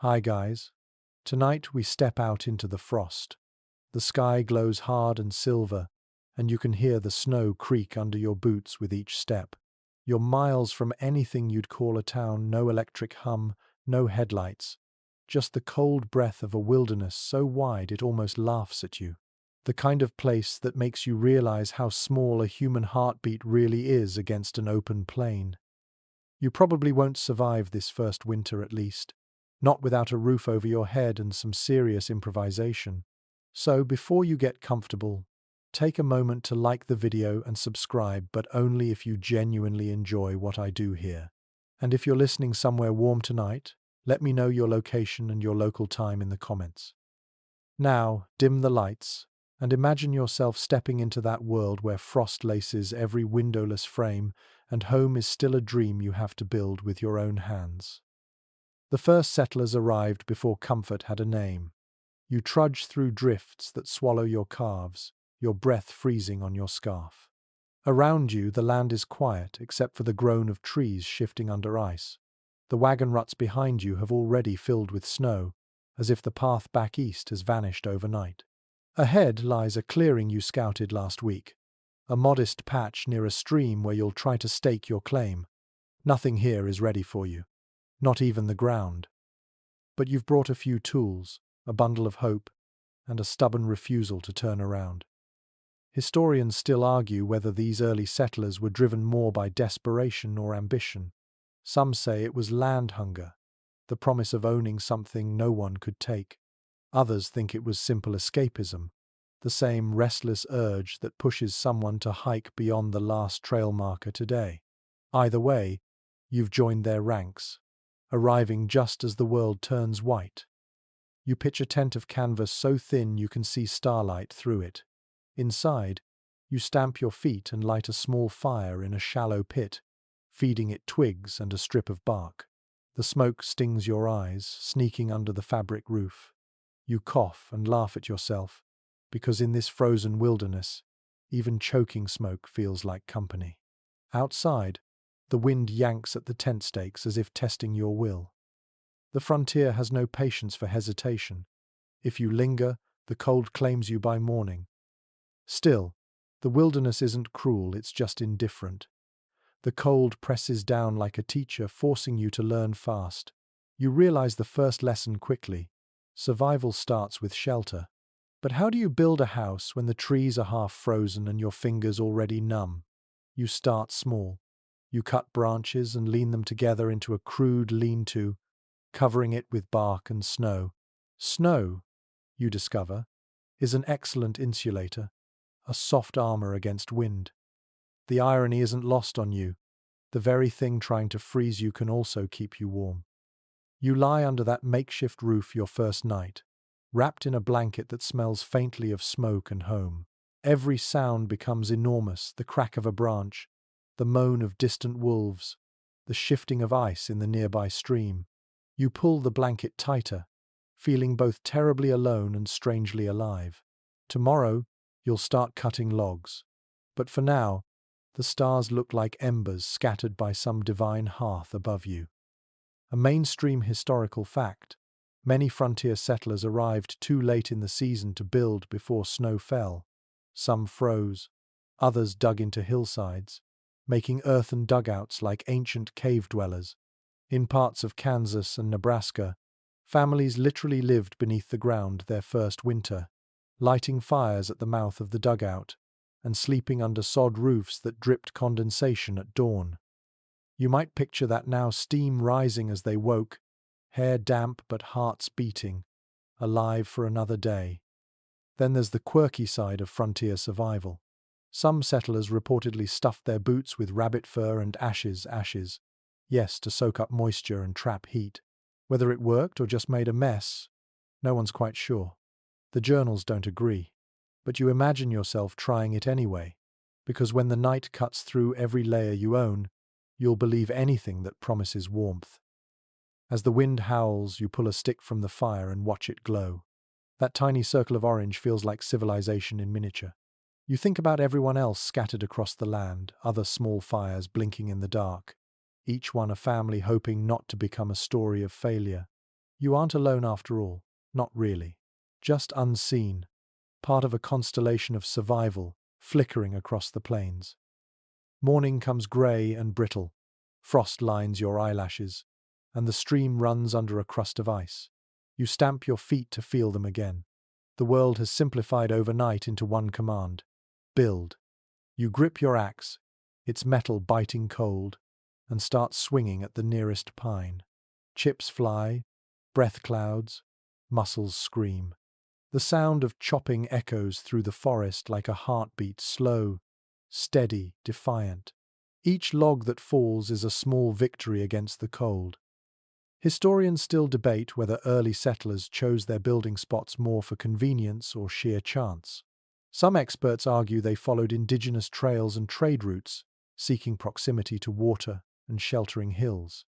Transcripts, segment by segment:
Hi guys. Tonight we step out into the frost. The sky glows hard and silver, and you can hear the snow creak under your boots with each step. You're miles from anything you'd call a town, no electric hum, no headlights. Just the cold breath of a wilderness so wide it almost laughs at you. The kind of place that makes you realize how small a human heartbeat really is against an open plain. You probably won't survive this first winter at least. Not without a roof over your head and some serious improvisation. So before you get comfortable, take a moment to like the video and subscribe, but only if you genuinely enjoy what I do here. And if you're listening somewhere warm tonight, let me know your location and your local time in the comments. Now, dim the lights, and imagine yourself stepping into that world where frost laces every windowless frame and home is still a dream you have to build with your own hands. The first settlers arrived before comfort had a name. You trudge through drifts that swallow your calves, your breath freezing on your scarf. Around you, the land is quiet except for the groan of trees shifting under ice. The wagon ruts behind you have already filled with snow, as if the path back east has vanished overnight. Ahead lies a clearing you scouted last week, a modest patch near a stream where you'll try to stake your claim. Nothing here is ready for you. Not even the ground. But you've brought a few tools, a bundle of hope, and a stubborn refusal to turn around. Historians still argue whether these early settlers were driven more by desperation or ambition. Some say it was land hunger, the promise of owning something no one could take. Others think it was simple escapism, the same restless urge that pushes someone to hike beyond the last trail marker today. Either way, you've joined their ranks, arriving just as the world turns white. You pitch a tent of canvas so thin you can see starlight through it. Inside, you stamp your feet and light a small fire in a shallow pit, feeding it twigs and a strip of bark. The smoke stings your eyes, sneaking under the fabric roof. You cough and laugh at yourself, because in this frozen wilderness, even choking smoke feels like company. Outside, the wind yanks at the tent stakes as if testing your will. The frontier has no patience for hesitation. If you linger, the cold claims you by morning. Still, the wilderness isn't cruel, it's just indifferent. The cold presses down like a teacher, forcing you to learn fast. You realize the first lesson quickly. Survival starts with shelter. But how do you build a house when the trees are half frozen and your fingers already numb? You start small. You cut branches and lean them together into a crude lean-to, covering it with bark and snow. Snow, you discover, is an excellent insulator, a soft armor against wind. The irony isn't lost on you. The very thing trying to freeze you can also keep you warm. You lie under that makeshift roof your first night, wrapped in a blanket that smells faintly of smoke and home. Every sound becomes enormous, the crack of a branch, the moan of distant wolves, the shifting of ice in the nearby stream. You pull the blanket tighter, feeling both terribly alone and strangely alive. Tomorrow, you'll start cutting logs. But for now, the stars look like embers scattered by some divine hearth above you. A mainstream historical fact, many frontier settlers arrived too late in the season to build before snow fell. Some froze, others dug into hillsides, making earthen dugouts like ancient cave dwellers. In parts of Kansas and Nebraska, families literally lived beneath the ground their first winter, lighting fires at the mouth of the dugout and sleeping under sod roofs that dripped condensation at dawn. You might picture that now, steam rising as they woke, hair damp but hearts beating, alive for another day. Then there's the quirky side of frontier survival. Some settlers reportedly stuffed their boots with rabbit fur and ashes, yes, to soak up moisture and trap heat. Whether it worked or just made a mess, no one's quite sure. The journals don't agree. But you imagine yourself trying it anyway, because when the night cuts through every layer you own, you'll believe anything that promises warmth. As the wind howls, you pull a stick from the fire and watch it glow. That tiny circle of orange feels like civilization in miniature. You think about everyone else scattered across the land, other small fires blinking in the dark, each one a family hoping not to become a story of failure. You aren't alone after all. Not really. Just unseen, part of a constellation of survival flickering across the plains. Morning comes grey and brittle. Frost lines your eyelashes, and the stream runs under a crust of ice. You stamp your feet to feel them again. The world has simplified overnight into one command: build. You grip your axe, its metal biting cold, and start swinging at the nearest pine. Chips fly, breath clouds, muscles scream. The sound of chopping echoes through the forest like a heartbeat, slow, steady, defiant. Each log that falls is a small victory against the cold. Historians still debate whether early settlers chose their building spots more for convenience or sheer chance. Some experts argue they followed indigenous trails and trade routes, seeking proximity to water and sheltering hills.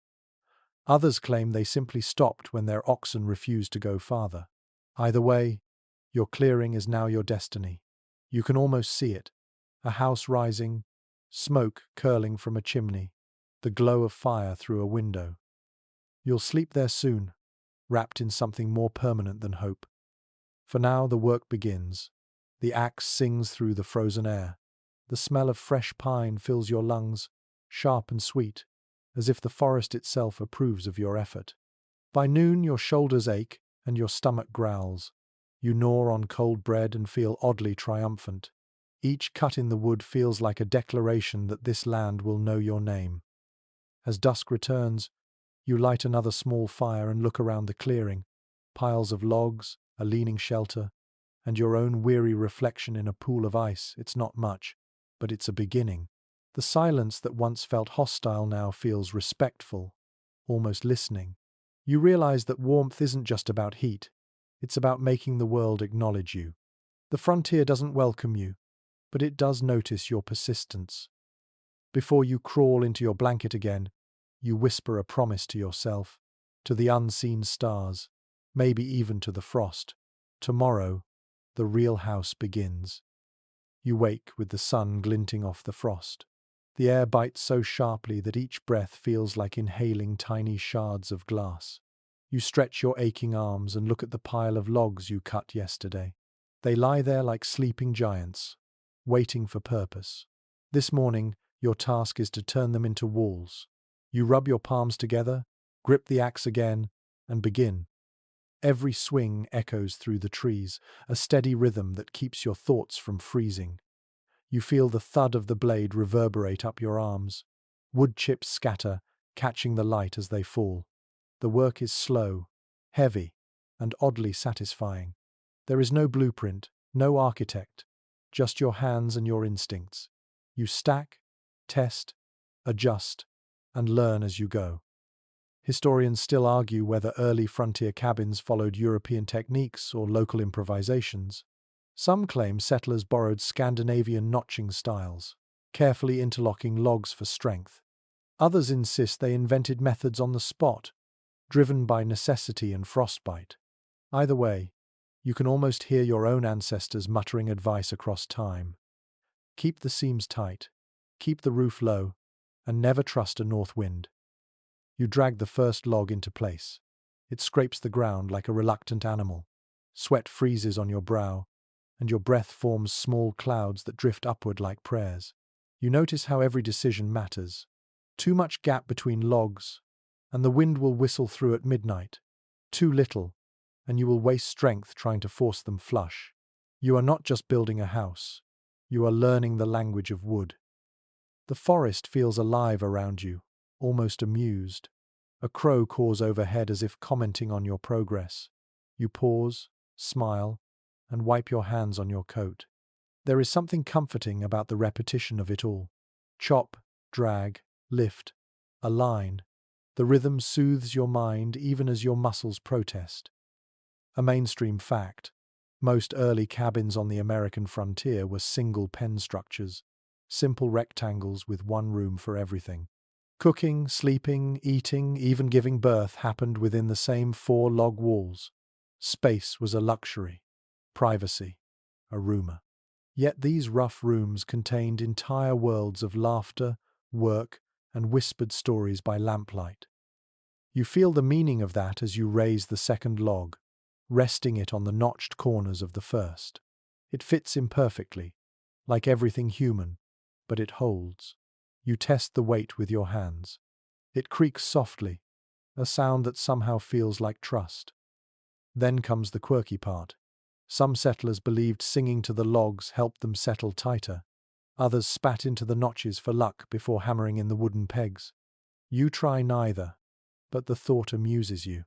Others claim they simply stopped when their oxen refused to go farther. Either way, your clearing is now your destiny. You can almost see it: a house rising, smoke curling from a chimney, the glow of fire through a window. You'll sleep there soon, wrapped in something more permanent than hope. For now, the work begins. The axe sings through the frozen air. The smell of fresh pine fills your lungs, sharp and sweet, as if the forest itself approves of your effort. By noon, your shoulders ache and your stomach growls. You gnaw on cold bread and feel oddly triumphant. Each cut in the wood feels like a declaration that this land will know your name. As dusk returns, you light another small fire and look around the clearing. Piles of logs, a leaning shelter, and your own weary reflection in a pool of ice. It's not much, but it's a beginning. The silence that once felt hostile now feels respectful, almost listening. You realize that warmth isn't just about heat. It's about making the world acknowledge you. The frontier doesn't welcome you, but it does notice your persistence. Before you crawl into your blanket again, you whisper a promise to yourself, to the unseen stars, maybe even to the frost. Tomorrow, the real house begins. You wake with the sun glinting off the frost. The air bites so sharply that each breath feels like inhaling tiny shards of glass. You stretch your aching arms and look at the pile of logs you cut yesterday. They lie there like sleeping giants, waiting for purpose. This morning, your task is to turn them into walls. You rub your palms together, grip the axe again, and begin. Every swing echoes through the trees, a steady rhythm that keeps your thoughts from freezing. You feel the thud of the blade reverberate up your arms. Wood chips scatter, catching the light as they fall. The work is slow, heavy, and oddly satisfying. There is no blueprint, no architect, just your hands and your instincts. You stack, test, adjust, and learn as you go. Historians still argue whether early frontier cabins followed European techniques or local improvisations. Some claim settlers borrowed Scandinavian notching styles, carefully interlocking logs for strength. Others insist they invented methods on the spot, driven by necessity and frostbite. Either way, you can almost hear your own ancestors muttering advice across time. Keep the seams tight, keep the roof low, and never trust a north wind. You drag the first log into place. It scrapes the ground like a reluctant animal. Sweat freezes on your brow, and your breath forms small clouds that drift upward like prayers. You notice how every decision matters. Too much gap between logs, and the wind will whistle through at midnight. Too little, and you will waste strength trying to force them flush. You are not just building a house. You are learning the language of wood. The forest feels alive around you, almost amused. A crow caws overhead as if commenting on your progress. You pause, smile, and wipe your hands on your coat. There is something comforting about the repetition of it all. Chop, drag, lift, align. The rhythm soothes your mind even as your muscles protest. A mainstream fact: most early cabins on the American frontier were single pen structures, simple rectangles with one room for everything. Cooking, sleeping, eating, even giving birth happened within the same four log walls. Space was a luxury, privacy a rumor. Yet these rough rooms contained entire worlds of laughter, work, and whispered stories by lamplight. You feel the meaning of that as you raise the second log, resting it on the notched corners of the first. It fits imperfectly, like everything human, but it holds. You test the weight with your hands. It creaks softly, a sound that somehow feels like trust. Then comes the quirky part. Some settlers believed singing to the logs helped them settle tighter. Others spat into the notches for luck before hammering in the wooden pegs. You try neither, but the thought amuses you.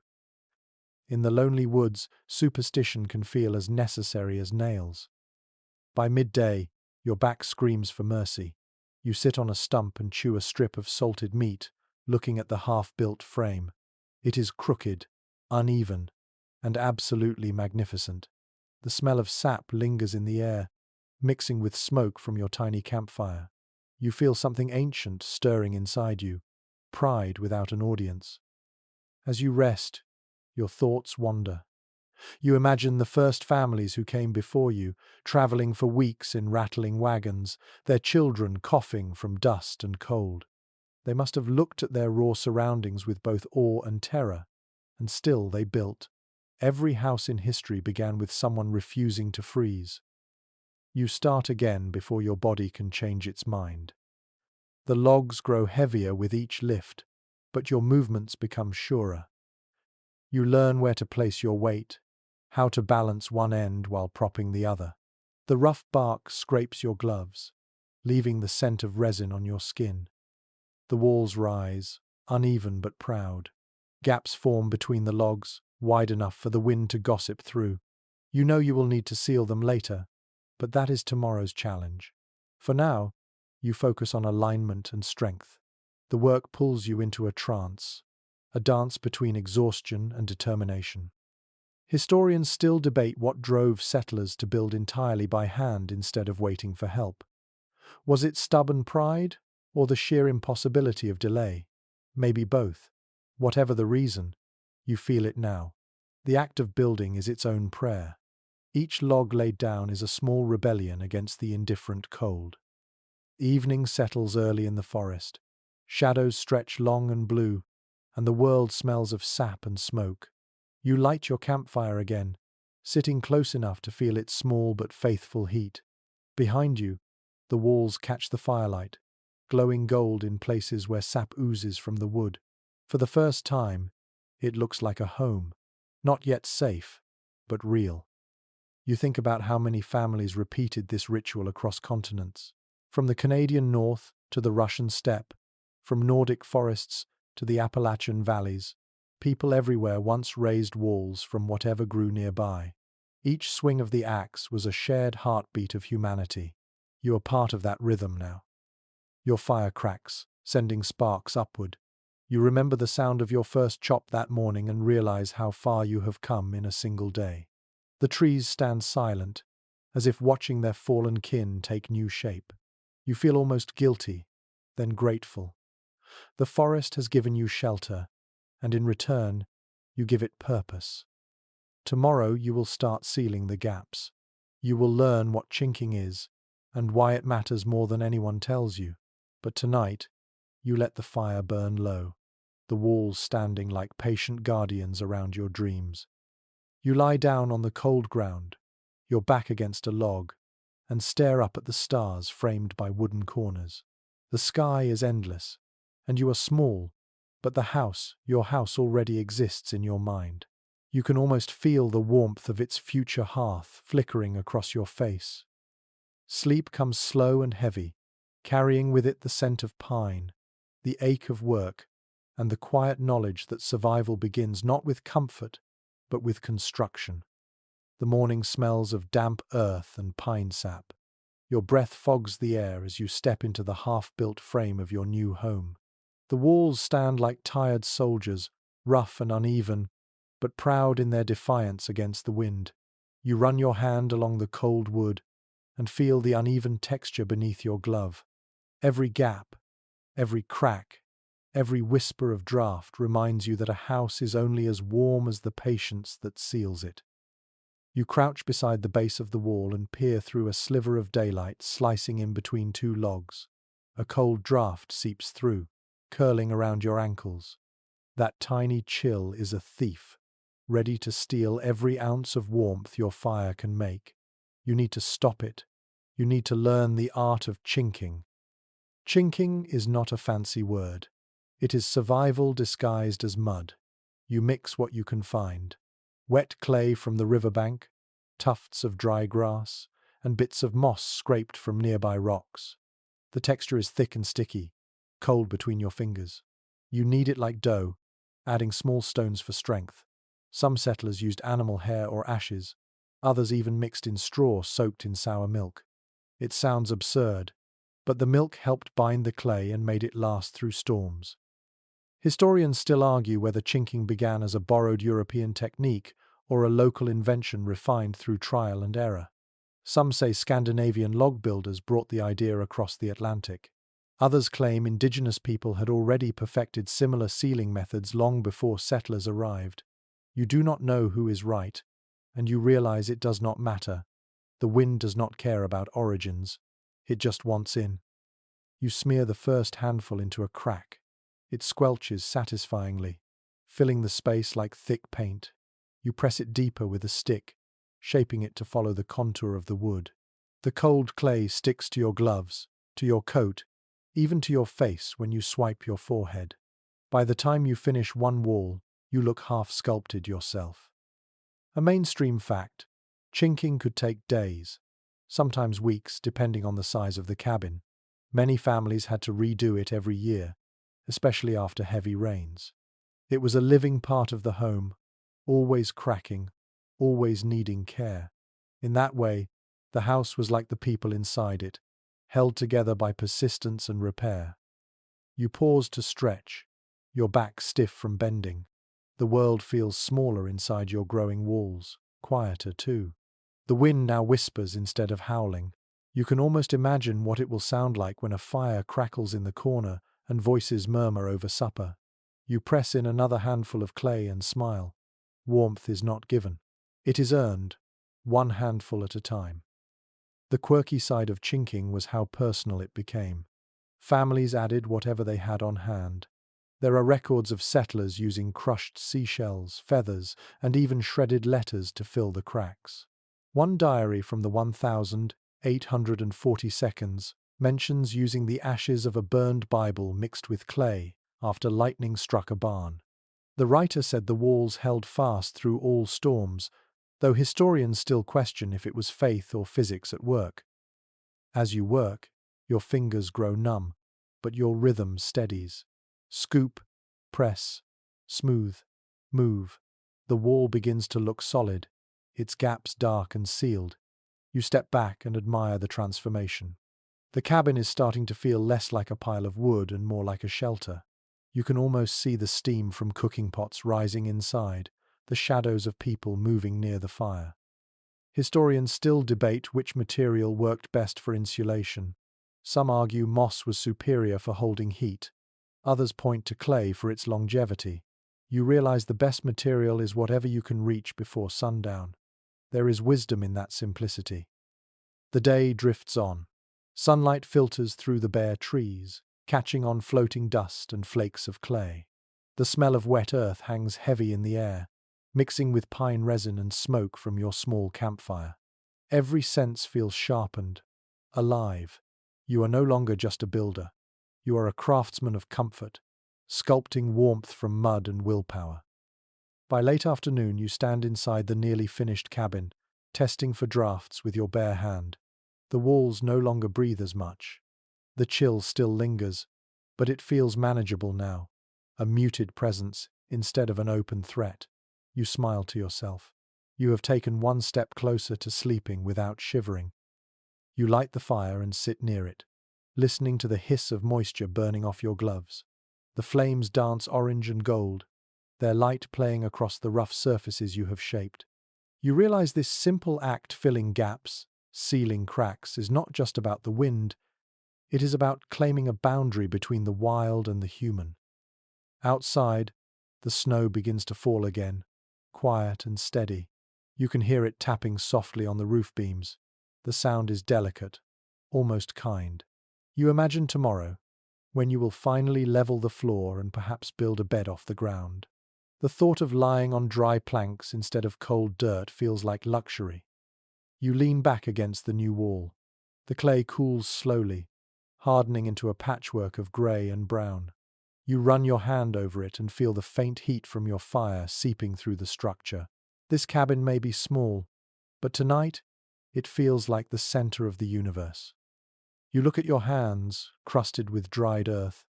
In the lonely woods, superstition can feel as necessary as nails. By midday, your back screams for mercy. You sit on a stump and chew a strip of salted meat, looking at the half-built frame. It is crooked, uneven, and absolutely magnificent. The smell of sap lingers in the air, mixing with smoke from your tiny campfire. You feel something ancient stirring inside you, pride without an audience. As you rest, your thoughts wander. You imagine the first families who came before you, traveling for weeks in rattling wagons, their children coughing from dust and cold. They must have looked at their raw surroundings with both awe and terror, and still they built. Every house in history began with someone refusing to freeze. You start again before your body can change its mind. The logs grow heavier with each lift, but your movements become surer. You learn where to place your weight, how to balance one end while propping the other. The rough bark scrapes your gloves, leaving the scent of resin on your skin. The walls rise, uneven but proud. Gaps form between the logs, wide enough for the wind to gossip through. You know you will need to seal them later, but that is tomorrow's challenge. For now, you focus on alignment and strength. The work pulls you into a trance, a dance between exhaustion and determination. Historians still debate what drove settlers to build entirely by hand instead of waiting for help. Was it stubborn pride, or the sheer impossibility of delay? Maybe both. Whatever the reason, you feel it now. The act of building is its own prayer. Each log laid down is a small rebellion against the indifferent cold. Evening settles early in the forest. Shadows stretch long and blue, and the world smells of sap and smoke. You light your campfire again, sitting close enough to feel its small but faithful heat. Behind you, the walls catch the firelight, glowing gold in places where sap oozes from the wood. For the first time, it looks like a home, not yet safe, but real. You think about how many families repeated this ritual across continents, from the Canadian North to the Russian steppe, from Nordic forests to the Appalachian valleys. People everywhere once raised walls from whatever grew nearby. Each swing of the axe was a shared heartbeat of humanity. You are part of that rhythm now. Your fire cracks, sending sparks upward. You remember the sound of your first chop that morning and realize how far you have come in a single day. The trees stand silent, as if watching their fallen kin take new shape. You feel almost guilty, then grateful. The forest has given you shelter, and in return, you give it purpose. Tomorrow you will start sealing the gaps. You will learn what chinking is, and why it matters more than anyone tells you. But tonight, you let the fire burn low, the walls standing like patient guardians around your dreams. You lie down on the cold ground, your back against a log, and stare up at the stars framed by wooden corners. The sky is endless, and you are small, but your house already exists in your mind. You can almost feel the warmth of its future hearth flickering across your face. Sleep comes slow and heavy, carrying with it the scent of pine, the ache of work, and the quiet knowledge that survival begins not with comfort, but with construction. The morning smells of damp earth and pine sap. Your breath fogs the air as you step into the half-built frame of your new home. The walls stand like tired soldiers, rough and uneven, but proud in their defiance against the wind. You run your hand along the cold wood and feel the uneven texture beneath your glove. Every gap, every crack, every whisper of draft reminds you that a house is only as warm as the patience that seals it. You crouch beside the base of the wall and peer through a sliver of daylight slicing in between two logs. A cold draft seeps through, curling around your ankles. That tiny chill is a thief, ready to steal every ounce of warmth your fire can make. You need to stop it. You need to learn the art of chinking. Chinking is not a fancy word. It is survival disguised as mud. You mix what you can find. Wet clay from the riverbank, tufts of dry grass, and bits of moss scraped from nearby rocks. The texture is thick and sticky, cold between your fingers. You knead it like dough, adding small stones for strength. Some settlers used animal hair or ashes, others even mixed in straw soaked in sour milk. It sounds absurd, but the milk helped bind the clay and made it last through storms. Historians still argue whether chinking began as a borrowed European technique or a local invention refined through trial and error. Some say Scandinavian log builders brought the idea across the Atlantic. Others claim indigenous people had already perfected similar sealing methods long before settlers arrived. You do not know who is right, and you realize it does not matter. The wind does not care about origins. It just wants in. You smear the first handful into a crack. It squelches satisfyingly, filling the space like thick paint. You press it deeper with a stick, shaping it to follow the contour of the wood. The cold clay sticks to your gloves, to your coat, even to your face when you swipe your forehead. By the time you finish one wall, you look half sculpted yourself. A mainstream fact: chinking could take days, sometimes weeks, depending on the size of the cabin. Many families had to redo it every year, especially after heavy rains. It was a living part of the home, always cracking, always needing care. In that way, the house was like the people inside it, held together by persistence and repair. You pause to stretch, your back stiff from bending. The world feels smaller inside your growing walls, quieter too. The wind now whispers instead of howling. You can almost imagine what it will sound like when a fire crackles in the corner and voices murmur over supper. You press in another handful of clay and smile. Warmth is not given. It is earned, one handful at a time. The quirky side of chinking was how personal it became. Families added whatever they had on hand. There are records of settlers using crushed seashells, feathers, and even shredded letters to fill the cracks. One diary from the 1842 mentions using the ashes of a burned Bible mixed with clay after lightning struck a barn. The writer said the walls held fast through all storms, though historians still question if it was faith or physics at work. As you work, your fingers grow numb, but your rhythm steadies. Scoop, press, smooth, move. The wall begins to look solid, its gaps dark and sealed. You step back and admire the transformation. The cabin is starting to feel less like a pile of wood and more like a shelter. You can almost see the steam from cooking pots rising inside, the shadows of people moving near the fire. Historians still debate which material worked best for insulation. Some argue moss was superior for holding heat. Others point to clay for its longevity. You realize the best material is whatever you can reach before sundown. There is wisdom in that simplicity. The day drifts on. Sunlight filters through the bare trees, catching on floating dust and flakes of clay. The smell of wet earth hangs heavy in the air, mixing with pine resin and smoke from your small campfire. Every sense feels sharpened, alive. You are no longer just a builder. You are a craftsman of comfort, sculpting warmth from mud and willpower. By late afternoon, you stand inside the nearly finished cabin, testing for drafts with your bare hand. The walls no longer breathe as much. The chill still lingers, but it feels manageable now, a muted presence instead of an open threat. You smile to yourself. You have taken one step closer to sleeping without shivering. You light the fire and sit near it, listening to the hiss of moisture burning off your gloves. The flames dance orange and gold, their light playing across the rough surfaces you have shaped. You realize this simple act, filling gaps, sealing cracks, is not just about the wind. It is about claiming a boundary between the wild and the human. Outside, the snow begins to fall again, quiet and steady. You can hear it tapping softly on the roof beams. The sound is delicate, almost kind. You imagine tomorrow, when you will finally level the floor and perhaps build a bed off the ground. The thought of lying on dry planks instead of cold dirt feels like luxury. You lean back against the new wall. The clay cools slowly, hardening into a patchwork of grey and brown. You run your hand over it and feel the faint heat from your fire seeping through the structure. This cabin may be small, but tonight it feels like the center of the universe. You look at your hands, crusted with dried earth,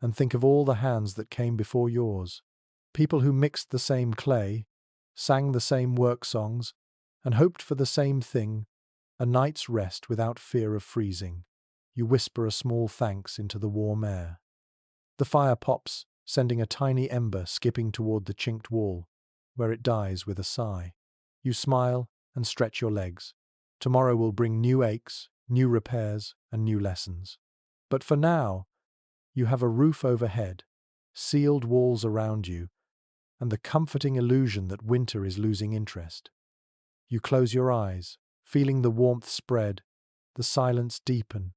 and think of all the hands that came before yours. People who mixed the same clay, sang the same work songs, and hoped for the same thing, a night's rest without fear of freezing. You whisper a small thanks into the warm air. The fire pops, sending a tiny ember skipping toward the chinked wall, where it dies with a sigh. You smile and stretch your legs. Tomorrow will bring new aches, new repairs, and new lessons. But for now, you have a roof overhead, sealed walls around you, and the comforting illusion that winter is losing interest. You close your eyes, feeling the warmth spread, the silence deepen,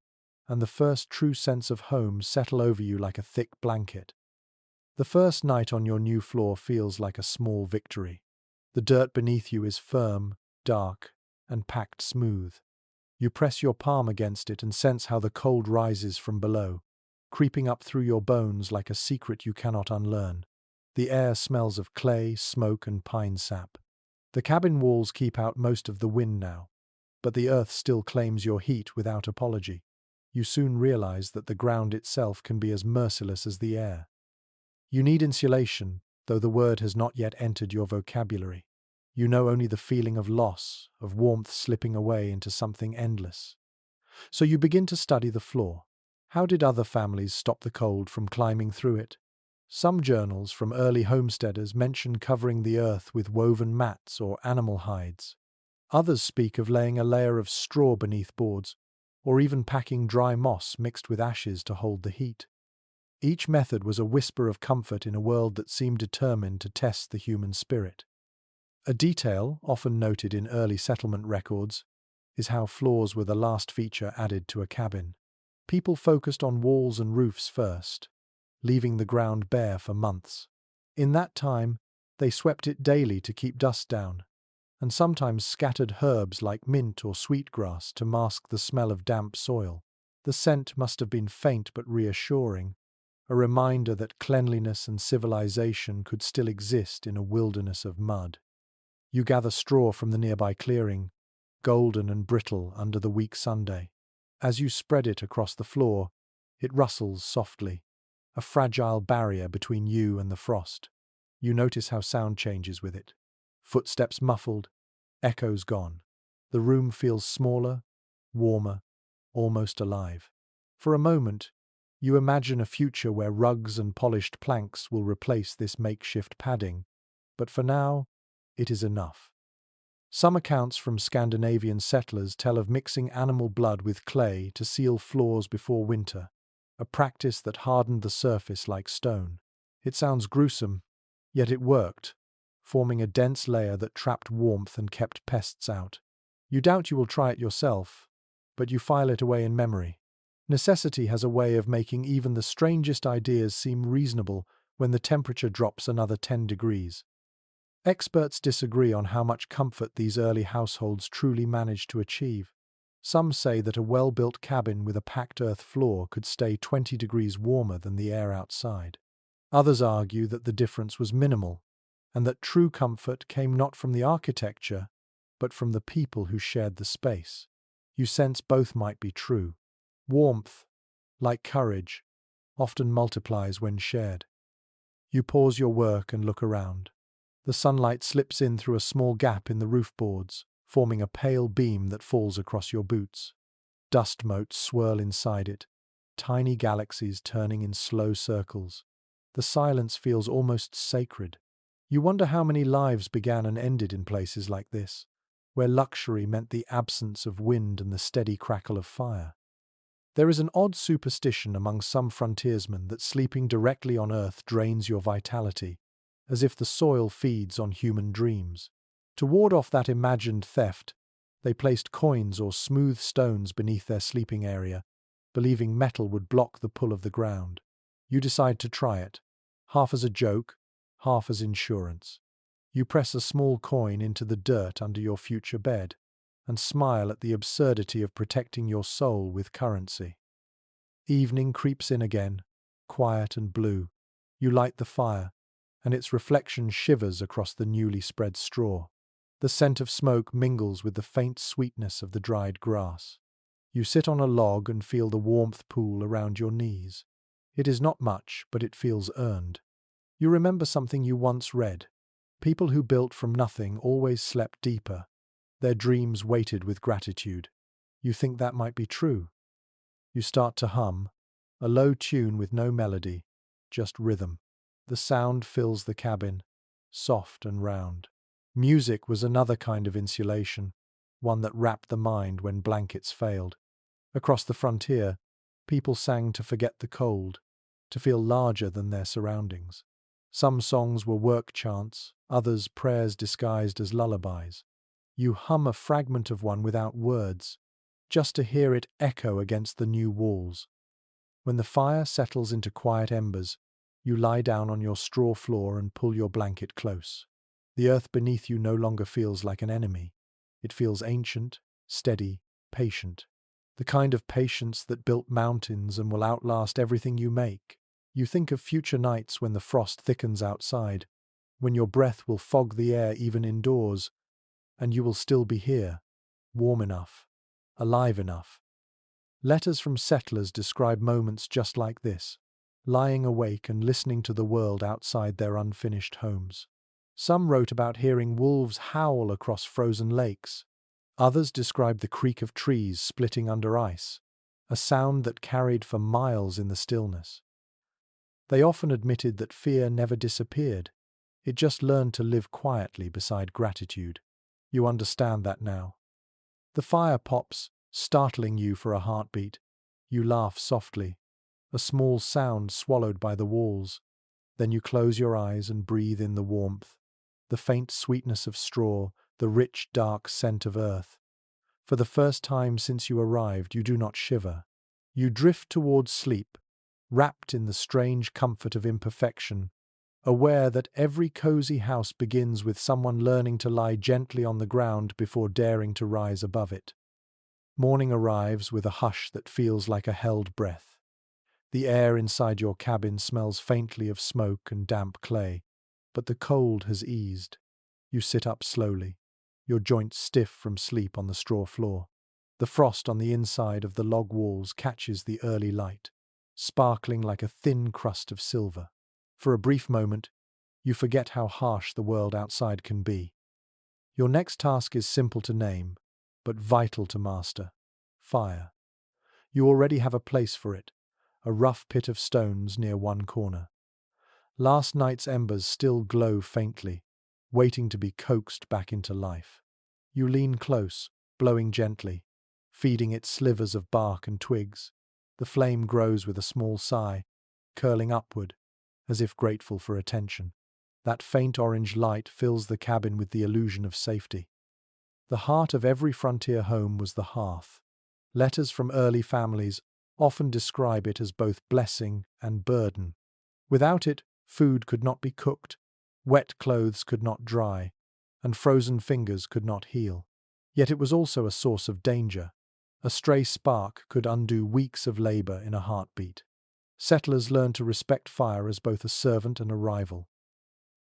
and the first true sense of home settle over you like a thick blanket. The first night on your new floor feels like a small victory. The dirt beneath you is firm, dark, and packed smooth. You press your palm against it and sense how the cold rises from below, creeping up through your bones like a secret you cannot unlearn. The air smells of clay, smoke, and pine sap. The cabin walls keep out most of the wind now, but the earth still claims your heat without apology. You soon realize that the ground itself can be as merciless as the air. You need insulation, though the word has not yet entered your vocabulary. You know only the feeling of loss, of warmth slipping away into something endless. So you begin to study the floor. How did other families stop the cold from climbing through it? Some journals from early homesteaders mention covering the earth with woven mats or animal hides. Others speak of laying a layer of straw beneath boards, or even packing dry moss mixed with ashes to hold the heat. Each method was a whisper of comfort in a world that seemed determined to test the human spirit. A detail, often noted in early settlement records, is how floors were the last feature added to a cabin. People focused on walls and roofs first, leaving the ground bare for months. In that time, they swept it daily to keep dust down, and sometimes scattered herbs like mint or sweetgrass to mask the smell of damp soil. The scent must have been faint but reassuring, a reminder that cleanliness and civilization could still exist in a wilderness of mud. You gather straw from the nearby clearing, golden and brittle under the weak Sunday. As you spread it across the floor, it rustles softly, a fragile barrier between you and the frost. You notice how sound changes with it. Footsteps muffled, echoes gone. The room feels smaller, warmer, almost alive. For a moment, you imagine a future where rugs and polished planks will replace this makeshift padding, but for now, it is enough. Some accounts from Scandinavian settlers tell of mixing animal blood with clay to seal floors before winter, a practice that hardened the surface like stone. It sounds gruesome, yet it worked, forming a dense layer that trapped warmth and kept pests out. You doubt you will try it yourself, but you file it away in memory. Necessity has a way of making even the strangest ideas seem reasonable when the temperature drops another 10 degrees. Experts disagree on how much comfort these early households truly managed to achieve. Some say that a well-built cabin with a packed earth floor could stay 20 degrees warmer than the air outside. Others argue that the difference was minimal, and that true comfort came not from the architecture, but from the people who shared the space. You sense both might be true. Warmth, like courage, often multiplies when shared. You pause your work and look around. The sunlight slips in through a small gap in the roof boards, forming a pale beam that falls across your boots. Dust motes swirl inside it, tiny galaxies turning in slow circles. The silence feels almost sacred. You wonder how many lives began and ended in places like this, where luxury meant the absence of wind and the steady crackle of fire. There is an odd superstition among some frontiersmen that sleeping directly on earth drains your vitality, as if the soil feeds on human dreams. To ward off that imagined theft, they placed coins or smooth stones beneath their sleeping area, believing metal would block the pull of the ground. You decide to try it, half as a joke, half as insurance. You press a small coin into the dirt under your future bed and smile at the absurdity of protecting your soul with currency. Evening creeps in again, quiet and blue. You light the fire, and its reflection shivers across the newly spread straw. The scent of smoke mingles with the faint sweetness of the dried grass. You sit on a log and feel the warmth pool around your knees. It is not much, but it feels earned. You remember something you once read. People who built from nothing always slept deeper. Their dreams waited with gratitude. You think that might be true. You start to hum, a low tune with no melody, just rhythm. The sound fills the cabin, soft and round. Music was another kind of insulation, one that wrapped the mind when blankets failed. Across the frontier, people sang to forget the cold, to feel larger than their surroundings. Some songs were work chants, others prayers disguised as lullabies. You hum a fragment of one without words, just to hear it echo against the new walls. When the fire settles into quiet embers, you lie down on your straw floor and pull your blanket close. The earth beneath you no longer feels like an enemy. It feels ancient, steady, patient. The kind of patience that built mountains and will outlast everything you make. You think of future nights when the frost thickens outside, when your breath will fog the air even indoors, and you will still be here, warm enough, alive enough. Letters from settlers describe moments just like this, lying awake and listening to the world outside their unfinished homes. Some wrote about hearing wolves howl across frozen lakes. Others described the creak of trees splitting under ice, a sound that carried for miles in the stillness. They often admitted that fear never disappeared. It just learned to live quietly beside gratitude. You understand that now. The fire pops, startling you for a heartbeat. You laugh softly, a small sound swallowed by the walls. Then you close your eyes and breathe in the warmth, the faint sweetness of straw, the rich, dark scent of earth. For the first time since you arrived, you do not shiver. You drift towards sleep, wrapped in the strange comfort of imperfection, aware that every cozy house begins with someone learning to lie gently on the ground before daring to rise above it. Morning arrives with a hush that feels like a held breath. The air inside your cabin smells faintly of smoke and damp clay, but the cold has eased. You sit up slowly, your joints stiff from sleep on the straw floor. The frost on the inside of the log walls catches the early light, sparkling like a thin crust of silver. For a brief moment, you forget how harsh the world outside can be. Your next task is simple to name, but vital to master: fire. You already have a place for it, a rough pit of stones near one corner. Last night's embers still glow faintly, waiting to be coaxed back into life. You lean close, blowing gently, feeding it slivers of bark and twigs. The flame grows with a small sigh, curling upward, as if grateful for attention. That faint orange light fills the cabin with the illusion of safety. The heart of every frontier home was the hearth. Letters from early families often describe it as both blessing and burden. Without it, food could not be cooked, wet clothes could not dry, and frozen fingers could not heal. Yet it was also a source of danger. A stray spark could undo weeks of labor in a heartbeat. Settlers learned to respect fire as both a servant and a rival.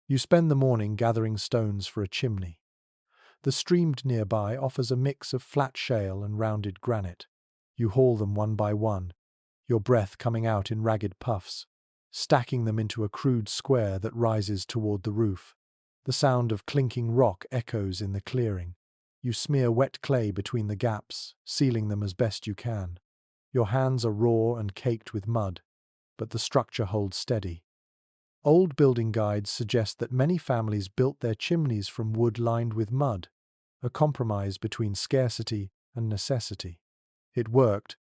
You spend the morning gathering stones for a chimney. The stream nearby offers a mix of flat shale and rounded granite. You haul them one by one, your breath coming out in ragged puffs, stacking them into a crude square that rises toward the roof. The sound of clinking rock echoes in the clearing. You smear wet clay between the gaps, sealing them as best you can. Your hands are raw and caked with mud, but the structure holds steady. Old building guides suggest that many families built their chimneys from wood lined with mud, a compromise between scarcity and necessity. It worked,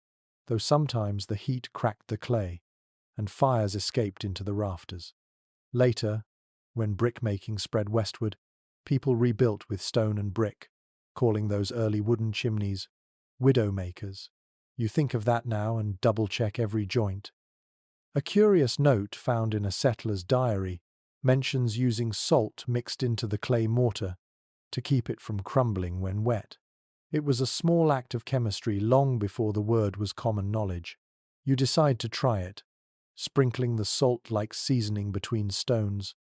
though sometimes the heat cracked the clay, and fires escaped into the rafters. Later, when brick-making spread westward, people rebuilt with stone and brick, calling those early wooden chimneys widow-makers. You think of that now and double-check every joint. A curious note found in a settler's diary mentions using salt mixed into the clay mortar to keep it from crumbling when wet. It was a small act of chemistry long before the word was common knowledge. You decide to try it, sprinkling the salt like seasoning between stones,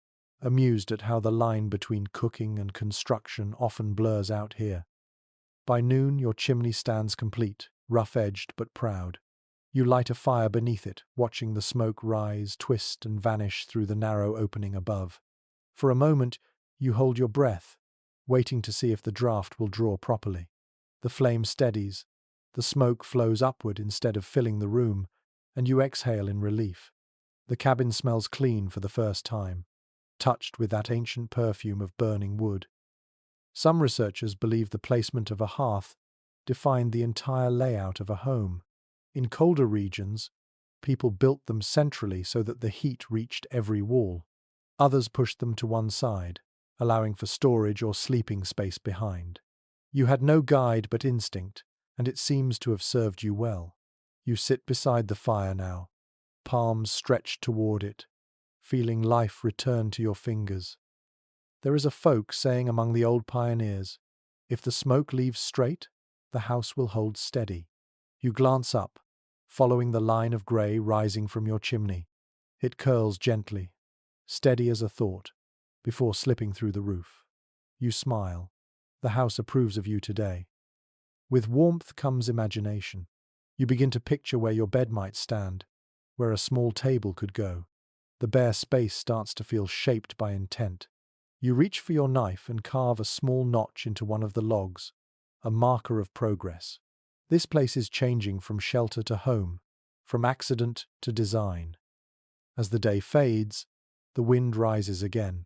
amused at how the line between cooking and construction often blurs out here. By noon, your chimney stands complete, rough-edged but proud. You light a fire beneath it, watching the smoke rise, twist, and vanish through the narrow opening above. For a moment, you hold your breath, waiting to see if the draft will draw properly. The flame steadies, the smoke flows upward instead of filling the room, and you exhale in relief. The cabin smells clean for the first time, touched with that ancient perfume of burning wood. Some researchers believe the placement of a hearth defined the entire layout of a home. In colder regions, people built them centrally so that the heat reached every wall. Others pushed them to one side, allowing for storage or sleeping space behind. You had no guide but instinct, and it seems to have served you well. You sit beside the fire now, palms stretched toward it, feeling life return to your fingers. There is a folk saying among the old pioneers, if the smoke leaves straight, the house will hold steady. You glance up, following the line of grey rising from your chimney. It curls gently, steady as a thought, before slipping through the roof. You smile. The house approves of you today. With warmth comes imagination. You begin to picture where your bed might stand, where a small table could go. The bare space starts to feel shaped by intent. You reach for your knife and carve a small notch into one of the logs, a marker of progress. This place is changing from shelter to home, from accident to design. As the day fades, the wind rises again.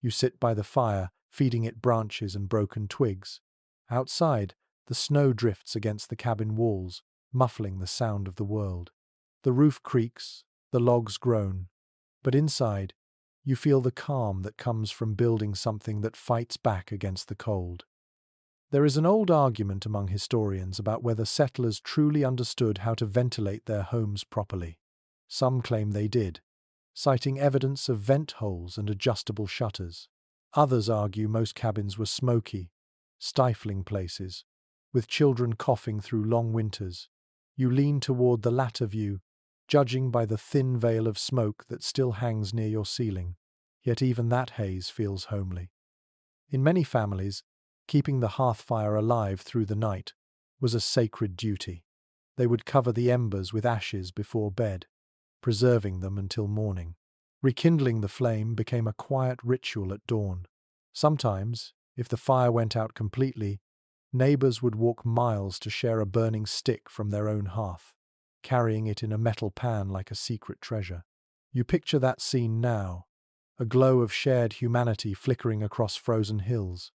You sit by the fire, feeding it branches and broken twigs. Outside, the snow drifts against the cabin walls, muffling the sound of the world. The roof creaks, the logs groan, but inside, you feel the calm that comes from building something that fights back against the cold. There is an old argument among historians about whether settlers truly understood how to ventilate their homes properly. Some claim they did, citing evidence of vent holes and adjustable shutters. Others argue most cabins were smoky, stifling places, with children coughing through long winters. You lean toward the latter view, judging by the thin veil of smoke that still hangs near your ceiling. Yet even that haze feels homely. In many families, keeping the hearth fire alive through the night was a sacred duty. They would cover the embers with ashes before bed, preserving them until morning. Rekindling the flame became a quiet ritual at dawn. Sometimes, if the fire went out completely, neighbors would walk miles to share a burning stick from their own hearth, carrying it in a metal pan like a secret treasure. You picture that scene now, a glow of shared humanity flickering across frozen hills.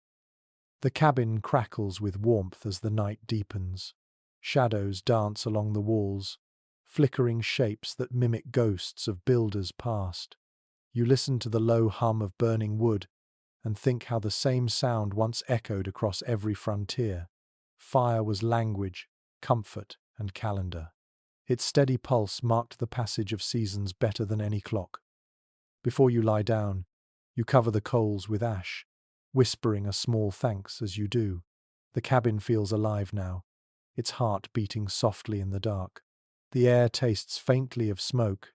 The cabin crackles with warmth as the night deepens. Shadows dance along the walls, flickering shapes that mimic ghosts of builders past. You listen to the low hum of burning wood and think how the same sound once echoed across every frontier. Fire was language, comfort, and calendar. Its steady pulse marked the passage of seasons better than any clock. Before you lie down, you cover the coals with ash, whispering a small thanks as you do. The cabin feels alive now, its heart beating softly in the dark. The air tastes faintly of smoke,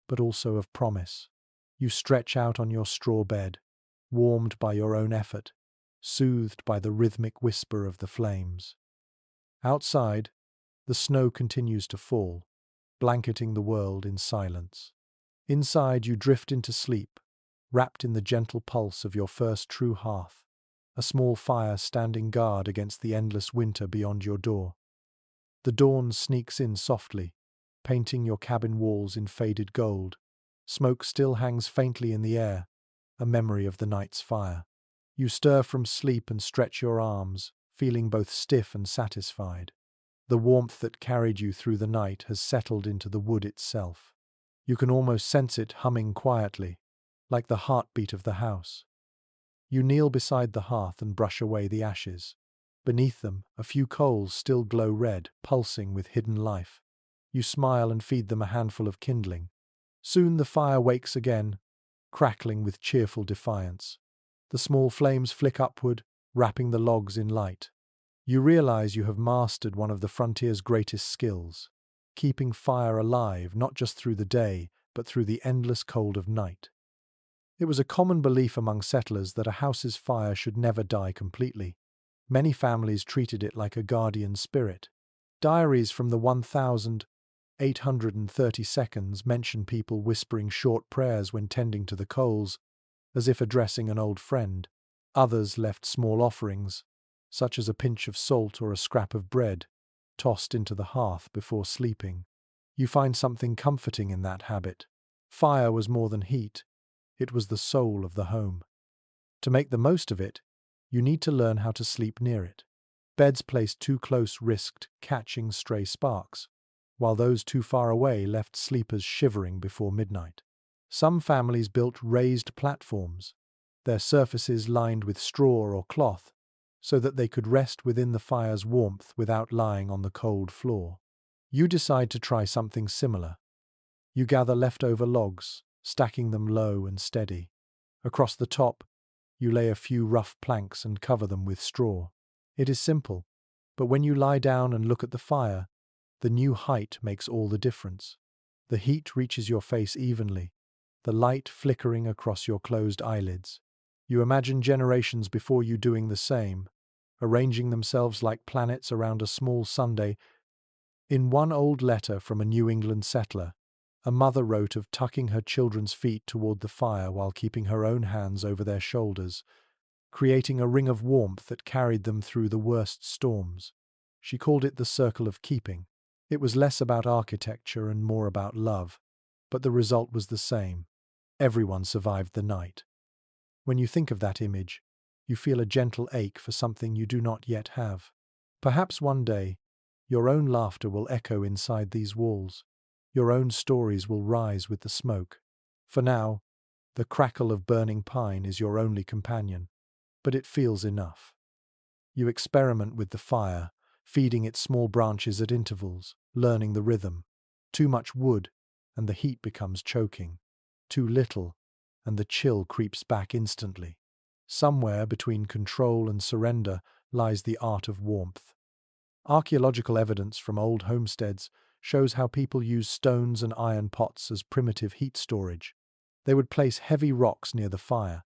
but also of promise. You stretch out on your straw bed, warmed by your own effort, soothed by the rhythmic whisper of the flames. Outside, the snow continues to fall, blanketing the world in silence. Inside, you drift into sleep, wrapped in the gentle pulse of your first true hearth, a small fire standing guard against the endless winter beyond your door. The dawn sneaks in softly, painting your cabin walls in faded gold. Smoke still hangs faintly in the air, a memory of the night's fire. You stir from sleep and stretch your arms, feeling both stiff and satisfied. The warmth that carried you through the night has settled into the wood itself. You can almost sense it humming quietly, like the heartbeat of the house. You kneel beside the hearth and brush away the ashes. Beneath them, a few coals still glow red, pulsing with hidden life. You smile and feed them a handful of kindling. Soon the fire wakes again, crackling with cheerful defiance. The small flames flick upward, wrapping the logs in light. You realize you have mastered one of the frontier's greatest skills, keeping fire alive not just through the day, but through the endless cold of night. It was a common belief among settlers that a house's fire should never die completely. Many families treated it like a guardian spirit. Diaries from the 1830s mention people whispering short prayers when tending to the coals, as if addressing an old friend. Others left small offerings, such as a pinch of salt or a scrap of bread, tossed into the hearth before sleeping. You find something comforting in that habit. Fire was more than heat, it was the soul of the home. To make the most of it, you need to learn how to sleep near it. Beds placed too close risked catching stray sparks, while those too far away left sleepers shivering before midnight. Some families built raised platforms, their surfaces lined with straw or cloth, so that they could rest within the fire's warmth without lying on the cold floor. You decide to try something similar. You gather leftover logs, stacking them low and steady. Across the top, you lay a few rough planks and cover them with straw. It is simple, but when you lie down and look at the fire, the new height makes all the difference. The heat reaches your face evenly, the light flickering across your closed eyelids. You imagine generations before you doing the same, arranging themselves like planets around a small Sunday. In one old letter from a New England settler, a mother wrote of tucking her children's feet toward the fire while keeping her own hands over their shoulders, creating a ring of warmth that carried them through the worst storms. She called it the circle of keeping. It was less about architecture and more about love, but the result was the same. Everyone survived the night. When you think of that image, you feel a gentle ache for something you do not yet have. Perhaps one day, your own laughter will echo inside these walls. Your own stories will rise with the smoke. For now, the crackle of burning pine is your only companion, but it feels enough. You experiment with the fire, feeding it small branches at intervals, learning the rhythm. Too much wood, and the heat becomes choking. Too little, and the chill creeps back instantly. Somewhere between control and surrender lies the art of warmth. Archaeological evidence from old homesteads shows how people used stones and iron pots as primitive heat storage. They would place heavy rocks near the fire,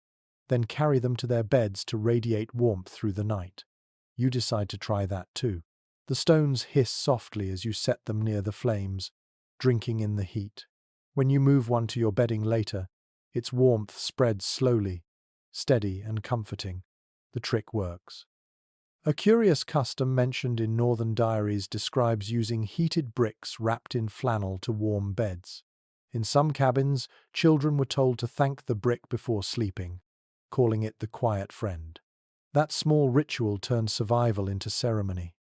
then carry them to their beds to radiate warmth through the night. You decide to try that too. The stones hiss softly as you set them near the flames, drinking in the heat. When you move one to your bedding later, its warmth spreads slowly, steady and comforting. The trick works. A curious custom mentioned in northern diaries describes using heated bricks wrapped in flannel to warm beds. In some cabins, children were told to thank the brick before sleeping, calling it the quiet friend. That small ritual turned survival into ceremony.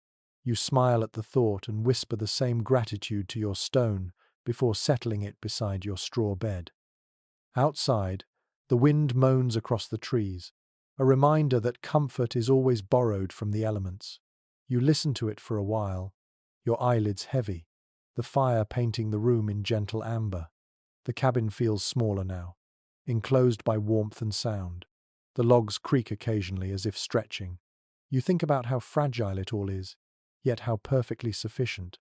You smile at the thought and whisper the same gratitude to your stone before settling it beside your straw bed. Outside, the wind moans across the trees, a reminder that comfort is always borrowed from the elements. You listen to it for a while, your eyelids heavy, the fire painting the room in gentle amber. The cabin feels smaller now, enclosed by warmth and sound. The logs creak occasionally as if stretching. You think about how fragile it all is, yet how perfectly sufficient.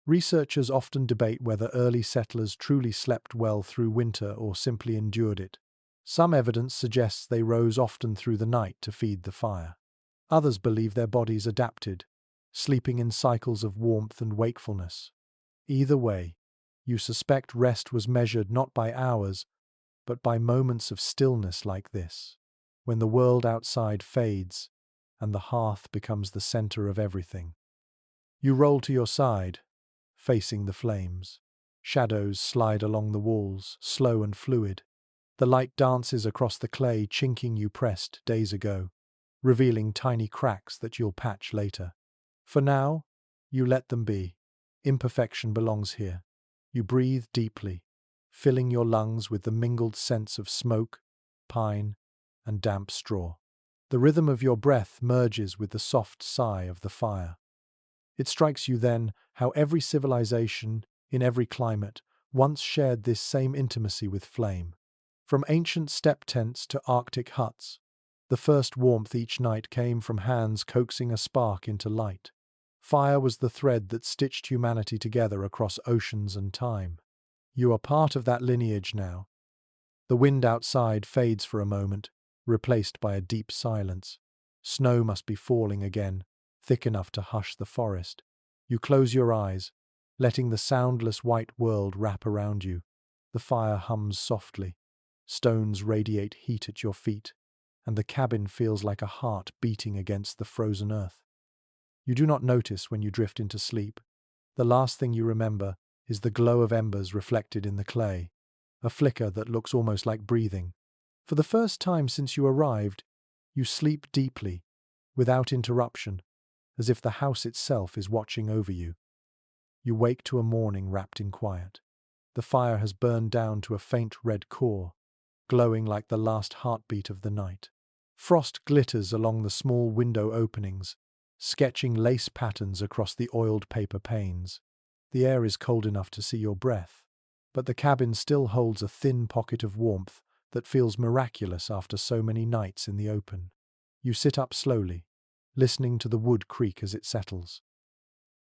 Researchers often debate whether early settlers truly slept well through winter or simply endured it. Some evidence suggests they rose often through the night to feed the fire. Others believe their bodies adapted, sleeping in cycles of warmth and wakefulness. Either way, you suspect rest was measured not by hours, but by moments of stillness like this, when the world outside fades and the hearth becomes the center of everything. You roll to your side, facing the flames. Shadows slide along the walls, slow and fluid. The light dances across the clay chinking you pressed days ago, revealing tiny cracks that you'll patch later. For now, you let them be. Imperfection belongs here. You breathe deeply, filling your lungs with the mingled scents of smoke, pine, and damp straw. The rhythm of your breath merges with the soft sigh of the fire. It strikes you then how every civilization, in every climate, once shared this same intimacy with flame. From ancient steppe tents to Arctic huts, the first warmth each night came from hands coaxing a spark into light. Fire was the thread that stitched humanity together across oceans and time. You are part of that lineage now. The wind outside fades for a moment, replaced by a deep silence. Snow must be falling again, thick enough to hush the forest. You close your eyes, letting the soundless white world wrap around you. The fire hums softly. Stones radiate heat at your feet, and the cabin feels like a heart beating against the frozen earth. You do not notice when you drift into sleep. The last thing you remember is the glow of embers reflected in the clay, a flicker that looks almost like breathing. For the first time since you arrived, you sleep deeply, without interruption, as if the house itself is watching over you. You wake to a morning wrapped in quiet. The fire has burned down to a faint red core, glowing like the last heartbeat of the night. Frost glitters along the small window openings, sketching lace patterns across the oiled paper panes. The air is cold enough to see your breath, but the cabin still holds a thin pocket of warmth that feels miraculous after so many nights in the open. You sit up slowly, listening to the wood creak as it settles.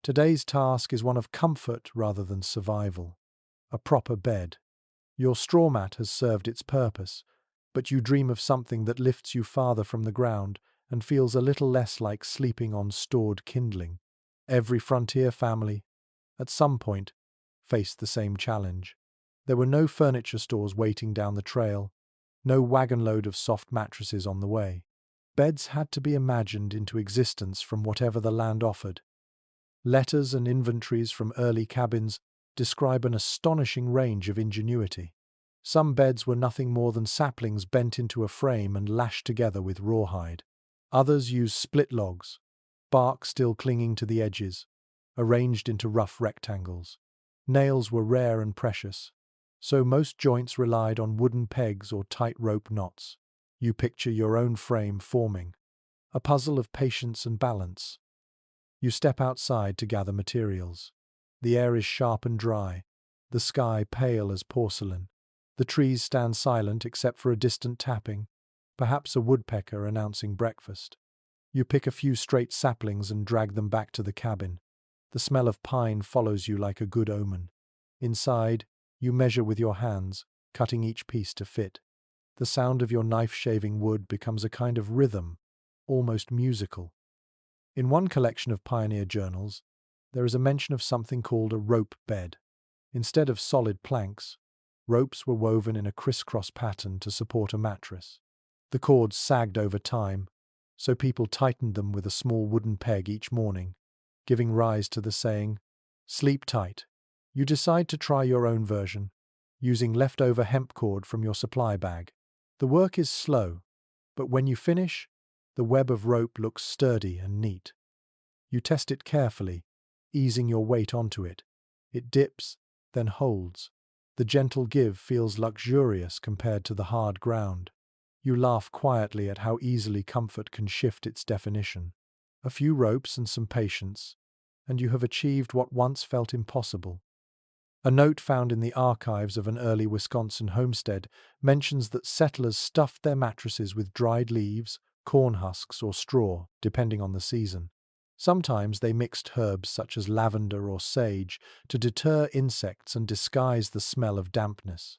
Today's task is one of comfort rather than survival. A proper bed. Your straw mat has served its purpose, but you dream of something that lifts you farther from the ground and feels a little less like sleeping on stored kindling. Every frontier family, at some point, faced the same challenge. There were no furniture stores waiting down the trail, no wagon load of soft mattresses on the way. Beds had to be imagined into existence from whatever the land offered. Letters and inventories from early cabins describe an astonishing range of ingenuity. Some beds were nothing more than saplings bent into a frame and lashed together with rawhide. Others used split logs, bark still clinging to the edges, arranged into rough rectangles. Nails were rare and precious, so most joints relied on wooden pegs or tight rope knots. You picture your own frame forming, a puzzle of patience and balance. You step outside to gather materials. The air is sharp and dry, the sky pale as porcelain. The trees stand silent except for a distant tapping, perhaps a woodpecker announcing breakfast. You pick a few straight saplings and drag them back to the cabin. The smell of pine follows you like a good omen. Inside, you measure with your hands, cutting each piece to fit. The sound of your knife shaving wood becomes a kind of rhythm, almost musical. In one collection of pioneer journals, there is a mention of something called a rope bed. Instead of solid planks, ropes were woven in a crisscross pattern to support a mattress. The cords sagged over time, so people tightened them with a small wooden peg each morning, giving rise to the saying, "Sleep tight." You decide to try your own version, using leftover hemp cord from your supply bag. The work is slow, but when you finish, the web of rope looks sturdy and neat. You test it carefully, easing your weight onto it. It dips, then holds. The gentle give feels luxurious compared to the hard ground. You laugh quietly at how easily comfort can shift its definition. A few ropes and some patience, and you have achieved what once felt impossible. A note found in the archives of an early Wisconsin homestead mentions that settlers stuffed their mattresses with dried leaves, corn husks, or straw, depending on the season. Sometimes they mixed herbs such as lavender or sage to deter insects and disguise the smell of dampness.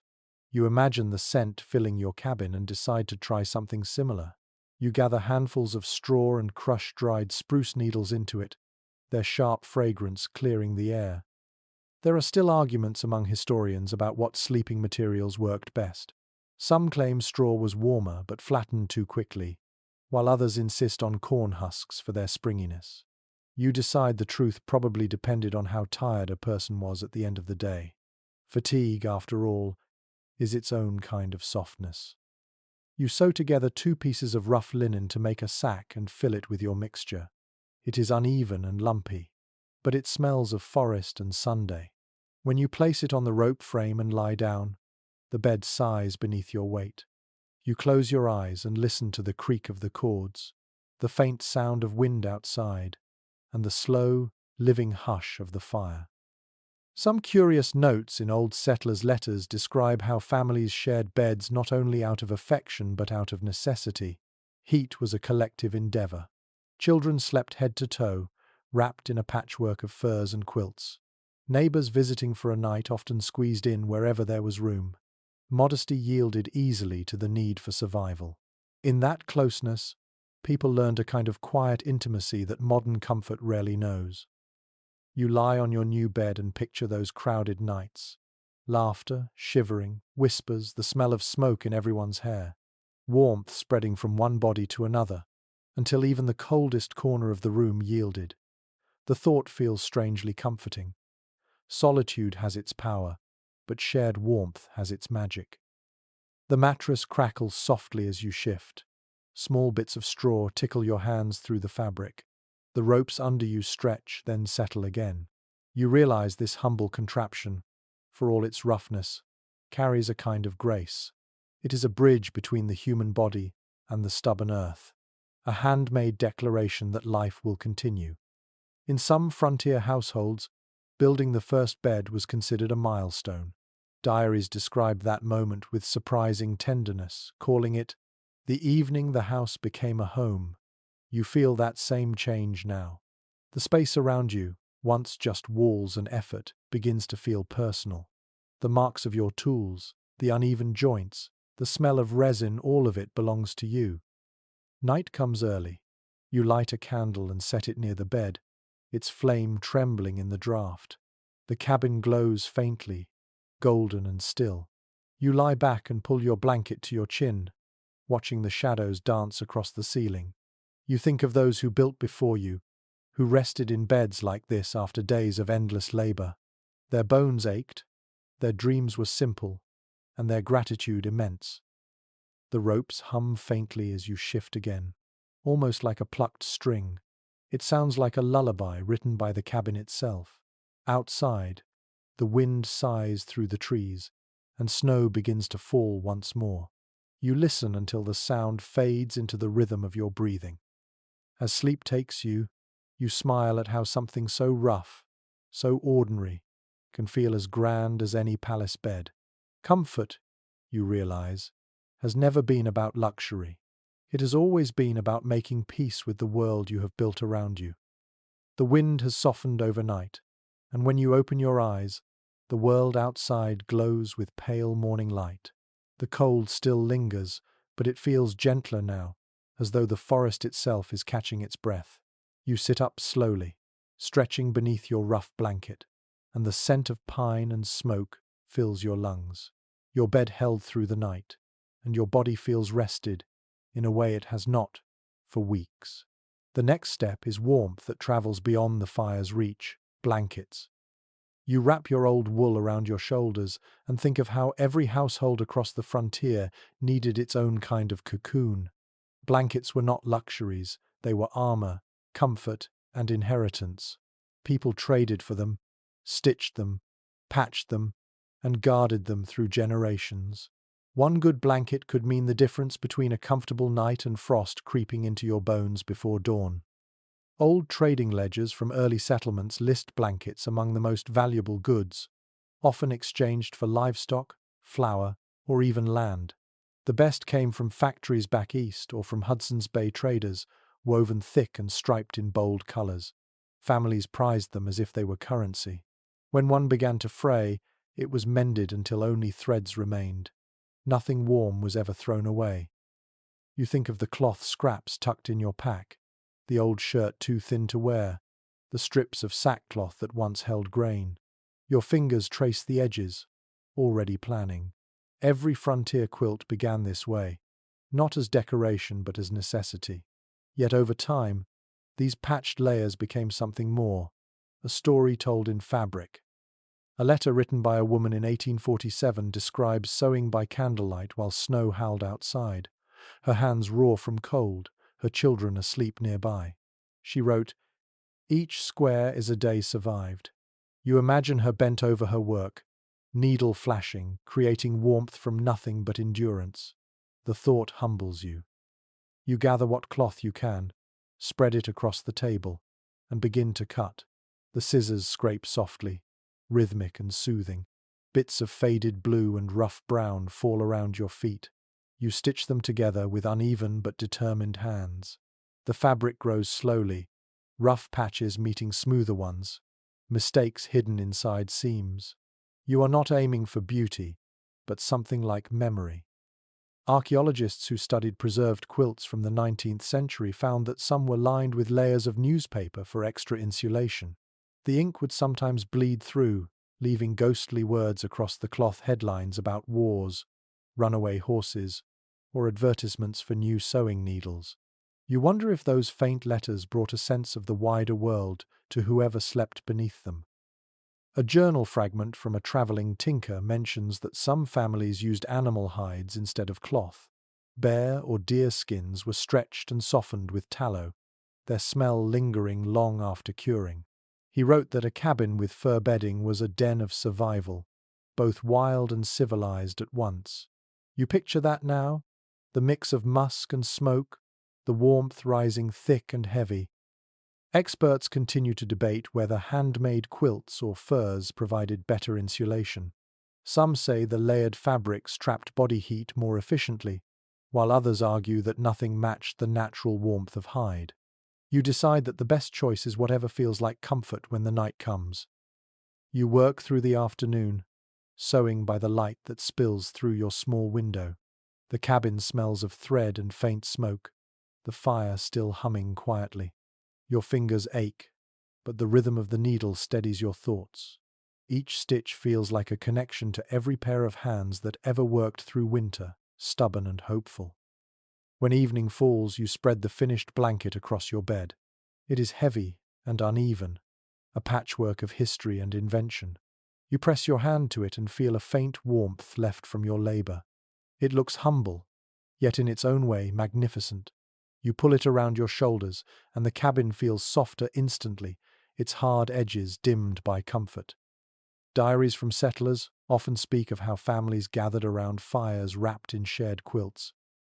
You imagine the scent filling your cabin and decide to try something similar. You gather handfuls of straw and crush dried spruce needles into it, their sharp fragrance clearing the air. There are still arguments among historians about what sleeping materials worked best. Some claim straw was warmer but flattened too quickly, while others insist on corn husks for their springiness. You decide the truth probably depended on how tired a person was at the end of the day. Fatigue, after all, is its own kind of softness. You sew together 2 pieces of rough linen to make a sack and fill it with your mixture. It is uneven and lumpy, but it smells of forest and Sunday. When you place it on the rope frame and lie down, the bed sighs beneath your weight. You close your eyes and listen to the creak of the cords, the faint sound of wind outside, and the slow, living hush of the fire. Some curious notes in old settlers' letters describe how families shared beds not only out of affection but out of necessity. Heat was a collective endeavor. Children slept head to toe, wrapped in a patchwork of furs and quilts. Neighbors visiting for a night often squeezed in wherever there was room. Modesty yielded easily to the need for survival. In that closeness, people learned a kind of quiet intimacy that modern comfort rarely knows. You lie on your new bed and picture those crowded nights. Laughter, shivering, whispers, the smell of smoke in everyone's hair. Warmth spreading from one body to another, until even the coldest corner of the room yielded. The thought feels strangely comforting. Solitude has its power, but shared warmth has its magic. The mattress crackles softly as you shift. Small bits of straw tickle your hands through the fabric. The ropes under you stretch, then settle again. You realize this humble contraption, for all its roughness, carries a kind of grace. It is a bridge between the human body and the stubborn earth, a handmade declaration that life will continue. In some frontier households, building the first bed was considered a milestone. Diaries describe that moment with surprising tenderness, calling it the evening the house became a home. You feel that same change now. The space around you, once just walls and effort, begins to feel personal. The marks of your tools, the uneven joints, the smell of resin, all of it belongs to you. Night comes early. You light a candle and set it near the bed, its flame trembling in the draught. The cabin glows faintly, golden and still. You lie back and pull your blanket to your chin, watching the shadows dance across the ceiling. You think of those who built before you, who rested in beds like this after days of endless labor. Their bones ached, their dreams were simple, and their gratitude immense. The ropes hum faintly as you shift again, almost like a plucked string. It sounds like a lullaby written by the cabin itself. Outside, the wind sighs through the trees, and snow begins to fall once more. You listen until the sound fades into the rhythm of your breathing. As sleep takes you, you smile at how something so rough, so ordinary, can feel as grand as any palace bed. Comfort, you realize, has never been about luxury. It has always been about making peace with the world you have built around you. The wind has softened overnight, and when you open your eyes, the world outside glows with pale morning light. The cold still lingers, but it feels gentler now, as though the forest itself is catching its breath. You sit up slowly, stretching beneath your rough blanket, and the scent of pine and smoke fills your lungs. Your bed held through the night, and your body feels rested in a way it has not for weeks. The next step is warmth that travels beyond the fire's reach, blankets. You wrap your old wool around your shoulders and think of how every household across the frontier needed its own kind of cocoon. Blankets were not luxuries, they were armor, comfort, and inheritance. People traded for them, stitched them, patched them, and guarded them through generations. One good blanket could mean the difference between a comfortable night and frost creeping into your bones before dawn. Old trading ledgers from early settlements list blankets among the most valuable goods, often exchanged for livestock, flour, or even land. The best came from factories back east or from Hudson's Bay traders, woven thick and striped in bold colors. Families prized them as if they were currency. When one began to fray, it was mended until only threads remained. Nothing warm was ever thrown away. You think of the cloth scraps tucked in your pack, the old shirt too thin to wear, the strips of sackcloth that once held grain. Your fingers trace the edges, already planning. Every frontier quilt began this way, not as decoration but as necessity. Yet over time, these patched layers became something more, a story told in fabric. A letter written by a woman in 1847 describes sewing by candlelight while snow howled outside, her hands raw from cold, her children asleep nearby. She wrote, "Each square is a day survived." You imagine her bent over her work, needle flashing, creating warmth from nothing but endurance. The thought humbles you. You gather what cloth you can, spread it across the table, and begin to cut. The scissors scrape softly, rhythmic and soothing. Bits of faded blue and rough brown fall around your feet. You stitch them together with uneven but determined hands. The fabric grows slowly, rough patches meeting smoother ones, mistakes hidden inside seams. You are not aiming for beauty, but something like memory. Archaeologists who studied preserved quilts from the 19th century found that some were lined with layers of newspaper for extra insulation. The ink would sometimes bleed through, leaving ghostly words across the cloth headlines about wars, runaway horses, or advertisements for new sewing needles. You wonder if those faint letters brought a sense of the wider world to whoever slept beneath them. A journal fragment from a traveling tinker mentions that some families used animal hides instead of cloth. Bear or deer skins were stretched and softened with tallow, their smell lingering long after curing. He wrote that a cabin with fur bedding was a den of survival, both wild and civilized at once. You picture that now? The mix of musk and smoke, the warmth rising thick and heavy. Experts continue to debate whether handmade quilts or furs provided better insulation. Some say the layered fabrics trapped body heat more efficiently, while others argue that nothing matched the natural warmth of hide. You decide that the best choice is whatever feels like comfort when the night comes. You work through the afternoon, sewing by the light that spills through your small window. The cabin smells of thread and faint smoke, the fire still humming quietly. Your fingers ache, but the rhythm of the needle steadies your thoughts. Each stitch feels like a connection to every pair of hands that ever worked through winter, stubborn and hopeful. When evening falls, you spread the finished blanket across your bed. It is heavy and uneven, a patchwork of history and invention. You press your hand to it and feel a faint warmth left from your labor. It looks humble, yet in its own way magnificent. You pull it around your shoulders, and the cabin feels softer instantly, its hard edges dimmed by comfort. Diaries from settlers often speak of how families gathered around fires wrapped in shared quilts,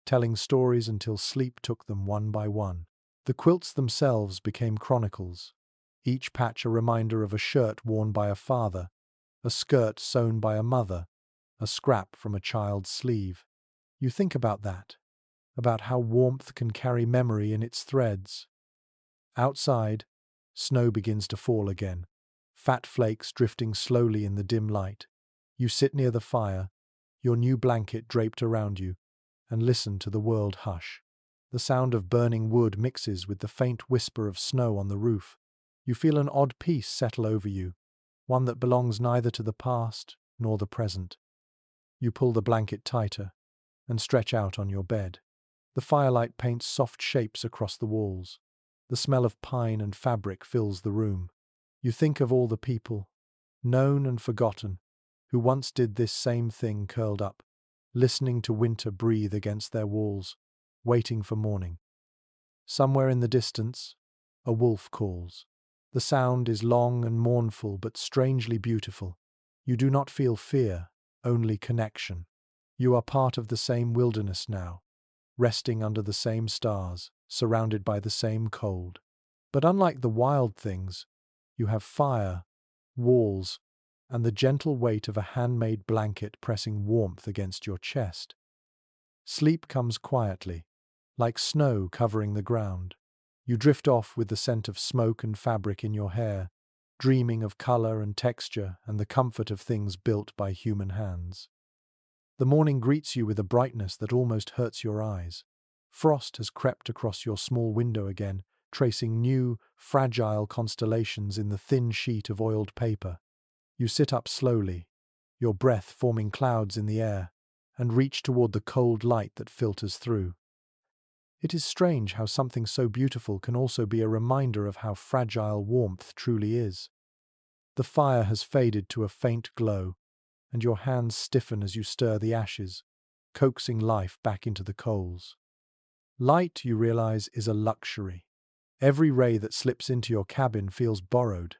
telling stories until sleep took them one by one. The quilts themselves became chronicles, each patch a reminder of a shirt worn by a father, a skirt sewn by a mother, a scrap from a child's sleeve. You think about that, about how warmth can carry memory in its threads. Outside, snow begins to fall again, fat flakes drifting slowly in the dim light. You sit near the fire, your new blanket draped around you, and listen to the world hush. The sound of burning wood mixes with the faint whisper of snow on the roof. You feel an odd peace settle over you, one that belongs neither to the past nor the present. You pull the blanket tighter and stretch out on your bed. The firelight paints soft shapes across the walls. The smell of pine and fabric fills the room. You think of all the people, known and forgotten, who once did this same thing curled up, listening to winter breathe against their walls, waiting for morning. Somewhere in the distance, a wolf calls. The sound is long and mournful but strangely beautiful. You do not feel fear, only connection. You are part of the same wilderness now, resting under the same stars, surrounded by the same cold. But unlike the wild things, you have fire, walls, and the gentle weight of a handmade blanket pressing warmth against your chest. Sleep comes quietly, like snow covering the ground. You drift off with the scent of smoke and fabric in your hair, dreaming of color and texture and the comfort of things built by human hands. The morning greets you with a brightness that almost hurts your eyes. Frost has crept across your small window again, tracing new, fragile constellations in the thin sheet of oiled paper. You sit up slowly, your breath forming clouds in the air, and reach toward the cold light that filters through. It is strange how something so beautiful can also be a reminder of how fragile warmth truly is. The fire has faded to a faint glow, and your hands stiffen as you stir the ashes, coaxing life back into the coals. Light, you realize, is a luxury. Every ray that slips into your cabin feels borrowed.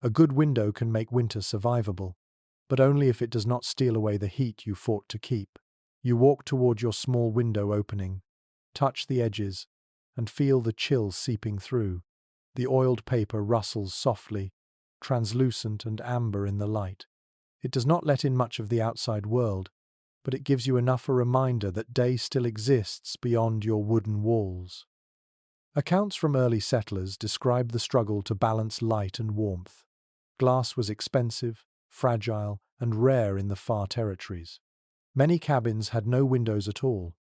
A good window can make winter survivable, but only if it does not steal away the heat you fought to keep. You walk toward your small window opening, touch the edges, and feel the chill seeping through. The oiled paper rustles softly, translucent and amber in the light. It does not let in much of the outside world, but it gives you enough a reminder that day still exists beyond your wooden walls. Accounts from early settlers describe the struggle to balance light and warmth. Glass was expensive, fragile, and rare in the far territories. Many cabins had no windows at all,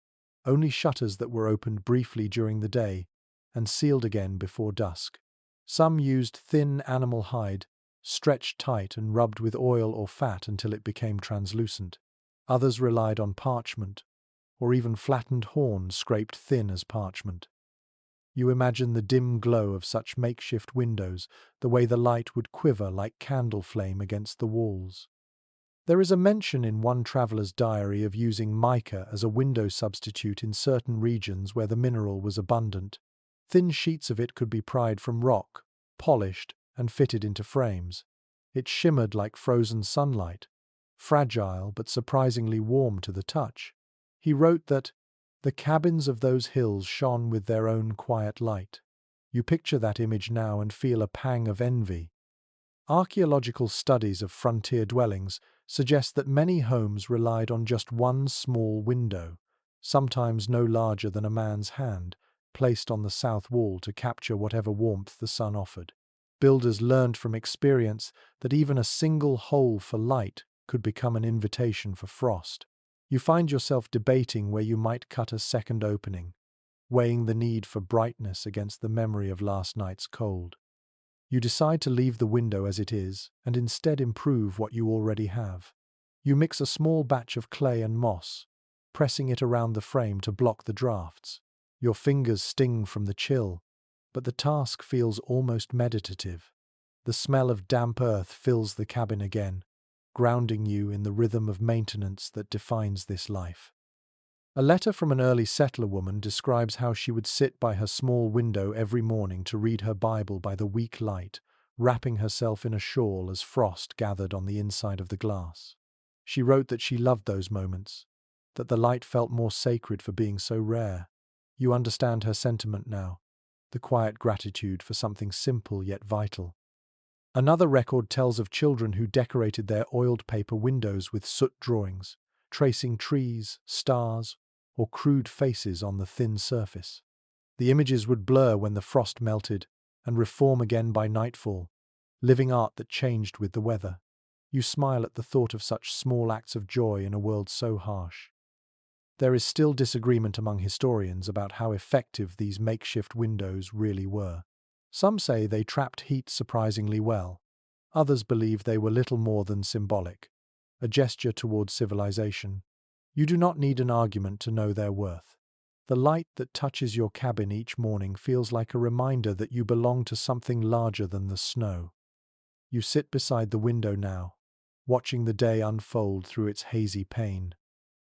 only shutters that were opened briefly during the day and sealed again before dusk. Some used thin animal hide, stretched tight and rubbed with oil or fat until it became translucent. Others relied on parchment, or even flattened horn scraped thin as parchment. You imagine the dim glow of such makeshift windows, the way the light would quiver like candle flame against the walls. There is a mention in one traveler's diary of using mica as a window substitute in certain regions where the mineral was abundant. Thin sheets of it could be pried from rock, polished, and fitted into frames. It shimmered like frozen sunlight, fragile but surprisingly warm to the touch. He wrote that the cabins of those hills shone with their own quiet light. You picture that image now and feel a pang of envy. Archaeological studies of frontier dwellings suggest that many homes relied on just one small window, sometimes no larger than a man's hand, placed on the south wall to capture whatever warmth the sun offered. Builders learned from experience that even a single hole for light could become an invitation for frost. You find yourself debating where you might cut a second opening, weighing the need for brightness against the memory of last night's cold. You decide to leave the window as it is and instead improve what you already have. You mix a small batch of clay and moss, pressing it around the frame to block the drafts. Your fingers sting from the chill, but the task feels almost meditative. The smell of damp earth fills the cabin again, grounding you in the rhythm of maintenance that defines this life. A letter from an early settler woman describes how she would sit by her small window every morning to read her Bible by the weak light, wrapping herself in a shawl as frost gathered on the inside of the glass. She wrote that she loved those moments, that the light felt more sacred for being so rare. You understand her sentiment now, the quiet gratitude for something simple yet vital. Another record tells of children who decorated their oiled paper windows with soot drawings, tracing trees, stars, or crude faces on the thin surface. The images would blur when the frost melted and reform again by nightfall, living art that changed with the weather. You smile at the thought of such small acts of joy in a world so harsh. There is still disagreement among historians about how effective these makeshift windows really were. Some say they trapped heat surprisingly well. Others believe they were little more than symbolic, a gesture towards civilization. You do not need an argument to know their worth. The light that touches your cabin each morning feels like a reminder that you belong to something larger than the snow. You sit beside the window now, watching the day unfold through its hazy pane.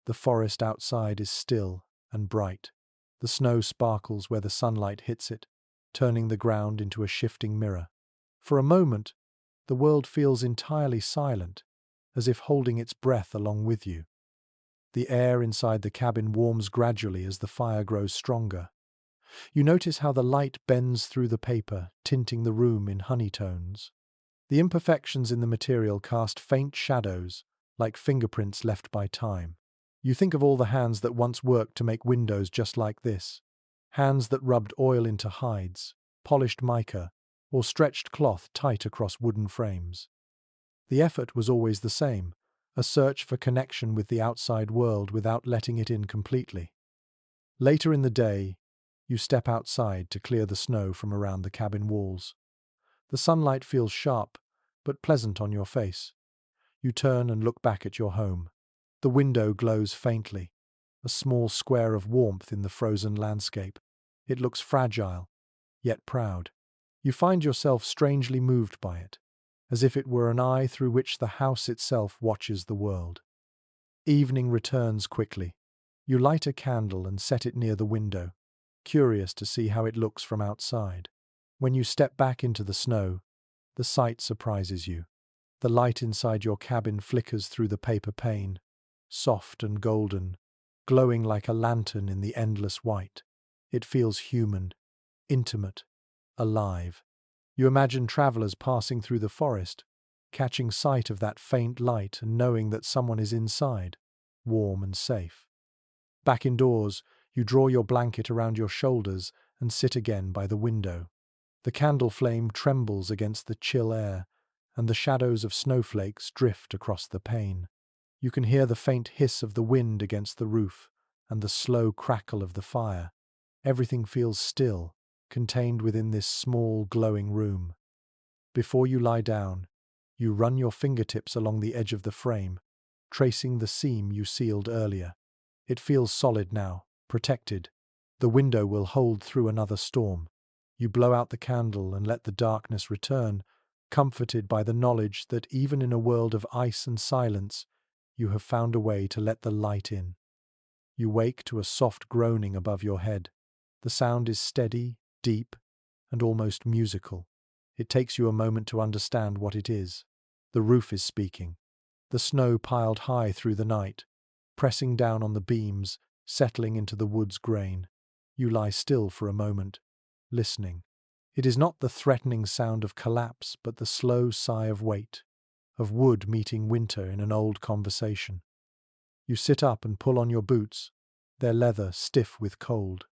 The forest outside is still and bright. The snow sparkles where the sunlight hits it, turning the ground into a shifting mirror. For a moment, the world feels entirely silent, as if holding its breath along with you. The air inside the cabin warms gradually as the fire grows stronger. You notice how the light bends through the paper, tinting the room in honey tones. The imperfections in the material cast faint shadows, like fingerprints left by time. You think of all the hands that once worked to make windows just like this. Hands that rubbed oil into hides, polished mica, or stretched cloth tight across wooden frames. The effort was always the same, a search for connection with the outside world without letting it in completely. Later in the day, you step outside to clear the snow from around the cabin walls. The sunlight feels sharp, but pleasant on your face. You turn and look back at your home. The window glows faintly, a small square of warmth in the frozen landscape. It looks fragile, yet proud. You find yourself strangely moved by it, as if it were an eye through which the house itself watches the world. Evening returns quickly. You light a candle and set it near the window, curious to see how it looks from outside. When you step back into the snow, the sight surprises you. The light inside your cabin flickers through the paper pane, soft and golden, glowing like a lantern in the endless white. It feels human, intimate, alive. You imagine travelers passing through the forest, catching sight of that faint light and knowing that someone is inside, warm and safe. Back indoors, you draw your blanket around your shoulders and sit again by the window. The candle flame trembles against the chill air, and the shadows of snowflakes drift across the pane. You can hear the faint hiss of the wind against the roof and the slow crackle of the fire. Everything feels still, contained within this small, glowing room. Before you lie down, you run your fingertips along the edge of the frame, tracing the seam you sealed earlier. It feels solid now, protected. The window will hold through another storm. You blow out the candle and let the darkness return, comforted by the knowledge that even in a world of ice and silence, you have found a way to let the light in. You wake to a soft groaning above your head. The sound is steady, deep, and almost musical. It takes you a moment to understand what it is. The roof is speaking. The snow piled high through the night, pressing down on the beams, settling into the wood's grain. You lie still for a moment, listening. It is not the threatening sound of collapse, but the slow sigh of weight, of wood meeting winter in an old conversation. You sit up and pull on your boots, their leather stiff with cold.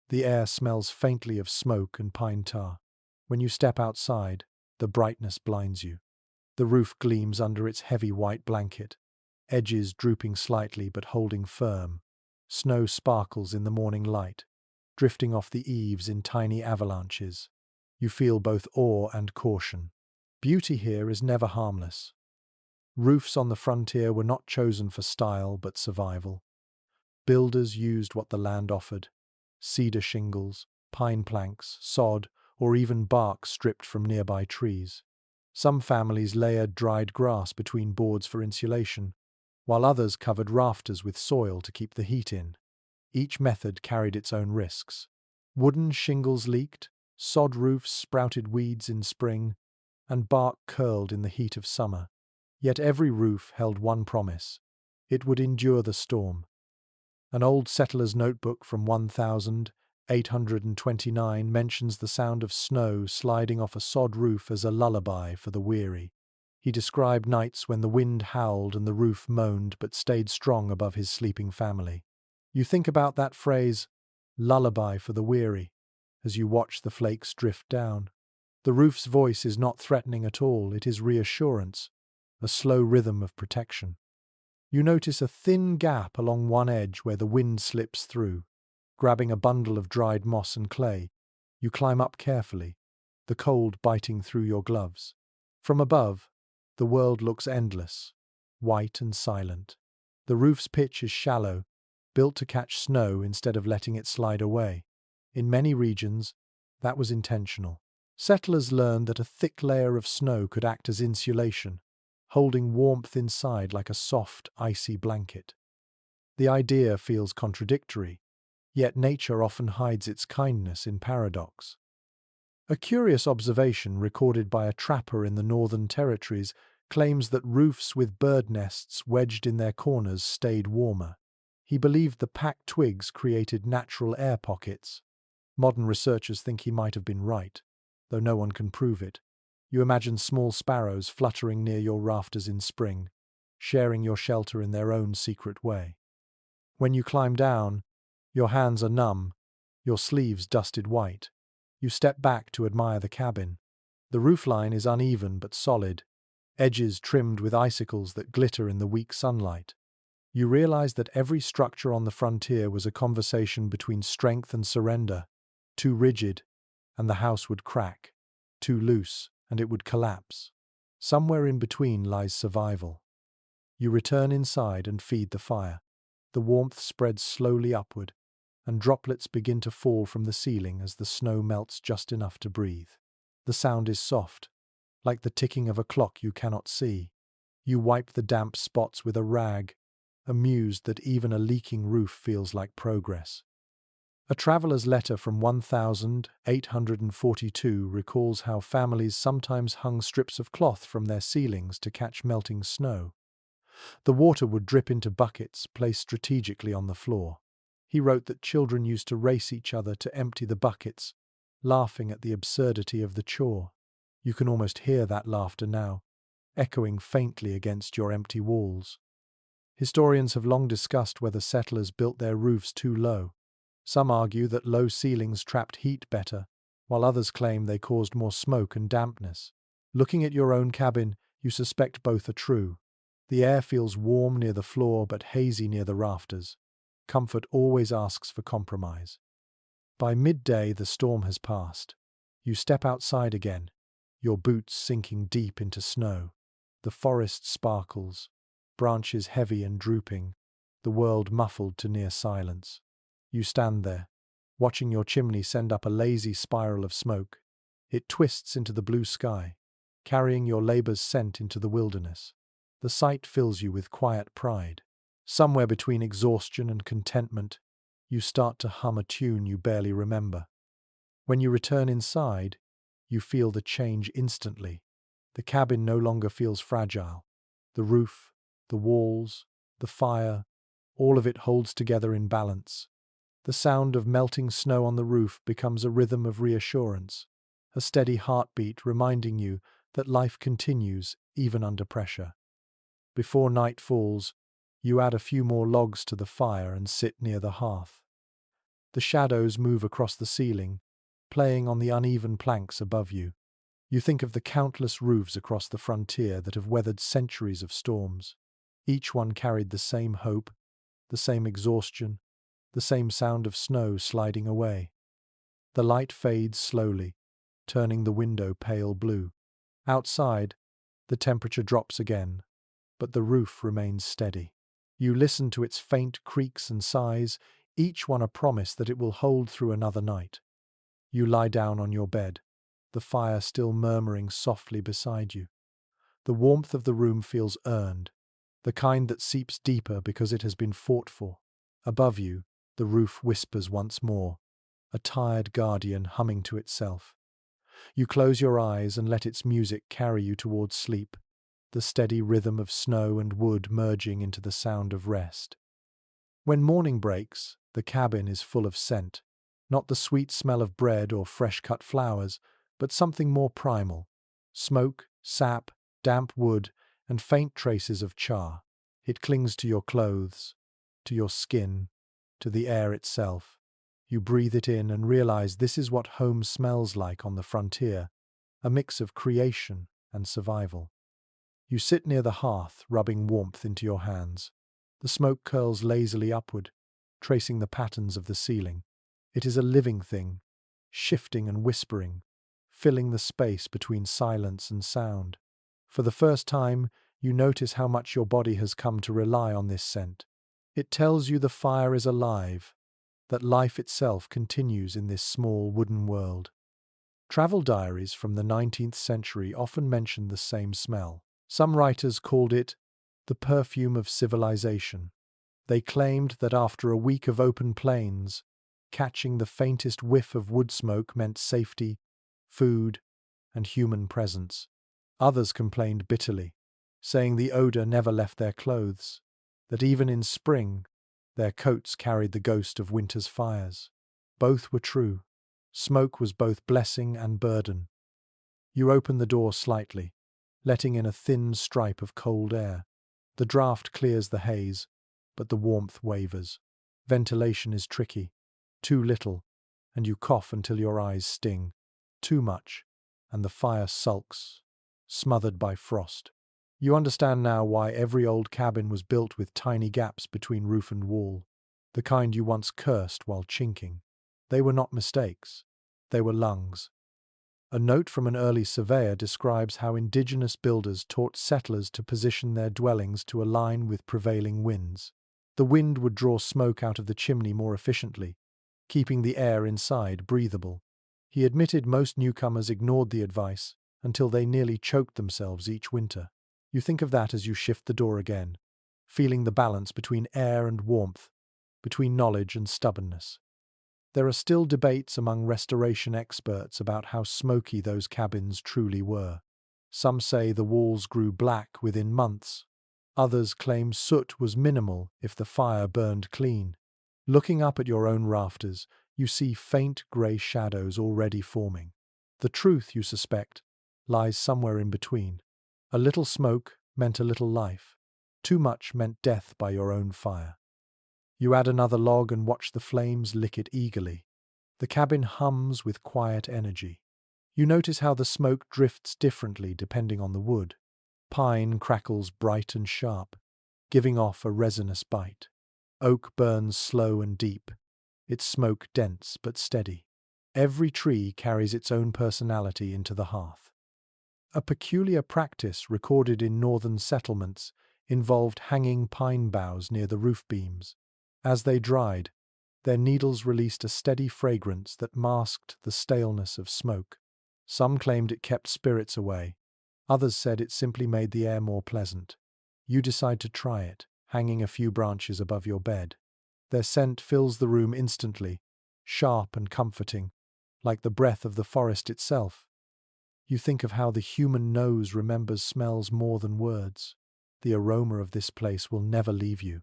The air smells faintly of smoke and pine tar. When you step outside, the brightness blinds you. The roof gleams under its heavy white blanket, edges drooping slightly but holding firm. Snow sparkles in the morning light, drifting off the eaves in tiny avalanches. You feel both awe and caution. Beauty here is never harmless. Roofs on the frontier were not chosen for style but survival. Builders used what the land offered: cedar shingles, pine planks, sod, or even bark stripped from nearby trees. Some families layered dried grass between boards for insulation, while others covered rafters with soil to keep the heat in. Each method carried its own risks. Wooden shingles leaked, sod roofs sprouted weeds in spring, and bark curled in the heat of summer. Yet every roof held one promise: it would endure the storm. An old settler's notebook from 1829 mentions the sound of snow sliding off a sod roof as a lullaby for the weary. He described nights when the wind howled and the roof moaned but stayed strong above his sleeping family. You think about that phrase, lullaby for the weary, as you watch the flakes drift down. The roof's voice is not threatening at all, it is reassurance, a slow rhythm of protection. You notice a thin gap along one edge where the wind slips through. Grabbing a bundle of dried moss and clay, you climb up carefully, the cold biting through your gloves. From above, the world looks endless, white and silent. The roof's pitch is shallow, built to catch snow instead of letting it slide away. In many regions, that was intentional. Settlers learned that a thick layer of snow could act as insulation, holding warmth inside like a soft, icy blanket. The idea feels contradictory, yet nature often hides its kindness in paradox. A curious observation recorded by a trapper in the Northern Territories claims that roofs with bird nests wedged in their corners stayed warmer. He believed the packed twigs created natural air pockets. Modern researchers think he might have been right, though no one can prove it. You imagine small sparrows fluttering near your rafters in spring, sharing your shelter in their own secret way. When you climb down, your hands are numb, your sleeves dusted white. You step back to admire the cabin. The roofline is uneven but solid, edges trimmed with icicles that glitter in the weak sunlight. You realize that every structure on the frontier was a conversation between strength and surrender. Too rigid, and the house would crack. Too loose, and it would collapse. Somewhere in between lies survival. You return inside and feed the fire. The warmth spreads slowly upward, and droplets begin to fall from the ceiling as the snow melts just enough to breathe. The sound is soft, like the ticking of a clock you cannot see. You wipe the damp spots with a rag, amused that even a leaking roof feels like progress. A traveler's letter from 1842 recalls how families sometimes hung strips of cloth from their ceilings to catch melting snow. The water would drip into buckets placed strategically on the floor. He wrote that children used to race each other to empty the buckets, laughing at the absurdity of the chore. You can almost hear that laughter now, echoing faintly against your empty walls. Historians have long discussed whether settlers built their roofs too low. Some argue that low ceilings trapped heat better, while others claim they caused more smoke and dampness. Looking at your own cabin, you suspect both are true. The air feels warm near the floor but hazy near the rafters. Comfort always asks for compromise. By midday, the storm has passed. You step outside again, your boots sinking deep into snow. The forest sparkles, branches heavy and drooping, the world muffled to near silence. You stand there, watching your chimney send up a lazy spiral of smoke. It twists into the blue sky, carrying your labor's scent into the wilderness. The sight fills you with quiet pride. Somewhere between exhaustion and contentment, you start to hum a tune you barely remember. When you return inside, you feel the change instantly. The cabin no longer feels fragile. The roof, the walls, the fire, all of it holds together in balance. The sound of melting snow on the roof becomes a rhythm of reassurance, a steady heartbeat reminding you that life continues even under pressure. Before night falls, you add a few more logs to the fire and sit near the hearth. The shadows move across the ceiling, playing on the uneven planks above you. You think of the countless roofs across the frontier that have weathered centuries of storms. Each one carried the same hope, the same exhaustion, the same sound of snow sliding away. The light fades slowly, turning the window pale blue. Outside, the temperature drops again, but the roof remains steady. You listen to its faint creaks and sighs, each one a promise that it will hold through another night. You lie down on your bed, the fire still murmuring softly beside you. The warmth of the room feels earned, the kind that seeps deeper because it has been fought for. Above you, the roof whispers once more, a tired guardian humming to itself. You close your eyes and let its music carry you towards sleep, the steady rhythm of snow and wood merging into the sound of rest. When morning breaks, the cabin is full of scent, not the sweet smell of bread or fresh-cut flowers, but something more primal. Smoke, sap, damp wood, and faint traces of char. It clings to your clothes, to your skin, to the air itself. You breathe it in and realize this is what home smells like on the frontier, a mix of creation and survival. You sit near the hearth, rubbing warmth into your hands. The smoke curls lazily upward, tracing the patterns of the ceiling. It is a living thing, shifting and whispering, filling the space between silence and sound. For the first time, you notice how much your body has come to rely on this scent. It tells you the fire is alive, that life itself continues in this small wooden world. Travel diaries from the 19th century often mention the same smell. Some writers called it the perfume of civilization. They claimed that after a week of open plains, catching the faintest whiff of wood smoke meant safety, food, and human presence. Others complained bitterly, saying the odor never left their clothes, that even in spring, their coats carried the ghost of winter's fires. Both were true. Smoke was both blessing and burden. You open the door slightly, letting in a thin stripe of cold air. The draft clears the haze, but the warmth wavers. Ventilation is tricky. Too little, and you cough until your eyes sting. Too much, and the fire sulks, smothered by frost. You understand now why every old cabin was built with tiny gaps between roof and wall, the kind you once cursed while chinking. They were not mistakes. They were lungs. A note from an early surveyor describes how indigenous builders taught settlers to position their dwellings to align with prevailing winds. The wind would draw smoke out of the chimney more efficiently, keeping the air inside breathable. He admitted most newcomers ignored the advice until they nearly choked themselves each winter. You think of that as you shift the door again, feeling the balance between air and warmth, between knowledge and stubbornness. There are still debates among restoration experts about how smoky those cabins truly were. Some say the walls grew black within months. Others claim soot was minimal if the fire burned clean. Looking up at your own rafters, you see faint grey shadows already forming. The truth, you suspect, lies somewhere in between. A little smoke meant a little life. Too much meant death by your own fire. You add another log and watch the flames lick it eagerly. The cabin hums with quiet energy. You notice how the smoke drifts differently depending on the wood. Pine crackles bright and sharp, giving off a resinous bite. Oak burns slow and deep, its smoke dense but steady. Every tree carries its own personality into the hearth. A peculiar practice recorded in northern settlements involved hanging pine boughs near the roof beams. As they dried, their needles released a steady fragrance that masked the staleness of smoke. Some claimed it kept spirits away. Others said it simply made the air more pleasant. You decide to try it, hanging a few branches above your bed. Their scent fills the room instantly, sharp and comforting, like the breath of the forest itself. You think of how the human nose remembers smells more than words. The aroma of this place will never leave you.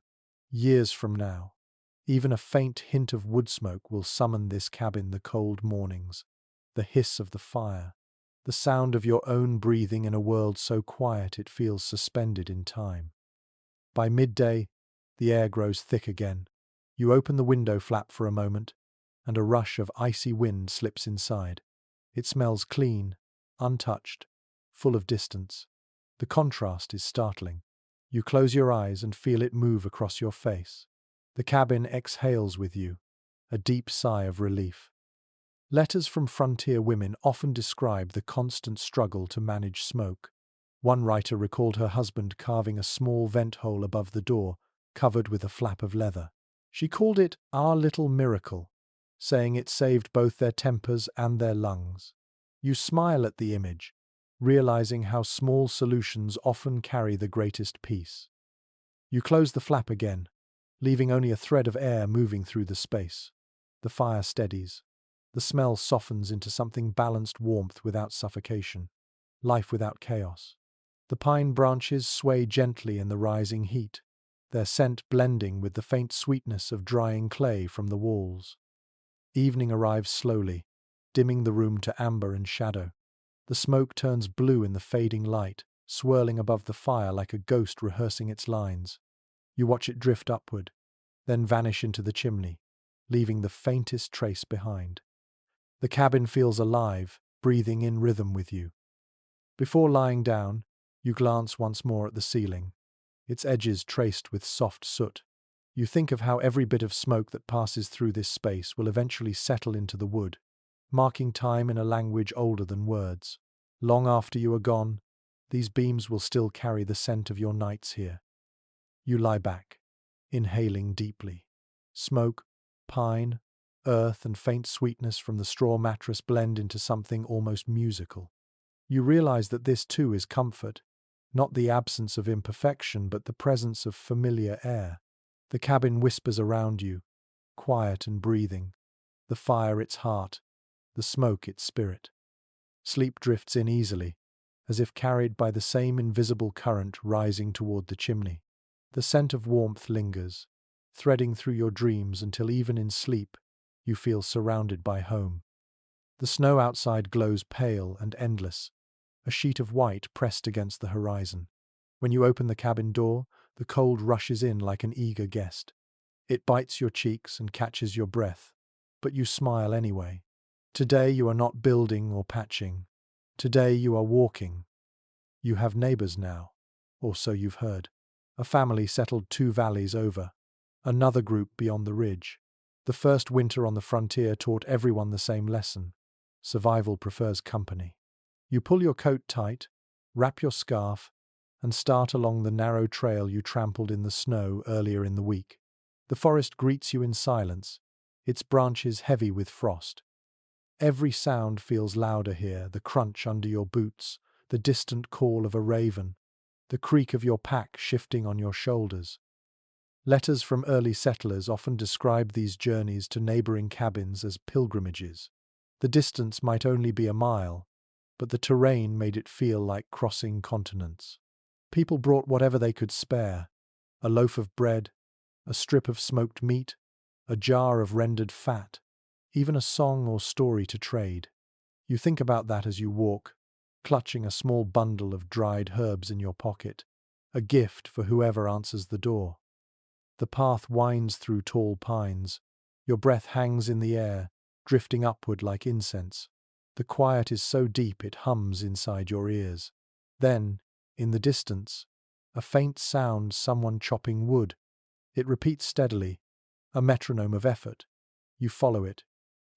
Years from now, even a faint hint of wood smoke will summon this cabin the cold mornings, the hiss of the fire, the sound of your own breathing in a world so quiet it feels suspended in time. By midday, the air grows thick again. You open the window flap for a moment, and a rush of icy wind slips inside. It smells clean, untouched, full of distance. The contrast is startling. You close your eyes and feel it move across your face. The cabin exhales with you, a deep sigh of relief. Letters from frontier women often describe the constant struggle to manage smoke. One writer recalled her husband carving a small vent hole above the door, covered with a flap of leather. She called it "our little miracle," saying it saved both their tempers and their lungs. You smile at the image, realizing how small solutions often carry the greatest peace. You close the flap again, leaving only a thread of air moving through the space. The fire steadies. The smell softens into something balanced warmth without suffocation, life without chaos. The pine branches sway gently in the rising heat, their scent blending with the faint sweetness of drying clay from the walls. Evening arrives slowly, dimming the room to amber and shadow. The smoke turns blue in the fading light, swirling above the fire like a ghost rehearsing its lines. You watch it drift upward, then vanish into the chimney, leaving the faintest trace behind. The cabin feels alive, breathing in rhythm with you. Before lying down, you glance once more at the ceiling, its edges traced with soft soot. You think of how every bit of smoke that passes through this space will eventually settle into the wood, marking time in a language older than words. Long after you are gone, these beams will still carry the scent of your nights here. You lie back, inhaling deeply. Smoke, pine, earth and faint sweetness from the straw mattress blend into something almost musical. You realize that this too is comfort, not the absence of imperfection but the presence of familiar air. The cabin whispers around you, quiet and breathing, the fire its heart, the smoke its spirit. Sleep drifts in easily, as if carried by the same invisible current rising toward the chimney. The scent of warmth lingers, threading through your dreams until even in sleep you feel surrounded by home. The snow outside glows pale and endless, a sheet of white pressed against the horizon. When you open the cabin door, the cold rushes in like an eager guest. It bites your cheeks and catches your breath, but you smile anyway. Today you are not building or patching. Today you are walking. You have neighbors now, or so you've heard. A family settled 2 valleys over, another group beyond the ridge. The first winter on the frontier taught everyone the same lesson. Survival prefers company. You pull your coat tight, wrap your scarf, and start along the narrow trail you trampled in the snow earlier in the week. The forest greets you in silence, its branches heavy with frost. Every sound feels louder here, the crunch under your boots, the distant call of a raven, the creak of your pack shifting on your shoulders. Letters from early settlers often describe these journeys to neighboring cabins as pilgrimages. The distance might only be a mile, but the terrain made it feel like crossing continents. People brought whatever they could spare: a loaf of bread, a strip of smoked meat, a jar of rendered fat, even a song or story to trade. You think about that as you walk, clutching a small bundle of dried herbs in your pocket, a gift for whoever answers the door. The path winds through tall pines. Your breath hangs in the air, drifting upward like incense. The quiet is so deep it hums inside your ears. Then, in the distance, a faint sound, someone chopping wood. It repeats steadily, a metronome of effort. You follow it,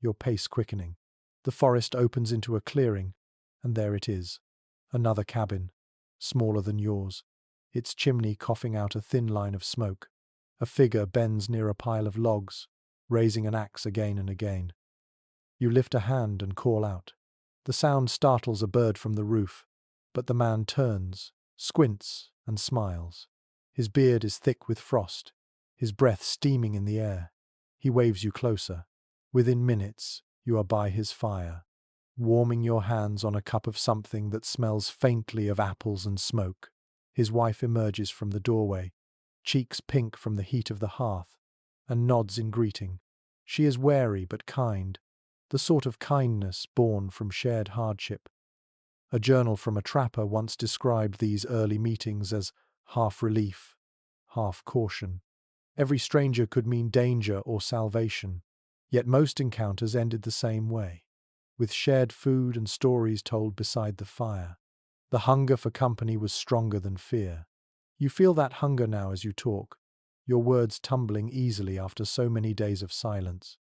your pace quickening. The forest opens into a clearing, and there it is. Another cabin, smaller than yours, its chimney coughing out a thin line of smoke. A figure bends near a pile of logs, raising an axe again and again. You lift a hand and call out. The sound startles a bird from the roof, but the man turns, squints, and smiles. His beard is thick with frost, his breath steaming in the air. He waves you closer. Within minutes, you are by his fire, warming your hands on a cup of something that smells faintly of apples and smoke. His wife emerges from the doorway, cheeks pink from the heat of the hearth, and nods in greeting. She is wary but kind, the sort of kindness born from shared hardship. A journal from a trapper once described these early meetings as half relief, half caution. Every stranger could mean danger or salvation, yet most encounters ended the same way, with shared food and stories told beside the fire. The hunger for company was stronger than fear. You feel that hunger now as you talk, your words tumbling easily after so many days of silence.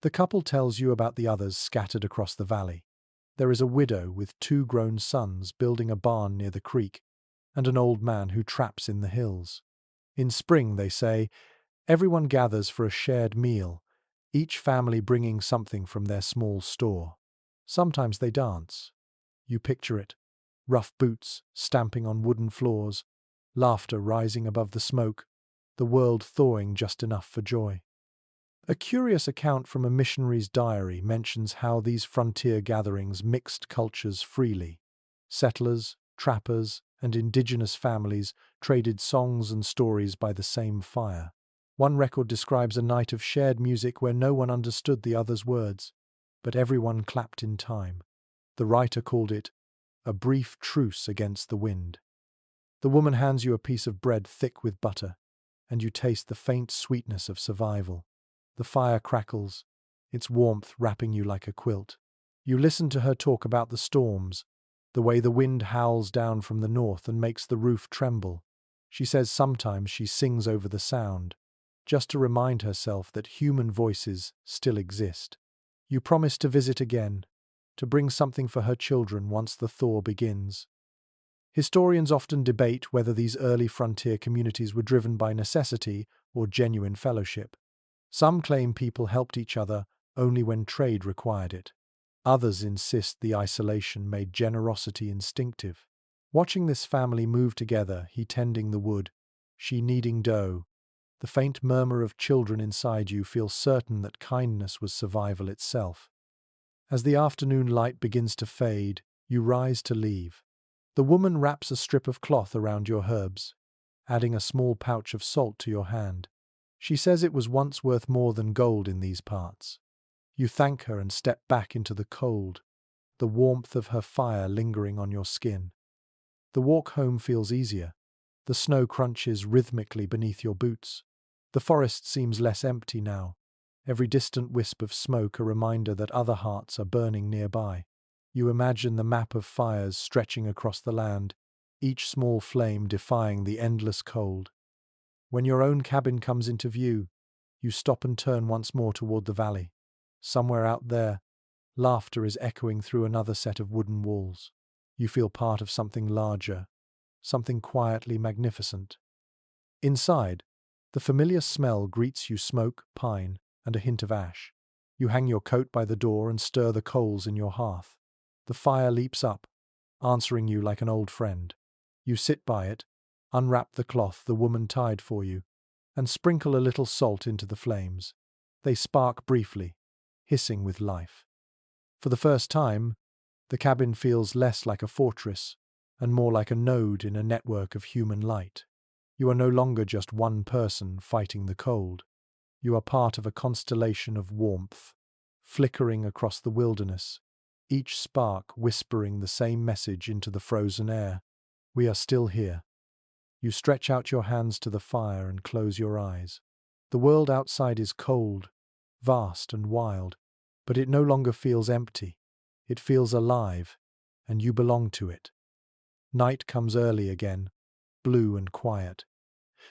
The couple tells you about the others scattered across the valley. There is a widow with 2 grown sons building a barn near the creek, and an old man who traps in the hills. In spring, they say, everyone gathers for a shared meal, each family bringing something from their small store. Sometimes they dance. You picture it: rough boots stamping on wooden floors, laughter rising above the smoke, the world thawing just enough for joy. A curious account from a missionary's diary mentions how these frontier gatherings mixed cultures freely. Settlers, trappers, and indigenous families traded songs and stories by the same fire. One record describes a night of shared music where no one understood the other's words, but everyone clapped in time. The writer called it a brief truce against the wind. The woman hands you a piece of bread thick with butter, and you taste the faint sweetness of survival. The fire crackles, its warmth wrapping you like a quilt. You listen to her talk about the storms, the way the wind howls down from the north and makes the roof tremble. She says sometimes she sings over the sound, just to remind herself that human voices still exist. You promise to visit again, to bring something for her children once the thaw begins. Historians often debate whether these early frontier communities were driven by necessity or genuine fellowship. Some claim people helped each other only when trade required it. Others insist the isolation made generosity instinctive. Watching this family move together, he tending the wood, she kneading dough, the faint murmur of children inside you feels certain that kindness was survival itself. As the afternoon light begins to fade, you rise to leave. The woman wraps a strip of cloth around your herbs, adding a small pouch of salt to your hand. She says it was once worth more than gold in these parts. You thank her and step back into the cold, the warmth of her fire lingering on your skin. The walk home feels easier. The snow crunches rhythmically beneath your boots. The forest seems less empty now, every distant wisp of smoke a reminder that other hearts are burning nearby. You imagine the map of fires stretching across the land, each small flame defying the endless cold. When your own cabin comes into view, you stop and turn once more toward the valley. Somewhere out there, laughter is echoing through another set of wooden walls. You feel part of something larger, something quietly magnificent. Inside, the familiar smell greets you: smoke, pine, and a hint of ash. You hang your coat by the door and stir the coals in your hearth. The fire leaps up, answering you like an old friend. You sit by it, unwrap the cloth the woman tied for you, and sprinkle a little salt into the flames. They spark briefly, hissing with life. For the first time, the cabin feels less like a fortress, and more like a node in a network of human light. You are no longer just one person fighting the cold. You are part of a constellation of warmth, flickering across the wilderness, each spark whispering the same message into the frozen air. We are still here. You stretch out your hands to the fire and close your eyes. The world outside is cold, vast and wild, but it no longer feels empty. It feels alive, and you belong to it. Night comes early again, blue and quiet.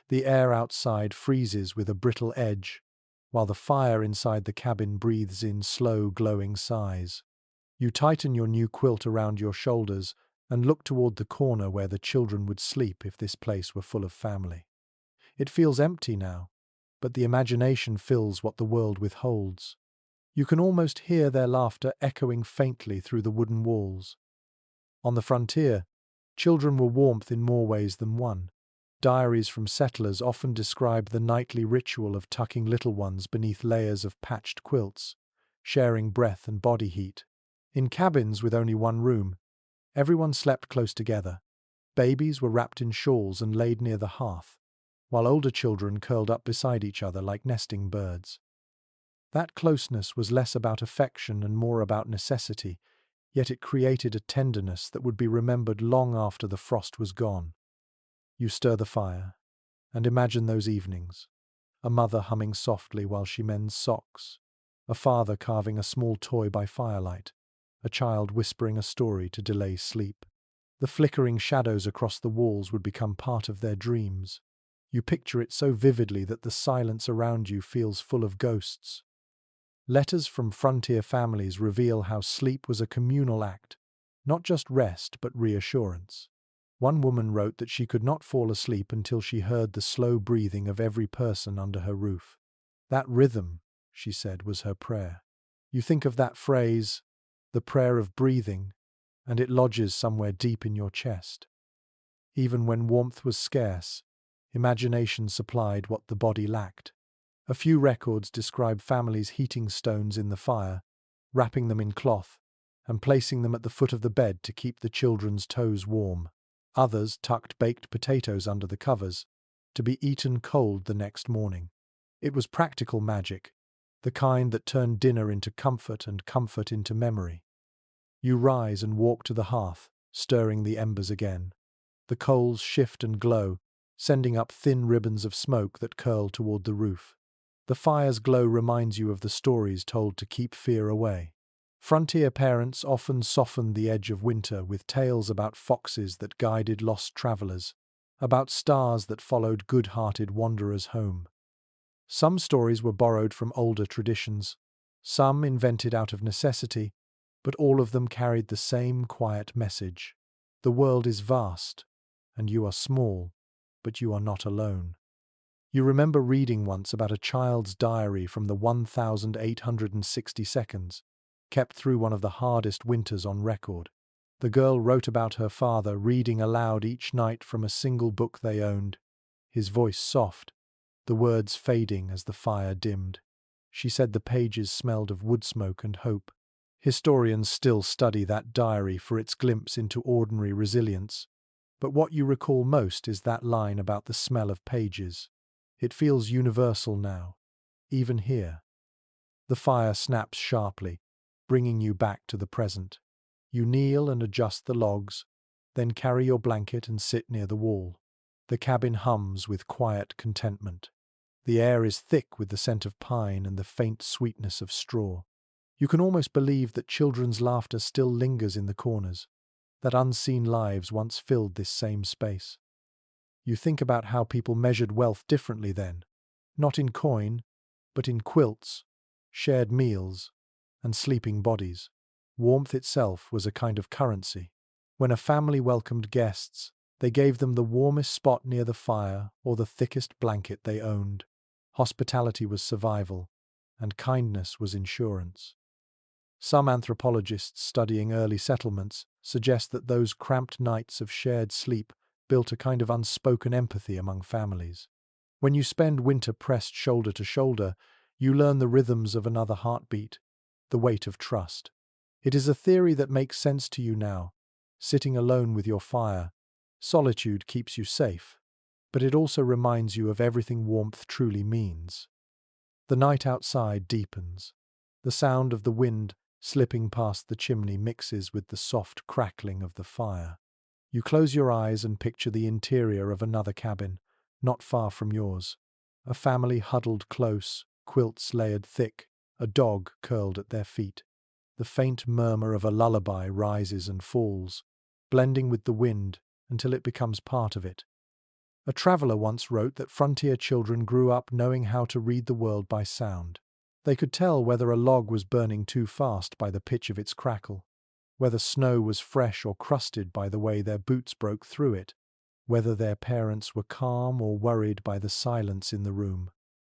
The air outside freezes with a brittle edge, while the fire inside the cabin breathes in slow, glowing sighs. You tighten your new quilt around your shoulders and look toward the corner where the children would sleep if this place were full of family. It feels empty now, but the imagination fills what the world withholds. You can almost hear their laughter echoing faintly through the wooden walls. On the frontier, children were warmth in more ways than one. Diaries from settlers often describe the nightly ritual of tucking little ones beneath layers of patched quilts, sharing breath and body heat. In cabins with only one room, everyone slept close together. Babies were wrapped in shawls and laid near the hearth, while older children curled up beside each other like nesting birds. That closeness was less about affection and more about necessity, yet it created a tenderness that would be remembered long after the frost was gone. You stir the fire, and imagine those evenings. A mother humming softly while she mends socks, a father carving a small toy by firelight, a child whispering a story to delay sleep. The flickering shadows across the walls would become part of their dreams. You picture it so vividly that the silence around you feels full of ghosts. Letters from frontier families reveal how sleep was a communal act, not just rest but reassurance. One woman wrote that she could not fall asleep until she heard the slow breathing of every person under her roof. That rhythm, she said, was her prayer. You think of that phrase, the prayer of breathing, and it lodges somewhere deep in your chest. Even when warmth was scarce, imagination supplied what the body lacked. A few records describe families heating stones in the fire, wrapping them in cloth, and placing them at the foot of the bed to keep the children's toes warm. Others tucked baked potatoes under the covers, to be eaten cold the next morning. It was practical magic, the kind that turned dinner into comfort and comfort into memory. You rise and walk to the hearth, stirring the embers again. The coals shift and glow, sending up thin ribbons of smoke that curl toward the roof. The fire's glow reminds you of the stories told to keep fear away. Frontier parents often softened the edge of winter with tales about foxes that guided lost travelers, about stars that followed good-hearted wanderers home. Some stories were borrowed from older traditions, some invented out of necessity, but all of them carried the same quiet message. The world is vast, and you are small, but you are not alone. You remember reading once about a child's diary from the 1860 seconds, kept through one of the hardest winters on record. The girl wrote about her father reading aloud each night from a single book they owned, his voice soft, the words fading as the fire dimmed. She said the pages smelled of wood smoke and hope. Historians still study that diary for its glimpse into ordinary resilience, but what you recall most is that line about the smell of pages. It feels universal now, even here. The fire snaps sharply, bringing you back to the present. You kneel and adjust the logs, then carry your blanket and sit near the wall. The cabin hums with quiet contentment. The air is thick with the scent of pine and the faint sweetness of straw. You can almost believe that children's laughter still lingers in the corners, that unseen lives once filled this same space. You think about how people measured wealth differently then, not in coin, but in quilts, shared meals, and sleeping bodies. Warmth itself was a kind of currency. When a family welcomed guests, they gave them the warmest spot near the fire or the thickest blanket they owned. Hospitality was survival, and kindness was insurance. Some anthropologists studying early settlements suggest that those cramped nights of shared sleep built a kind of unspoken empathy among families. When you spend winter pressed shoulder to shoulder, you learn the rhythms of another heartbeat, the weight of trust. It is a theory that makes sense to you now, sitting alone with your fire. Solitude keeps you safe, but it also reminds you of everything warmth truly means. The night outside deepens. The sound of the wind slipping past the chimney mixes with the soft crackling of the fire. You close your eyes and picture the interior of another cabin, not far from yours. A family huddled close, quilts layered thick, a dog curled at their feet. The faint murmur of a lullaby rises and falls, blending with the wind until it becomes part of it. A traveler once wrote that frontier children grew up knowing how to read the world by sound. They could tell whether a log was burning too fast by the pitch of its crackle, whether snow was fresh or crusted by the way their boots broke through it, whether their parents were calm or worried by the silence in the room.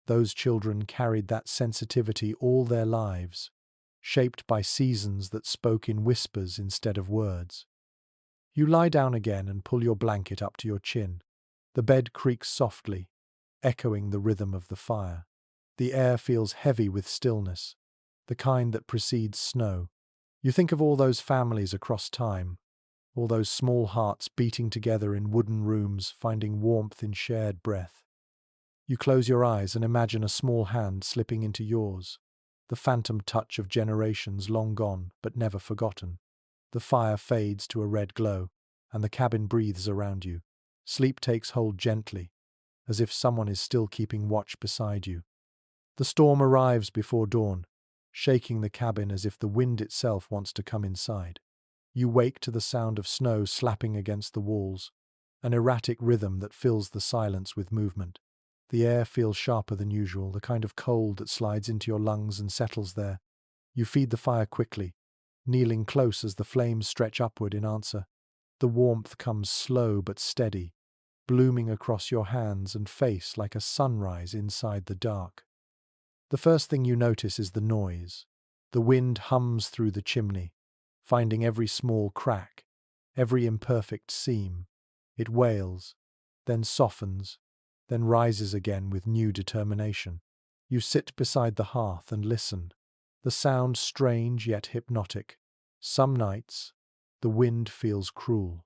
Those children carried that sensitivity all their lives, shaped by seasons that spoke in whispers instead of words. You lie down again and pull your blanket up to your chin. The bed creaks softly, echoing the rhythm of the fire. The air feels heavy with stillness, the kind that precedes snow. You think of all those families across time, all those small hearts beating together in wooden rooms, finding warmth in shared breath. You close your eyes and imagine a small hand slipping into yours, the phantom touch of generations long gone but never forgotten. The fire fades to a red glow, and the cabin breathes around you. Sleep takes hold gently, as if someone is still keeping watch beside you. The storm arrives before dawn, shaking the cabin as if the wind itself wants to come inside. You wake to the sound of snow slapping against the walls, an erratic rhythm that fills the silence with movement. The air feels sharper than usual, the kind of cold that slides into your lungs and settles there. You feed the fire quickly, kneeling close as the flames stretch upward in answer. The warmth comes slow but steady, blooming across your hands and face like a sunrise inside the dark. The first thing you notice is the noise. The wind hums through the chimney, finding every small crack, every imperfect seam. It wails, then softens, then rises again with new determination. You sit beside the hearth and listen, the sound strange yet hypnotic. Some nights, the wind feels cruel.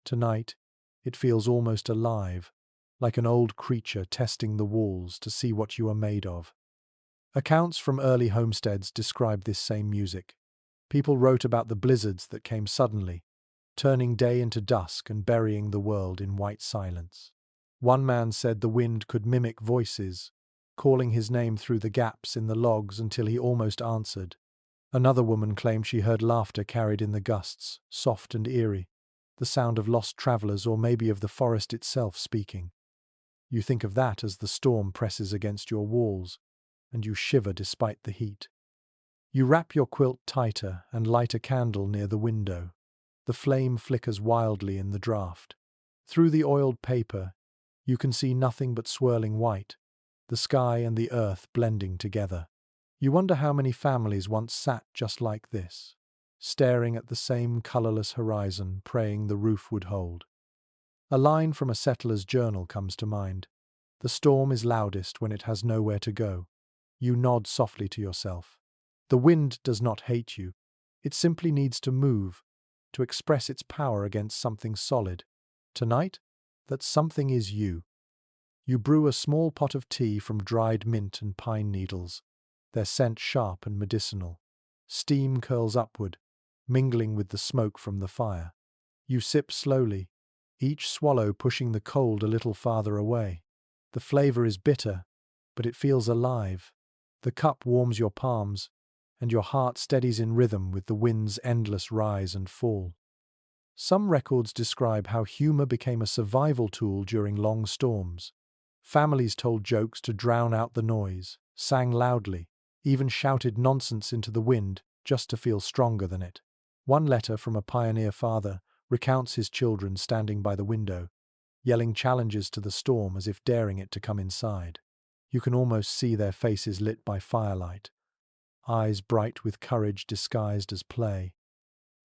Tonight, it feels almost alive, like an old creature testing the walls to see what you are made of. Accounts from early homesteads describe this same music. People wrote about the blizzards that came suddenly, turning day into dusk and burying the world in white silence. One man said the wind could mimic voices, calling his name through the gaps in the logs until he almost answered. Another woman claimed she heard laughter carried in the gusts, soft and eerie, the sound of lost travelers or maybe of the forest itself speaking. You think of that as the storm presses against your walls, and you shiver despite the heat. You wrap your quilt tighter and light a candle near the window. The flame flickers wildly in the draught. Through the oiled paper, you can see nothing but swirling white, the sky and the earth blending together. You wonder how many families once sat just like this, staring at the same colorless horizon, praying the roof would hold. A line from a settler's journal comes to mind. The storm is loudest when it has nowhere to go. You nod softly to yourself. The wind does not hate you. It simply needs to move, to express its power against something solid. Tonight, that something is you. You brew a small pot of tea from dried mint and pine needles, their scent sharp and medicinal. Steam curls upward, mingling with the smoke from the fire. You sip slowly, each swallow pushing the cold a little farther away. The flavor is bitter, but it feels alive. The cup warms your palms, and your heart steadies in rhythm with the wind's endless rise and fall. Some records describe how humor became a survival tool during long storms. Families told jokes to drown out the noise, sang loudly, even shouted nonsense into the wind just to feel stronger than it. One letter from a pioneer father recounts his children standing by the window, yelling challenges to the storm as if daring it to come inside. You can almost see their faces lit by firelight, eyes bright with courage disguised as play.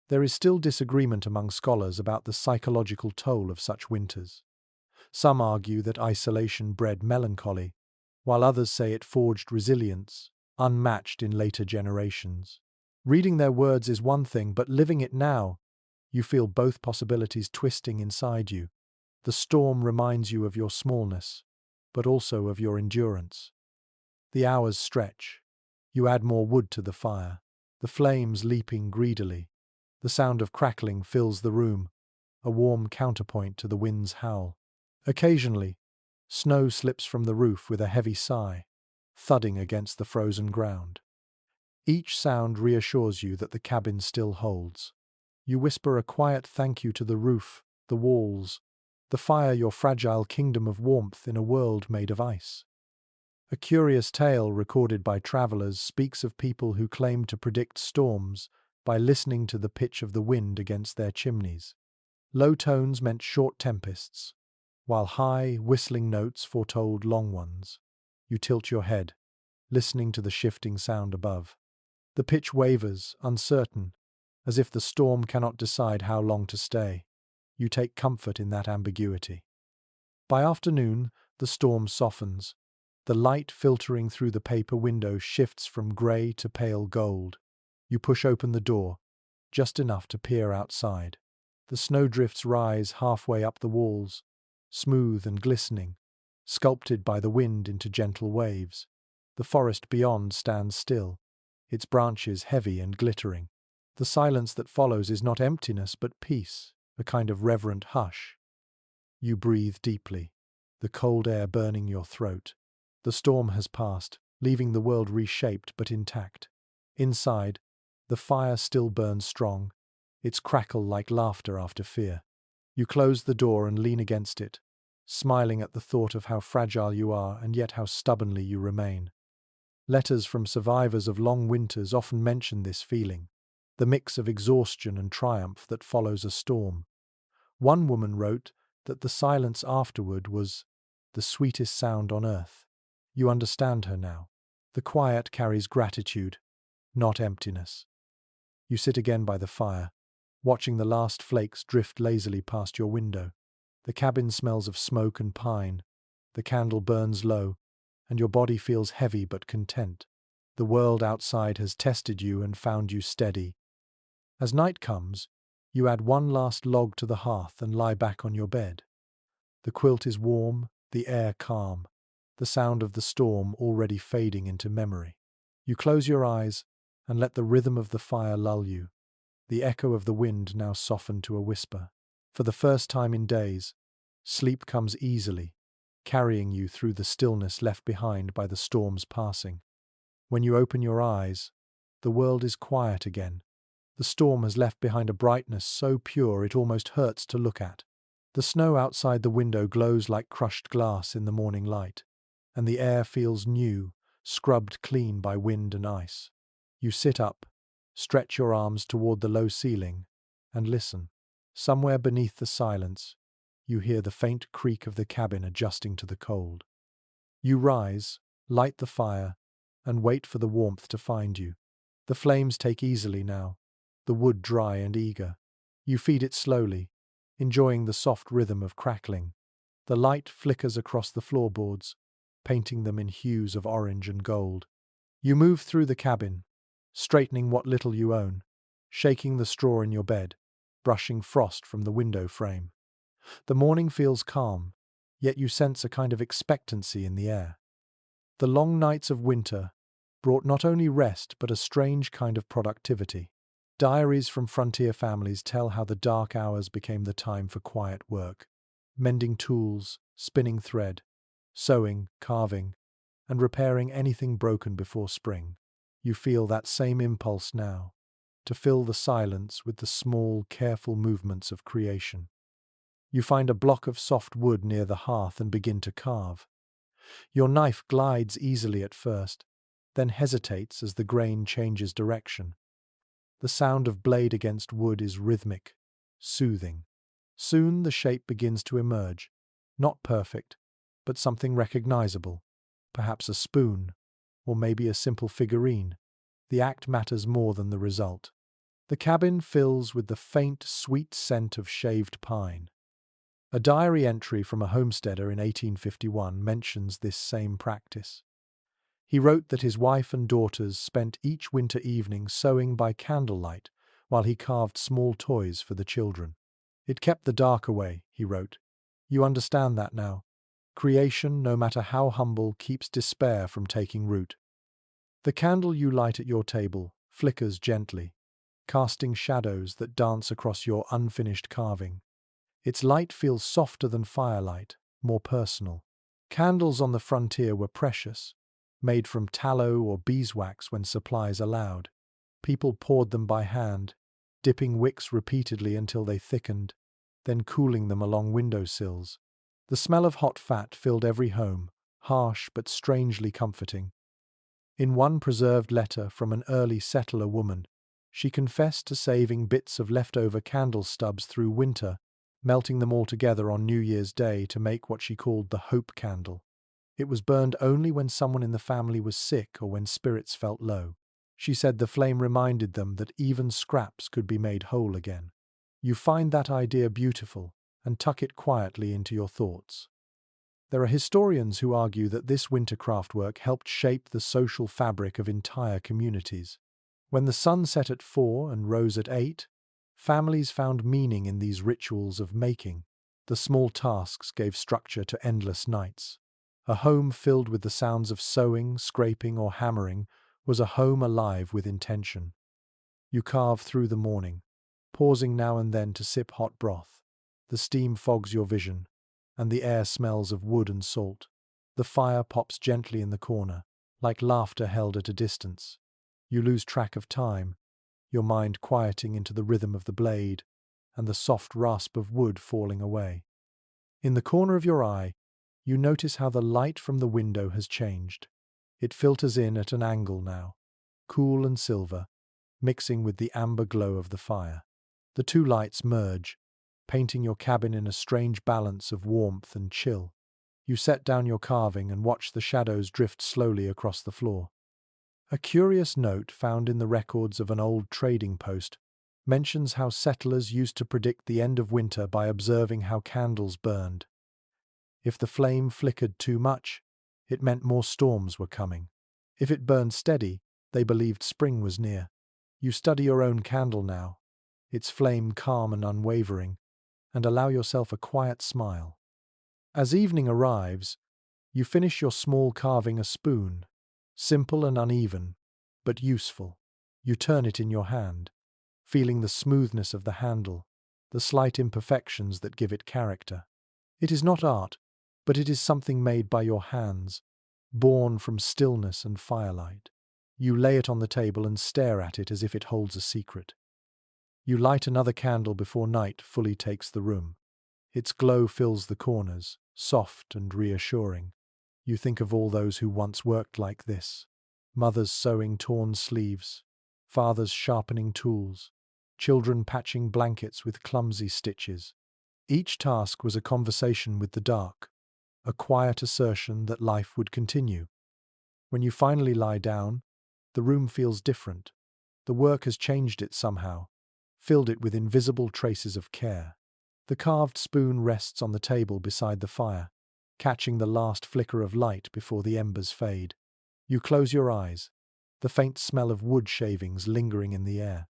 There is still disagreement among scholars about the psychological toll of such winters. Some argue that isolation bred melancholy, while others say it forged resilience, unmatched in later generations. Reading their words is one thing, but living it now, You feel both possibilities twisting inside you. The storm reminds you of your smallness, but also of your endurance. The hours stretch. You add more wood to the fire, the flames leaping greedily. The sound of crackling fills the room, a warm counterpoint to the wind's howl. Occasionally, snow slips from the roof with a heavy sigh, thudding against the frozen ground. Each sound reassures you that the cabin still holds. You whisper a quiet thank you to the roof, the walls, the fire, your fragile kingdom of warmth in a world made of ice. A curious tale recorded by travelers speaks of people who claim to predict storms by listening to the pitch of the wind against their chimneys. Low tones meant short tempests, while high, whistling notes foretold long ones. You tilt your head, listening to the shifting sound above. The pitch wavers, uncertain, as if the storm cannot decide how long to stay. You take comfort in that ambiguity. By afternoon, the storm softens. The light filtering through the paper window shifts from grey to pale gold. You push open the door, just enough to peer outside. The snowdrifts rise halfway up the walls, smooth and glistening, sculpted by the wind into gentle waves. The forest beyond stands still, its branches heavy and glittering. The silence that follows is not emptiness but peace, a kind of reverent hush. You breathe deeply, the cold air burning your throat. The storm has passed, leaving the world reshaped but intact. Inside, the fire still burns strong, its crackle like laughter after fear. You close the door and lean against it, smiling at the thought of how fragile you are and yet how stubbornly you remain. Letters from survivors of long winters often mention this feeling, the mix of exhaustion and triumph that follows a storm. One woman wrote that the silence afterward was the sweetest sound on earth. You understand her now. The quiet carries gratitude, not emptiness. You sit again by the fire, watching the last flakes drift lazily past your window. The cabin smells of smoke and pine. The candle burns low, and your body feels heavy but content. The world outside has tested you and found you steady. As night comes, you add one last log to the hearth and lie back on your bed. The quilt is warm, the air calm, the sound of the storm already fading into memory. You close your eyes and let the rhythm of the fire lull you, the echo of the wind now softened to a whisper. For the first time in days, sleep comes easily, carrying you through the stillness left behind by the storm's passing. When you open your eyes, the world is quiet again. The storm has left behind a brightness so pure it almost hurts to look at. The snow outside the window glows like crushed glass in the morning light, and the air feels new, scrubbed clean by wind and ice. You sit up, stretch your arms toward the low ceiling, and listen. Somewhere beneath the silence, you hear the faint creak of the cabin adjusting to the cold. You rise, light the fire, and wait for the warmth to find you. The flames take easily now, the wood dry and eager. You feed it slowly, enjoying the soft rhythm of crackling. The light flickers across the floorboards, painting them in hues of orange and gold. You move through the cabin, straightening what little you own, shaking the straw in your bed, brushing frost from the window frame. The morning feels calm, yet you sense a kind of expectancy in the air. The long nights of winter brought not only rest but a strange kind of productivity. Diaries from frontier families tell how the dark hours became the time for quiet work, mending tools, spinning thread, sewing, carving, and repairing anything broken before spring. You feel that same impulse now, to fill the silence with the small, careful movements of creation. You find a block of soft wood near the hearth and begin to carve. Your knife glides easily at first, then hesitates as the grain changes direction. The sound of blade against wood is rhythmic, soothing. Soon the shape begins to emerge, not perfect, but something recognizable, perhaps a spoon, or maybe a simple figurine. The act matters more than the result. The cabin fills with the faint, sweet scent of shaved pine. A diary entry from a homesteader in 1851 mentions this same practice. He wrote that his wife and daughters spent each winter evening sewing by candlelight while he carved small toys for the children. It kept the dark away, he wrote. You understand that now. Creation, no matter how humble, keeps despair from taking root. The candle you light at your table flickers gently, casting shadows that dance across your unfinished carving. Its light feels softer than firelight, more personal. Candles on the frontier were precious, made from tallow or beeswax when supplies allowed. People poured them by hand, dipping wicks repeatedly until they thickened, then cooling them along windowsills. The smell of hot fat filled every home, harsh but strangely comforting. In one preserved letter from an early settler woman, she confessed to saving bits of leftover candle stubs through winter, melting them all together on New Year's Day to make what she called the hope candle. It was burned only when someone in the family was sick or when spirits felt low. She said the flame reminded them that even scraps could be made whole again. You find that idea beautiful and tuck it quietly into your thoughts. There are historians who argue that this winter craftwork helped shape the social fabric of entire communities. When the sun set at 4 and rose at 8, families found meaning in these rituals of making. The small tasks gave structure to endless nights. A home filled with the sounds of sewing, scraping, or hammering was a home alive with intention. You carve through the morning, pausing now and then to sip hot broth. The steam fogs your vision, and the air smells of wood and salt. The fire pops gently in the corner, like laughter held at a distance. You lose track of time, your mind quieting into the rhythm of the blade and the soft rasp of wood falling away. In the corner of your eye, you notice how the light from the window has changed. It filters in at an angle now, cool and silver, mixing with the amber glow of the fire. The two lights merge, painting your cabin in a strange balance of warmth and chill. You set down your carving and watch the shadows drift slowly across the floor. A curious note found in the records of an old trading post mentions how settlers used to predict the end of winter by observing how candles burned. If the flame flickered too much, it meant more storms were coming. If it burned steady, they believed spring was near. You study your own candle now, its flame calm and unwavering, and allow yourself a quiet smile. As evening arrives, you finish your small carving a spoon, simple and uneven, but useful. You turn it in your hand, feeling the smoothness of the handle, the slight imperfections that give it character. It is not art, but it is something made by your hands, born from stillness and firelight. You lay it on the table and stare at it as if it holds a secret. You light another candle before night fully takes the room. Its glow fills the corners, soft and reassuring. You think of all those who once worked like this. Mothers sewing torn sleeves, fathers sharpening tools, children patching blankets with clumsy stitches. Each task was a conversation with the dark, a quiet assertion that life would continue. When you finally lie down, the room feels different. The work has changed it somehow, filled it with invisible traces of care. The carved spoon rests on the table beside the fire, catching the last flicker of light before the embers fade. You close your eyes, the faint smell of wood shavings lingering in the air.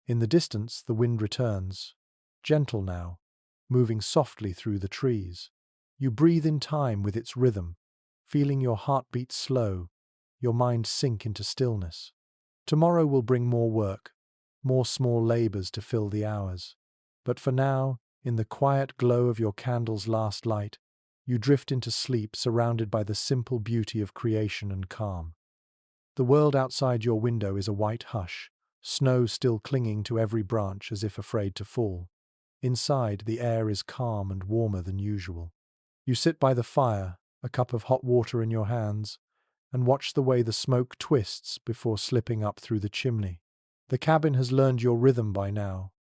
In the distance, the wind returns, gentle now, moving softly through the trees. You breathe in time with its rhythm, feeling your heartbeat slow, your mind sink into stillness. Tomorrow will bring more work, more small labors to fill the hours. But for now, in the quiet glow of your candle's last light, you drift into sleep surrounded by the simple beauty of creation and calm. The world outside your window is a white hush, snow still clinging to every branch as if afraid to fall. Inside, the air is calm and warmer than usual. You sit by the fire, a cup of hot water in your hands, and watch the way the smoke twists before slipping up through the chimney. The cabin has learned your rhythm by now,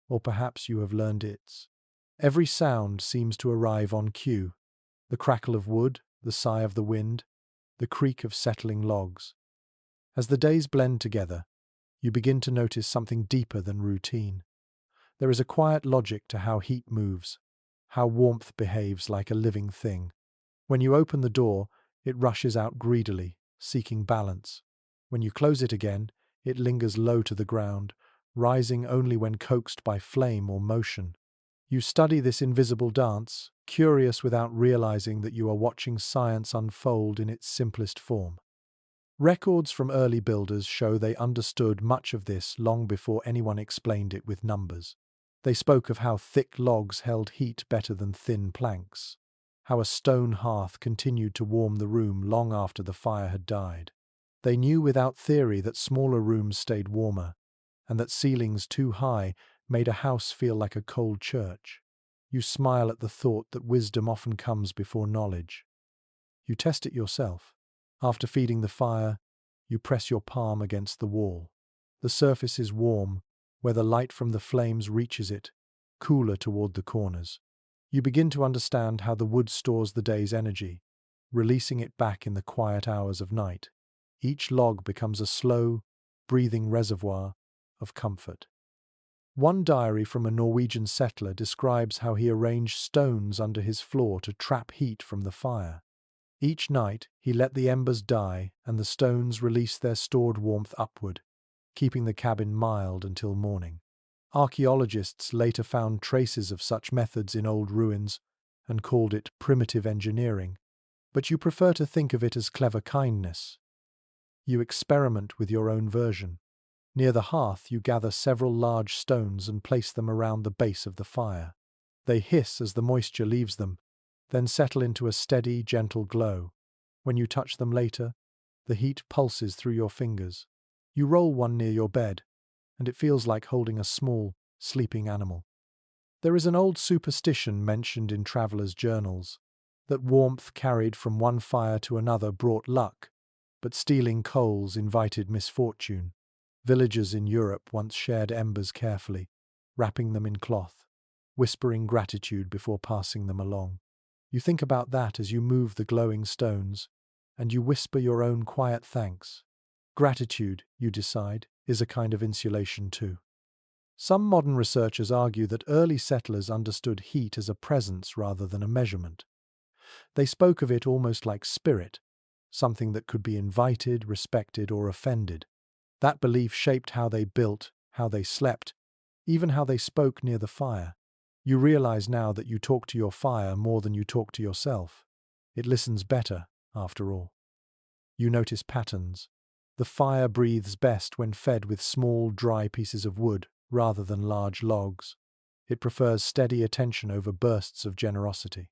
or perhaps you have learned its. Every sound seems to arrive on cue: the crackle of wood, the sigh of the wind, the creak of settling logs. As the days blend together, you begin to notice something deeper than routine. There is a quiet logic to how heat moves, how warmth behaves like a living thing. When you open the door, it rushes out greedily, seeking balance. When you close it again, it lingers low to the ground, rising only when coaxed by flame or motion. You study this invisible dance, curious without realizing that you are watching science unfold in its simplest form. Records from early builders show they understood much of this long before anyone explained it with numbers. They spoke of how thick logs held heat better than thin planks, how a stone hearth continued to warm the room long after the fire had died. They knew without theory that smaller rooms stayed warmer, and that ceilings too high made a house feel like a cold church. You smile at the thought that wisdom often comes before knowledge. You test it yourself. After feeding the fire, you press your palm against the wall. The surface is warm, where the light from the flames reaches it, cooler toward the corners. You begin to understand how the wood stores the day's energy, releasing it back in the quiet hours of night. Each log becomes a slow, breathing reservoir of comfort. One diary from a Norwegian settler describes how he arranged stones under his floor to trap heat from the fire. Each night, he let the embers die and the stones released their stored warmth upward, keeping the cabin mild until morning. Archaeologists later found traces of such methods in old ruins and called it primitive engineering, but you prefer to think of it as clever kindness. You experiment with your own version. Near the hearth, you gather several large stones and place them around the base of the fire. They hiss as the moisture leaves them, then settle into a steady, gentle glow. When you touch them later, the heat pulses through your fingers. You roll one near your bed, and it feels like holding a small, sleeping animal. There is an old superstition mentioned in travelers' journals, that warmth carried from one fire to another brought luck, but stealing coals invited misfortune. Villagers in Europe once shared embers carefully, wrapping them in cloth, whispering gratitude before passing them along. You think about that as you move the glowing stones, and you whisper your own quiet thanks. Gratitude, you decide, is a kind of insulation too. Some modern researchers argue that early settlers understood heat as a presence rather than a measurement. They spoke of it almost like spirit, something that could be invited, respected, or offended. That belief shaped how they built, how they slept, even how they spoke near the fire. You realize now that you talk to your fire more than you talk to yourself. It listens better, after all. You notice patterns. The fire breathes best when fed with small, dry pieces of wood rather than large logs. It prefers steady attention over bursts of generosity.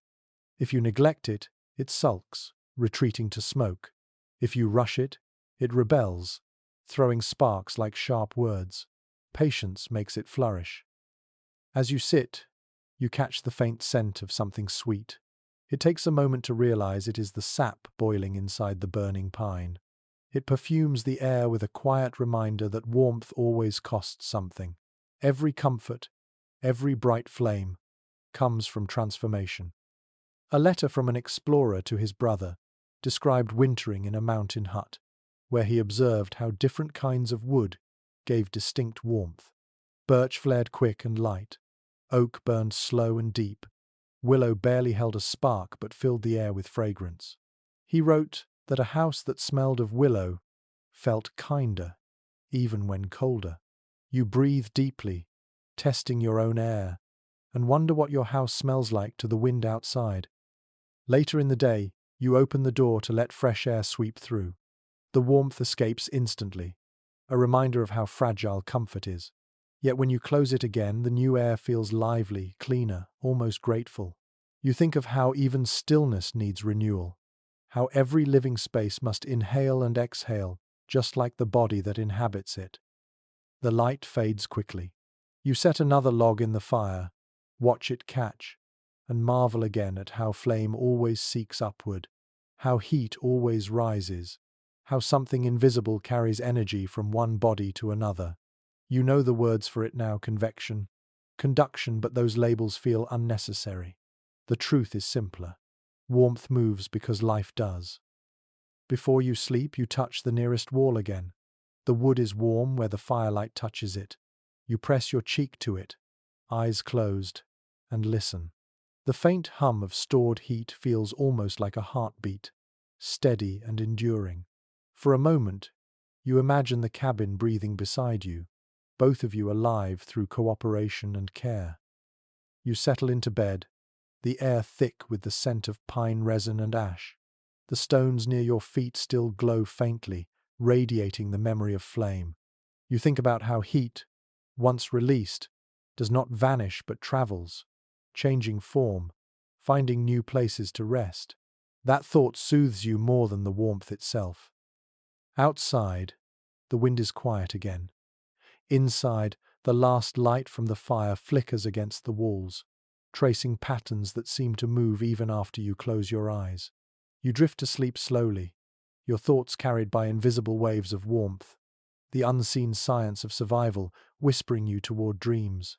If you neglect it, it sulks, retreating to smoke. If you rush it, it rebels, throwing sparks like sharp words. Patience makes it flourish. As you sit, you catch the faint scent of something sweet. It takes a moment to realize it is the sap boiling inside the burning pine. It perfumes the air with a quiet reminder that warmth always costs something. Every comfort, every bright flame, comes from transformation. A letter from an explorer to his brother described wintering in a mountain hut, where he observed how different kinds of wood gave distinct warmth. Birch flared quick and light. Oak burned slow and deep. Willow barely held a spark but filled the air with fragrance. He wrote that a house that smelled of willow felt kinder, even when colder. You breathe deeply, testing your own air, and wonder what your house smells like to the wind outside. Later in the day, you open the door to let fresh air sweep through. The warmth escapes instantly, a reminder of how fragile comfort is. Yet when you close it again, the new air feels lively, cleaner, almost grateful. You think of how even stillness needs renewal, how every living space must inhale and exhale, just like the body that inhabits it. The light fades quickly. You set another log in the fire, watch it catch, and marvel again at how flame always seeks upward, how heat always rises, how something invisible carries energy from one body to another. You know the words for it now: convection, conduction, but those labels feel unnecessary. The truth is simpler. Warmth moves because life does. Before you sleep, you touch the nearest wall again. The wood is warm where the firelight touches it. You press your cheek to it, eyes closed, and listen. The faint hum of stored heat feels almost like a heartbeat, steady and enduring. For a moment, you imagine the cabin breathing beside you. both of you alive through cooperation and care. You settle into bed, the air thick with the scent of pine resin and ash. The stones near your feet still glow faintly, radiating the memory of flame. You think about how heat, once released, does not vanish but travels, changing form, finding new places to rest. That thought soothes you more than the warmth itself. Outside, the wind is quiet again. Inside, the last light from the fire flickers against the walls, tracing patterns that seem to move even after you close your eyes. You drift to sleep slowly, your thoughts carried by invisible waves of warmth, the unseen science of survival whispering you toward dreams.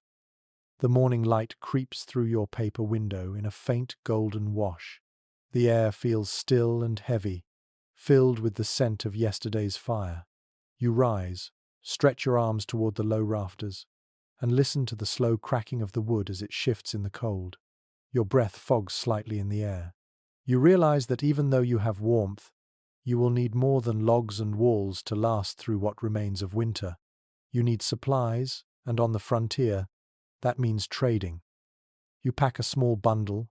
The morning light creeps through your paper window in a faint golden wash. The air feels still and heavy, filled with the scent of yesterday's fire. You rise, stretch your arms toward the low rafters, and listen to the slow cracking of the wood as it shifts in the cold. Your breath fogs slightly in the air. You realize that even though you have warmth, you will need more than logs and walls to last through what remains of winter. You need supplies, and on the frontier, that means trading. You pack a small bundle,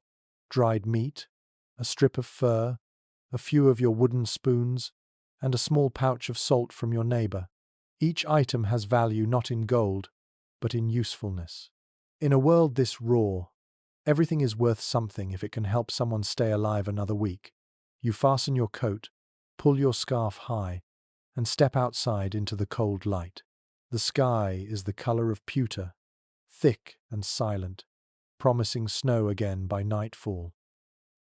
dried meat, a strip of fur, a few of your wooden spoons, and a small pouch of salt from your neighbor. Each item has value not in gold, but in usefulness. In a world this raw, everything is worth something if it can help someone stay alive another week. You fasten your coat, pull your scarf high, and step outside into the cold light. The sky is the color of pewter, thick and silent, promising snow again by nightfall.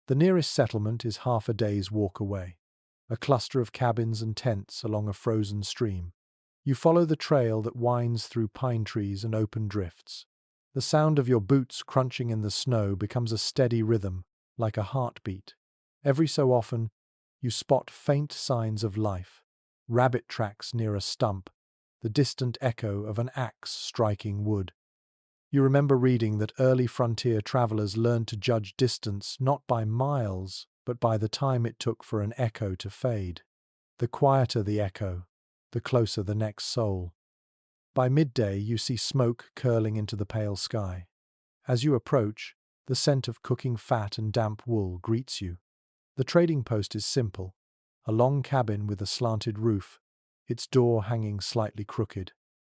The nearest settlement is half a day's walk away, a cluster of cabins and tents along a frozen stream. You follow the trail that winds through pine trees and open drifts. The sound of your boots crunching in the snow becomes a steady rhythm, like a heartbeat. Every so often, you spot faint signs of life, rabbit tracks near a stump, the distant echo of an axe striking wood. You remember reading that early frontier travelers learned to judge distance not by miles, but by the time it took for an echo to fade. The quieter the echo, the closer the next soul. By midday, you see smoke curling into the pale sky. As you approach, the scent of cooking fat and damp wool greets you. The trading post is simple, a long cabin with a slanted roof, its door hanging slightly crooked.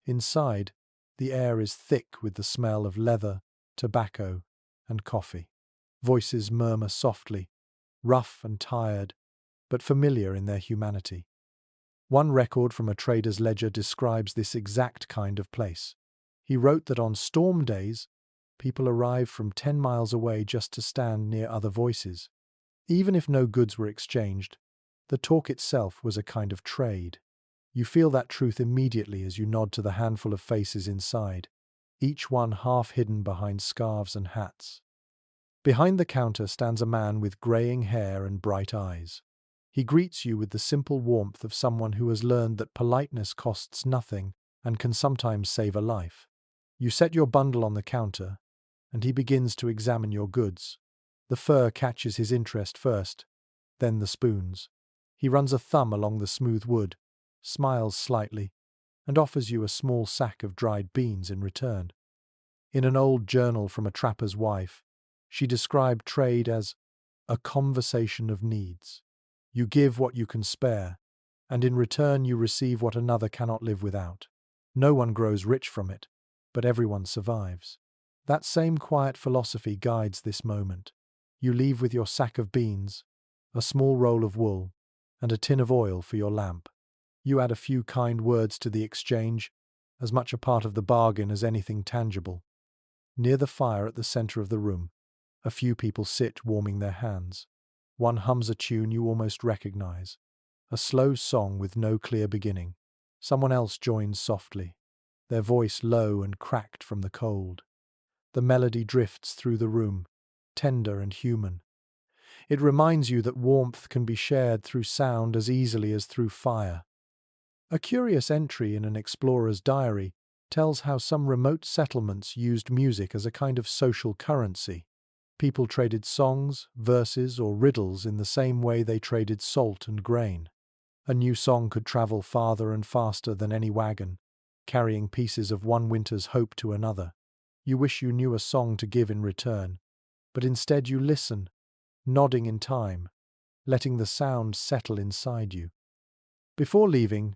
Inside, the air is thick with the smell of leather, tobacco, and coffee. Voices murmur softly, rough and tired, but familiar in their humanity. One record from a trader's ledger describes this exact kind of place. He wrote that on storm days, people arrived from 10 miles away just to stand near other voices. Even if no goods were exchanged, the talk itself was a kind of trade. You feel that truth immediately as you nod to the handful of faces inside, each one half hidden behind scarves and hats. Behind the counter stands a man with graying hair and bright eyes. He greets you with the simple warmth of someone who has learned that politeness costs nothing and can sometimes save a life. You set your bundle on the counter, and he begins to examine your goods. The fur catches his interest first, then the spoons. He runs a thumb along the smooth wood, smiles slightly, and offers you a small sack of dried beans in return. In an old journal from a trapper's wife, she described trade as a conversation of needs. You give what you can spare, and in return you receive what another cannot live without. No one grows rich from it, but everyone survives. That same quiet philosophy guides this moment. You leave with your sack of beans, a small roll of wool, and a tin of oil for your lamp. You add a few kind words to the exchange, as much a part of the bargain as anything tangible. Near the fire at the center of the room, a few people sit warming their hands. One hums a tune you almost recognize, a slow song with no clear beginning. Someone else joins softly, their voice low and cracked from the cold. The melody drifts through the room, tender and human. It reminds you that warmth can be shared through sound as easily as through fire. A curious entry in an explorer's diary tells how some remote settlements used music as a kind of social currency. People traded songs, verses, or riddles in the same way they traded salt and grain. A new song could travel farther and faster than any wagon, carrying pieces of one winter's hope to another. You wish you knew a song to give in return, but instead you listen, nodding in time, letting the sound settle inside you. Before leaving,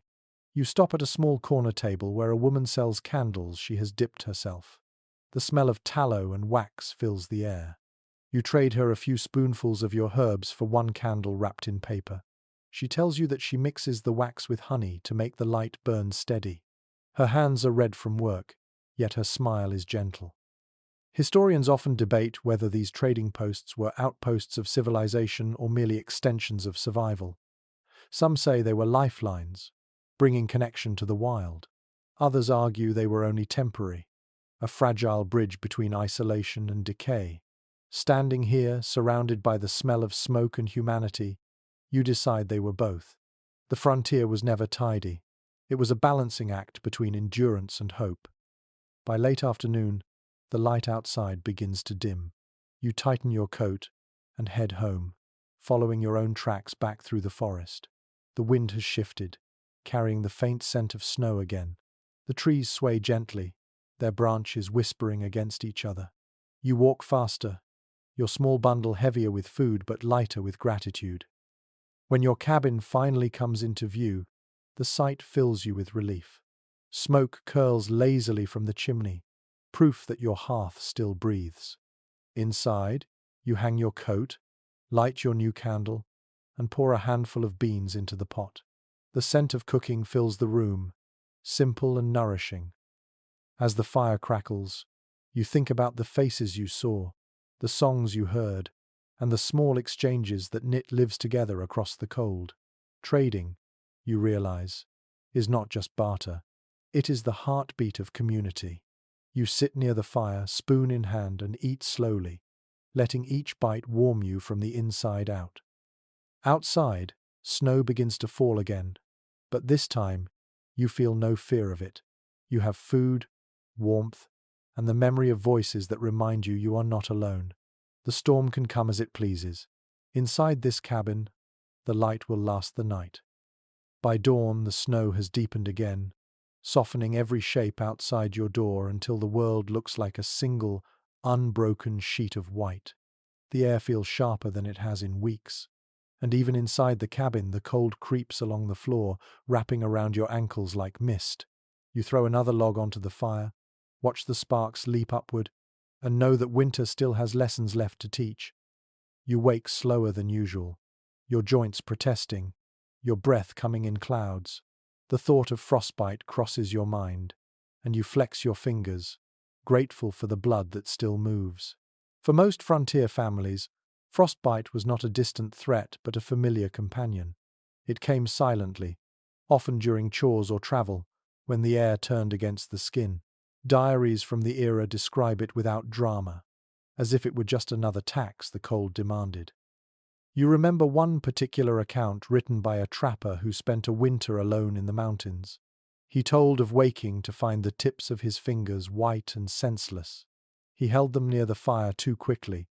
you stop at a small corner table where a woman sells candles she has dipped herself. The smell of tallow and wax fills the air. You trade her a few spoonfuls of your herbs for one candle wrapped in paper. She tells you that she mixes the wax with honey to make the light burn steady. Her hands are red from work, yet her smile is gentle. Historians often debate whether these trading posts were outposts of civilization or merely extensions of survival. Some say they were lifelines, bringing connection to the wild. Others argue they were only temporary, a fragile bridge between isolation and decay. Standing here, surrounded by the smell of smoke and humanity, you decide they were both. The frontier was never tidy. It was a balancing act between endurance and hope. By late afternoon, the light outside begins to dim. You tighten your coat and head home, following your own tracks back through the forest. The wind has shifted, carrying the faint scent of snow again. The trees sway gently, their branches whispering against each other. You walk faster, your small bundle heavier with food but lighter with gratitude. When your cabin finally comes into view, the sight fills you with relief. Smoke curls lazily from the chimney, proof that your hearth still breathes. Inside, you hang your coat, light your new candle, and pour a handful of beans into the pot. The scent of cooking fills the room, simple and nourishing. As the fire crackles, you think about the faces you saw, the songs you heard, and the small exchanges that knit lives together across the cold. Trading, you realize, is not just barter. It is the heartbeat of community. You sit near the fire, spoon in hand, and eat slowly, letting each bite warm you from the inside out. Outside, snow begins to fall again, but this time, you feel no fear of it. You have food, warmth, and the memory of voices that remind you you are not alone. The storm can come as it pleases. Inside this cabin, the light will last the night. By dawn, the snow has deepened again, softening every shape outside your door until the world looks like a single, unbroken sheet of white. The air feels sharper than it has in weeks, and even inside the cabin, the cold creeps along the floor, wrapping around your ankles like mist. You throw another log onto the fire, watch the sparks leap upward, and know that winter still has lessons left to teach. You wake slower than usual, your joints protesting, your breath coming in clouds. The thought of frostbite crosses your mind, and you flex your fingers, grateful for the blood that still moves. For most frontier families, frostbite was not a distant threat but a familiar companion. It came silently, often during chores or travel, when the air turned against the skin. Diaries from the era describe it without drama, as if it were just another tax the cold demanded. You remember one particular account written by a trapper who spent a winter alone in the mountains. He told of waking to find the tips of his fingers white and senseless. He held them near the fire too quickly,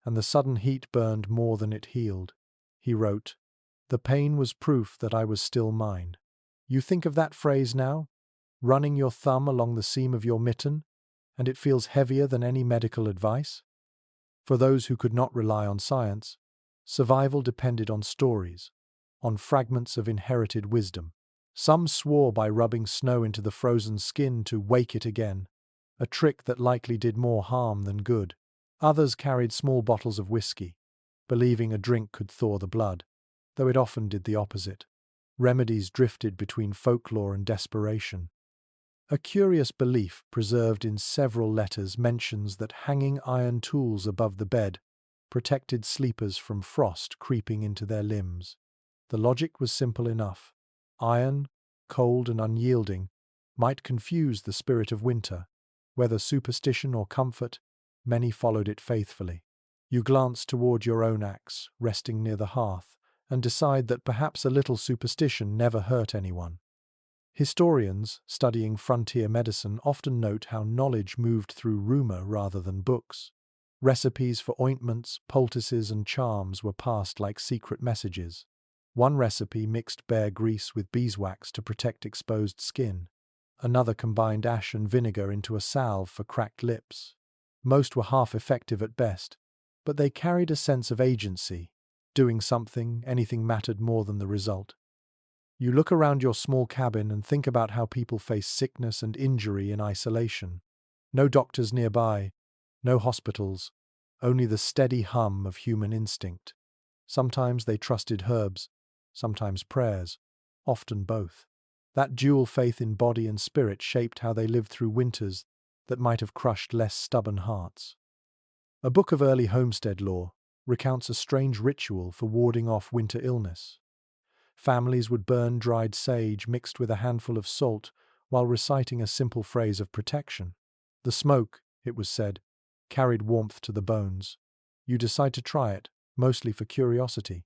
and the sudden heat burned more than it healed. He wrote, "The pain was proof that I was still mine." You think of that phrase now, running your thumb along the seam of your mitten, and it feels heavier than any medical advice? For those who could not rely on science, survival depended on stories, on fragments of inherited wisdom. Some swore by rubbing snow into the frozen skin to wake it again, a trick that likely did more harm than good. Others carried small bottles of whiskey, believing a drink could thaw the blood, though it often did the opposite. Remedies drifted between folklore and desperation. A curious belief preserved in several letters mentions that hanging iron tools above the bed protected sleepers from frost creeping into their limbs. The logic was simple enough. Iron, cold and unyielding, might confuse the spirit of winter. Whether superstition or comfort, many followed it faithfully. You glance toward your own axe, resting near the hearth, and decide that perhaps a little superstition never hurt anyone. Historians studying frontier medicine often note how knowledge moved through rumor rather than books. Recipes for ointments, poultices, and charms were passed like secret messages. One recipe mixed bear grease with beeswax to protect exposed skin. Another combined ash and vinegar into a salve for cracked lips. Most were half effective at best, but they carried a sense of agency. Doing something, anything mattered more than the result. You look around your small cabin and think about how people face sickness and injury in isolation. No doctors nearby, no hospitals, only the steady hum of human instinct. Sometimes they trusted herbs, sometimes prayers, often both. That dual faith in body and spirit shaped how they lived through winters that might have crushed less stubborn hearts. A book of early homestead lore recounts a strange ritual for warding off winter illness. Families would burn dried sage mixed with a handful of salt while reciting a simple phrase of protection. The smoke, it was said, carried warmth to the bones. You decide to try it, mostly for curiosity.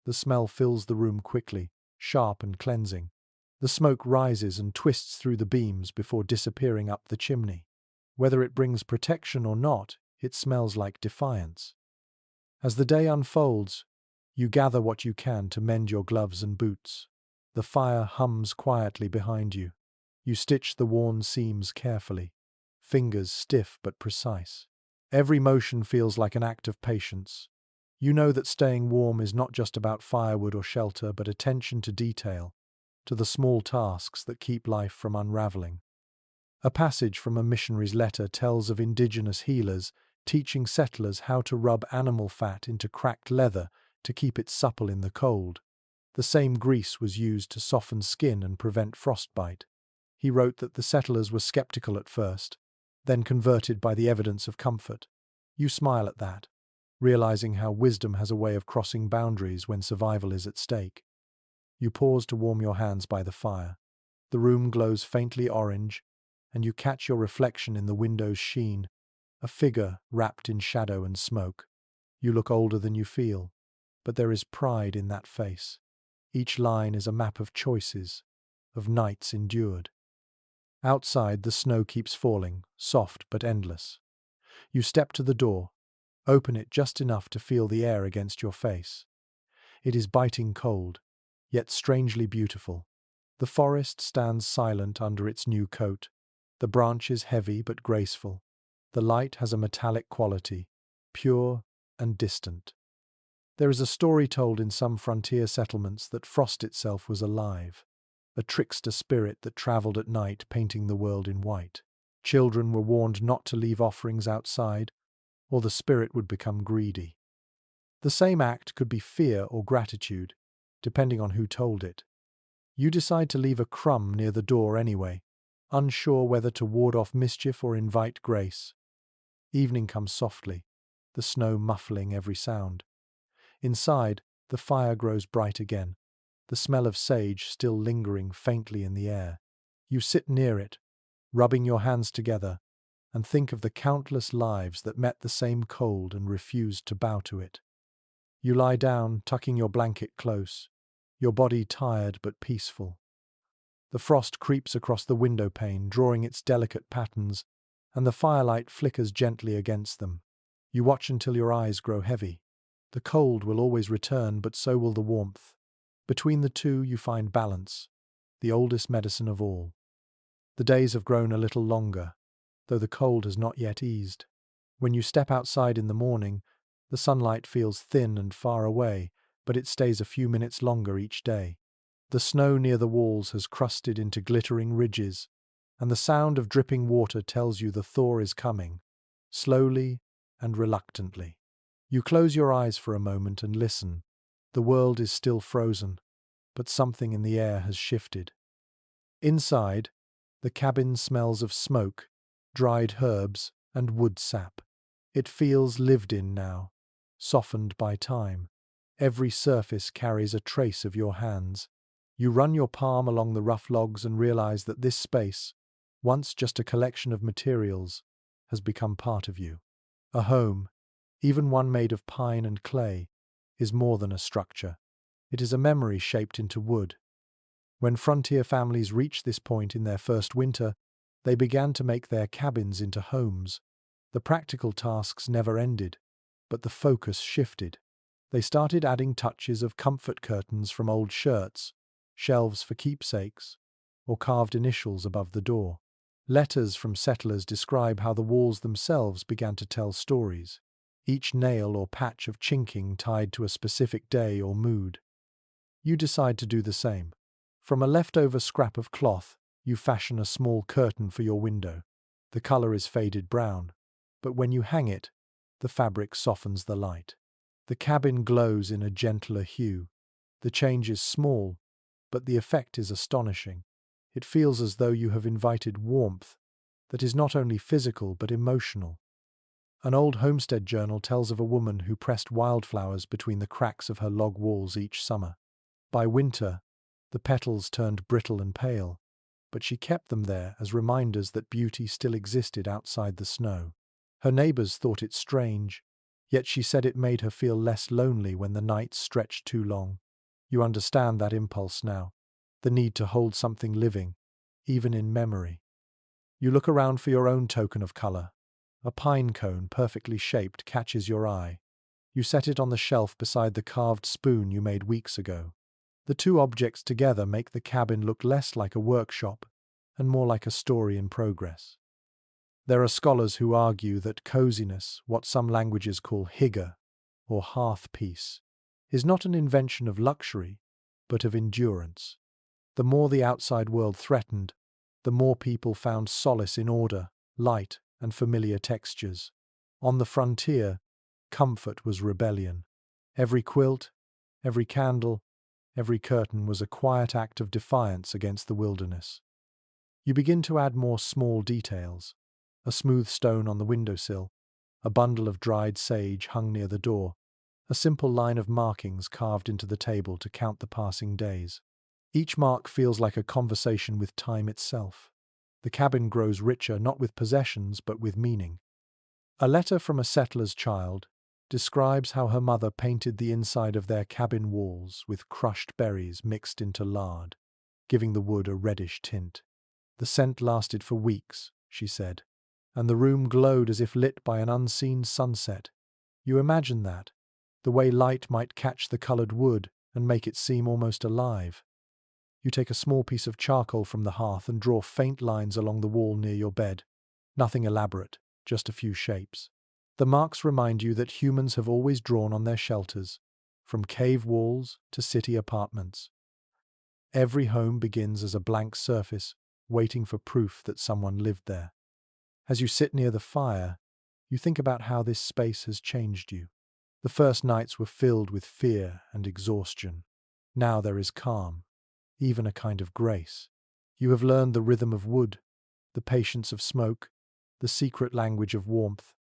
The smell fills the room quickly, sharp and cleansing. The smoke rises and twists through the beams before disappearing up the chimney. Whether it brings protection or not, it smells like defiance. As the day unfolds, you gather what you can to mend your gloves and boots. The fire hums quietly behind you. You stitch the worn seams carefully, fingers stiff but precise. Every motion feels like an act of patience. You know that staying warm is not just about firewood or shelter, but attention to detail, to the small tasks that keep life from unraveling. A passage from a missionary's letter tells of indigenous healers teaching settlers how to rub animal fat into cracked leather to keep it supple in the cold. The same grease was used to soften skin and prevent frostbite. He wrote that the settlers were skeptical at first, then converted by the evidence of comfort. You smile at that, realizing how wisdom has a way of crossing boundaries when survival is at stake. You pause to warm your hands by the fire. The room glows faintly orange, and you catch your reflection in the window's sheen, a figure wrapped in shadow and smoke. You look older than you feel, but there is pride in that face. Each line is a map of choices, of nights endured. Outside, the snow keeps falling, soft but endless. You step to the door, open it just enough to feel the air against your face. It is biting cold, yet strangely beautiful. The forest stands silent under its new coat, the branches heavy but graceful. The light has a metallic quality, pure and distant. There is a story told in some frontier settlements that frost itself was alive, a trickster spirit that traveled at night painting the world in white. Children were warned not to leave offerings outside, or the spirit would become greedy. The same act could be fear or gratitude, depending on who told it. You decide to leave a crumb near the door anyway, unsure whether to ward off mischief or invite grace. Evening comes softly, the snow muffling every sound. Inside, the fire grows bright again, the smell of sage still lingering faintly in the air. You sit near it, rubbing your hands together, and think of the countless lives that met the same cold and refused to bow to it. You lie down, tucking your blanket close, your body tired but peaceful. The frost creeps across the window pane, drawing its delicate patterns, and the firelight flickers gently against them. You watch until your eyes grow heavy. The cold will always return, but so will the warmth. Between the two, you find balance, the oldest medicine of all. The days have grown a little longer, though the cold has not yet eased. When you step outside in the morning, the sunlight feels thin and far away, but it stays a few minutes longer each day. The snow near the walls has crusted into glittering ridges, and the sound of dripping water tells you the thaw is coming, slowly and reluctantly. You close your eyes for a moment and listen. The world is still frozen, but something in the air has shifted. Inside, the cabin smells of smoke, dried herbs, and wood sap. It feels lived in now, softened by time. Every surface carries a trace of your hands. You run your palm along the rough logs and realize that this space, once just a collection of materials, has become part of you. A home, even one made of pine and clay, is more than a structure. It is a memory shaped into wood. When frontier families reached this point in their first winter, they began to make their cabins into homes. The practical tasks never ended, but the focus shifted. They started adding touches of comfort curtains from old shirts, shelves for keepsakes, or carved initials above the door. Letters from settlers describe how the walls themselves began to tell stories, each nail or patch of chinking tied to a specific day or mood. You decide to do the same. From a leftover scrap of cloth, you fashion a small curtain for your window. The color is faded brown, but when you hang it, the fabric softens the light. The cabin glows in a gentler hue. The change is small, but the effect is astonishing. It feels as though you have invited warmth that is not only physical but emotional. An old homestead journal tells of a woman who pressed wildflowers between the cracks of her log walls each summer. By winter, the petals turned brittle and pale, but she kept them there as reminders that beauty still existed outside the snow. Her neighbors thought it strange, yet she said it made her feel less lonely when the nights stretched too long. You understand that impulse now, the need to hold something living, even in memory. You look around for your own token of color. A pine cone, perfectly shaped, catches your eye. You set it on the shelf beside the carved spoon you made weeks ago. The two objects together make the cabin look less like a workshop and more like a story in progress. There are scholars who argue that coziness, what some languages call hygge, or hearth peace, is not an invention of luxury, but of endurance. The more the outside world threatened, the more people found solace in order, light, and familiar textures. On the frontier, comfort was rebellion. Every quilt, every candle, every curtain was a quiet act of defiance against the wilderness. You begin to add more small details. A smooth stone on the windowsill, a bundle of dried sage hung near the door, a simple line of markings carved into the table to count the passing days. Each mark feels like a conversation with time itself. The cabin grows richer not with possessions but with meaning. A letter from a settler's child describes how her mother painted the inside of their cabin walls with crushed berries mixed into lard, giving the wood a reddish tint. The scent lasted for weeks, she said, and the room glowed as if lit by an unseen sunset. You imagine that, the way light might catch the colored wood and make it seem almost alive. You take a small piece of charcoal from the hearth and draw faint lines along the wall near your bed. Nothing elaborate, just a few shapes. The marks remind you that humans have always drawn on their shelters, from cave walls to city apartments. Every home begins as a blank surface, waiting for proof that someone lived there. As you sit near the fire, you think about how this space has changed you. The first nights were filled with fear and exhaustion. Now there is calm, even a kind of grace. You have learned the rhythm of wood, the patience of smoke, the secret language of warmth.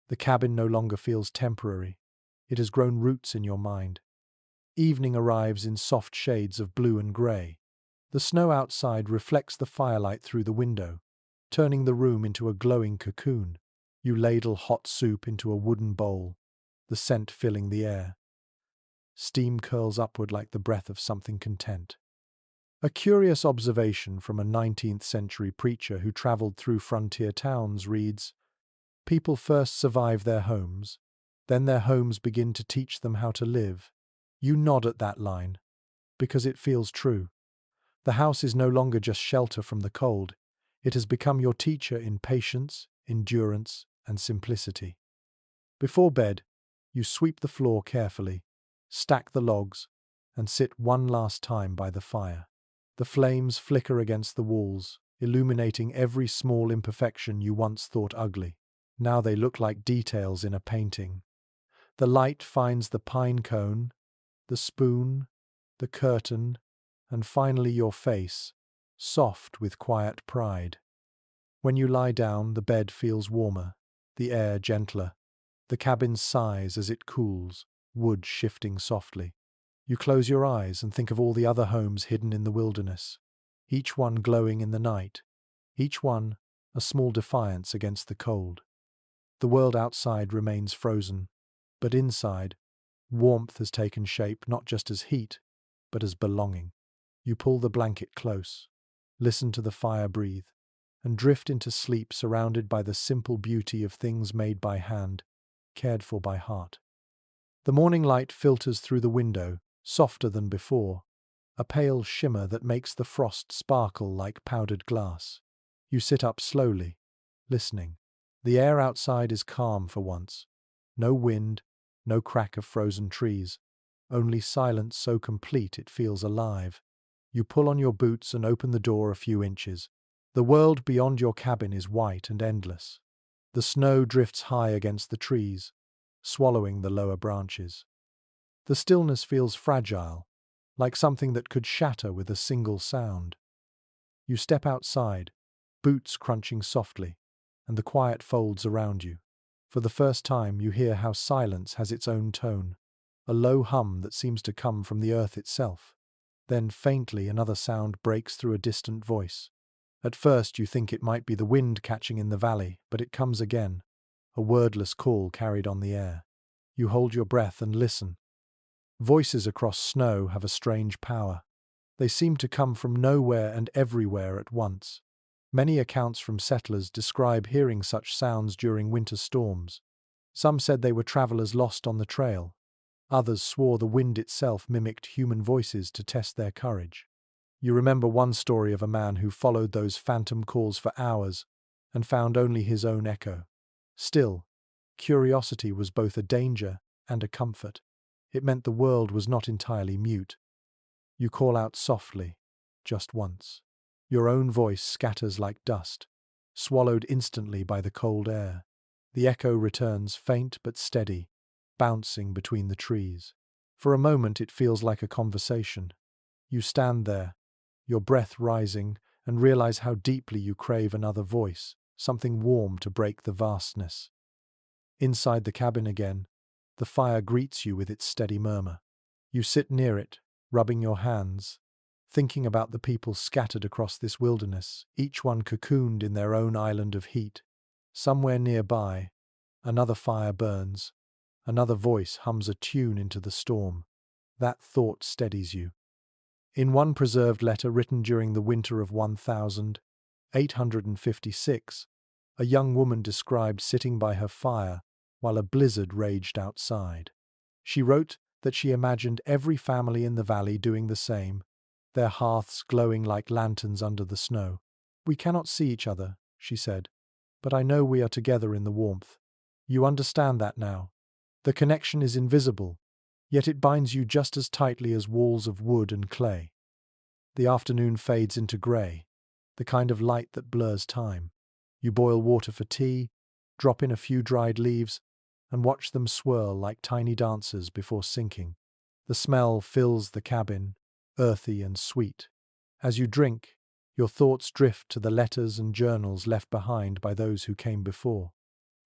The cabin no longer feels temporary. It has grown roots in your mind. Evening arrives in soft shades of blue and grey. The snow outside reflects the firelight through the window, turning the room into a glowing cocoon. You ladle hot soup into a wooden bowl, the scent filling the air. Steam curls upward like the breath of something content. A curious observation from a 19th century preacher who travelled through frontier towns reads, "People first survive their homes, then their homes begin to teach them how to live." You nod at that line, because it feels true. The house is no longer just shelter from the cold. It has become your teacher in patience, endurance, and simplicity. Before bed, you sweep the floor carefully, stack the logs, and sit one last time by the fire. The flames flicker against the walls, illuminating every small imperfection you once thought ugly. Now they look like details in a painting. The light finds the pine cone, the spoon, the curtain, and finally your face, soft with quiet pride. When you lie down, the bed feels warmer, the air gentler. The cabin sighs as it cools, wood shifting softly. You close your eyes and think of all the other homes hidden in the wilderness, each one glowing in the night, each one a small defiance against the cold. The world outside remains frozen, but inside, warmth has taken shape not just as heat, but as belonging. You pull the blanket close, listen to the fire breathe, and drift into sleep surrounded by the simple beauty of things made by hand, cared for by heart. The morning light filters through the window, softer than before, a pale shimmer that makes the frost sparkle like powdered glass. You sit up slowly, listening. The air outside is calm for once. No wind, no crack of frozen trees. Only silence so complete it feels alive. You pull on your boots and open the door a few inches. The world beyond your cabin is white and endless. The snow drifts high against the trees, swallowing the lower branches. The stillness feels fragile, like something that could shatter with a single sound. You step outside, boots crunching softly, and the quiet folds around you. For the first time, you hear how silence has its own tone, a low hum that seems to come from the earth itself. Then, faintly, another sound breaks through a distant voice. At first, you think it might be the wind catching in the valley, but it comes again, a wordless call carried on the air. You hold your breath and listen. Voices across snow have a strange power. They seem to come from nowhere and everywhere at once. Many accounts from settlers describe hearing such sounds during winter storms. Some said they were travelers lost on the trail. Others swore the wind itself mimicked human voices to test their courage. You remember one story of a man who followed those phantom calls for hours and found only his own echo. Still, curiosity was both a danger and a comfort. It meant the world was not entirely mute. You call out softly, just once. Your own voice scatters like dust, swallowed instantly by the cold air. The echo returns faint but steady, bouncing between the trees. For a moment it feels like a conversation. You stand there, your breath rising, and realize how deeply you crave another voice, something warm to break the vastness. Inside the cabin again, the fire greets you with its steady murmur. You sit near it, rubbing your hands, thinking about the people scattered across this wilderness, each one cocooned in their own island of heat. Somewhere nearby, another fire burns, another voice hums a tune into the storm. That thought steadies you. In one preserved letter written during the winter of 1856, a young woman described sitting by her fire while a blizzard raged outside. She wrote that she imagined every family in the valley doing the same, their hearths glowing like lanterns under the snow. "We cannot see each other," she said, "but I know we are together in the warmth. You understand that now. The connection is invisible, yet it binds you just as tightly as walls of wood and clay." The afternoon fades into grey, the kind of light that blurs time. You boil water for tea, drop in a few dried leaves, and watch them swirl like tiny dancers before sinking. The smell fills the cabin, earthy and sweet. As you drink, your thoughts drift to the letters and journals left behind by those who came before.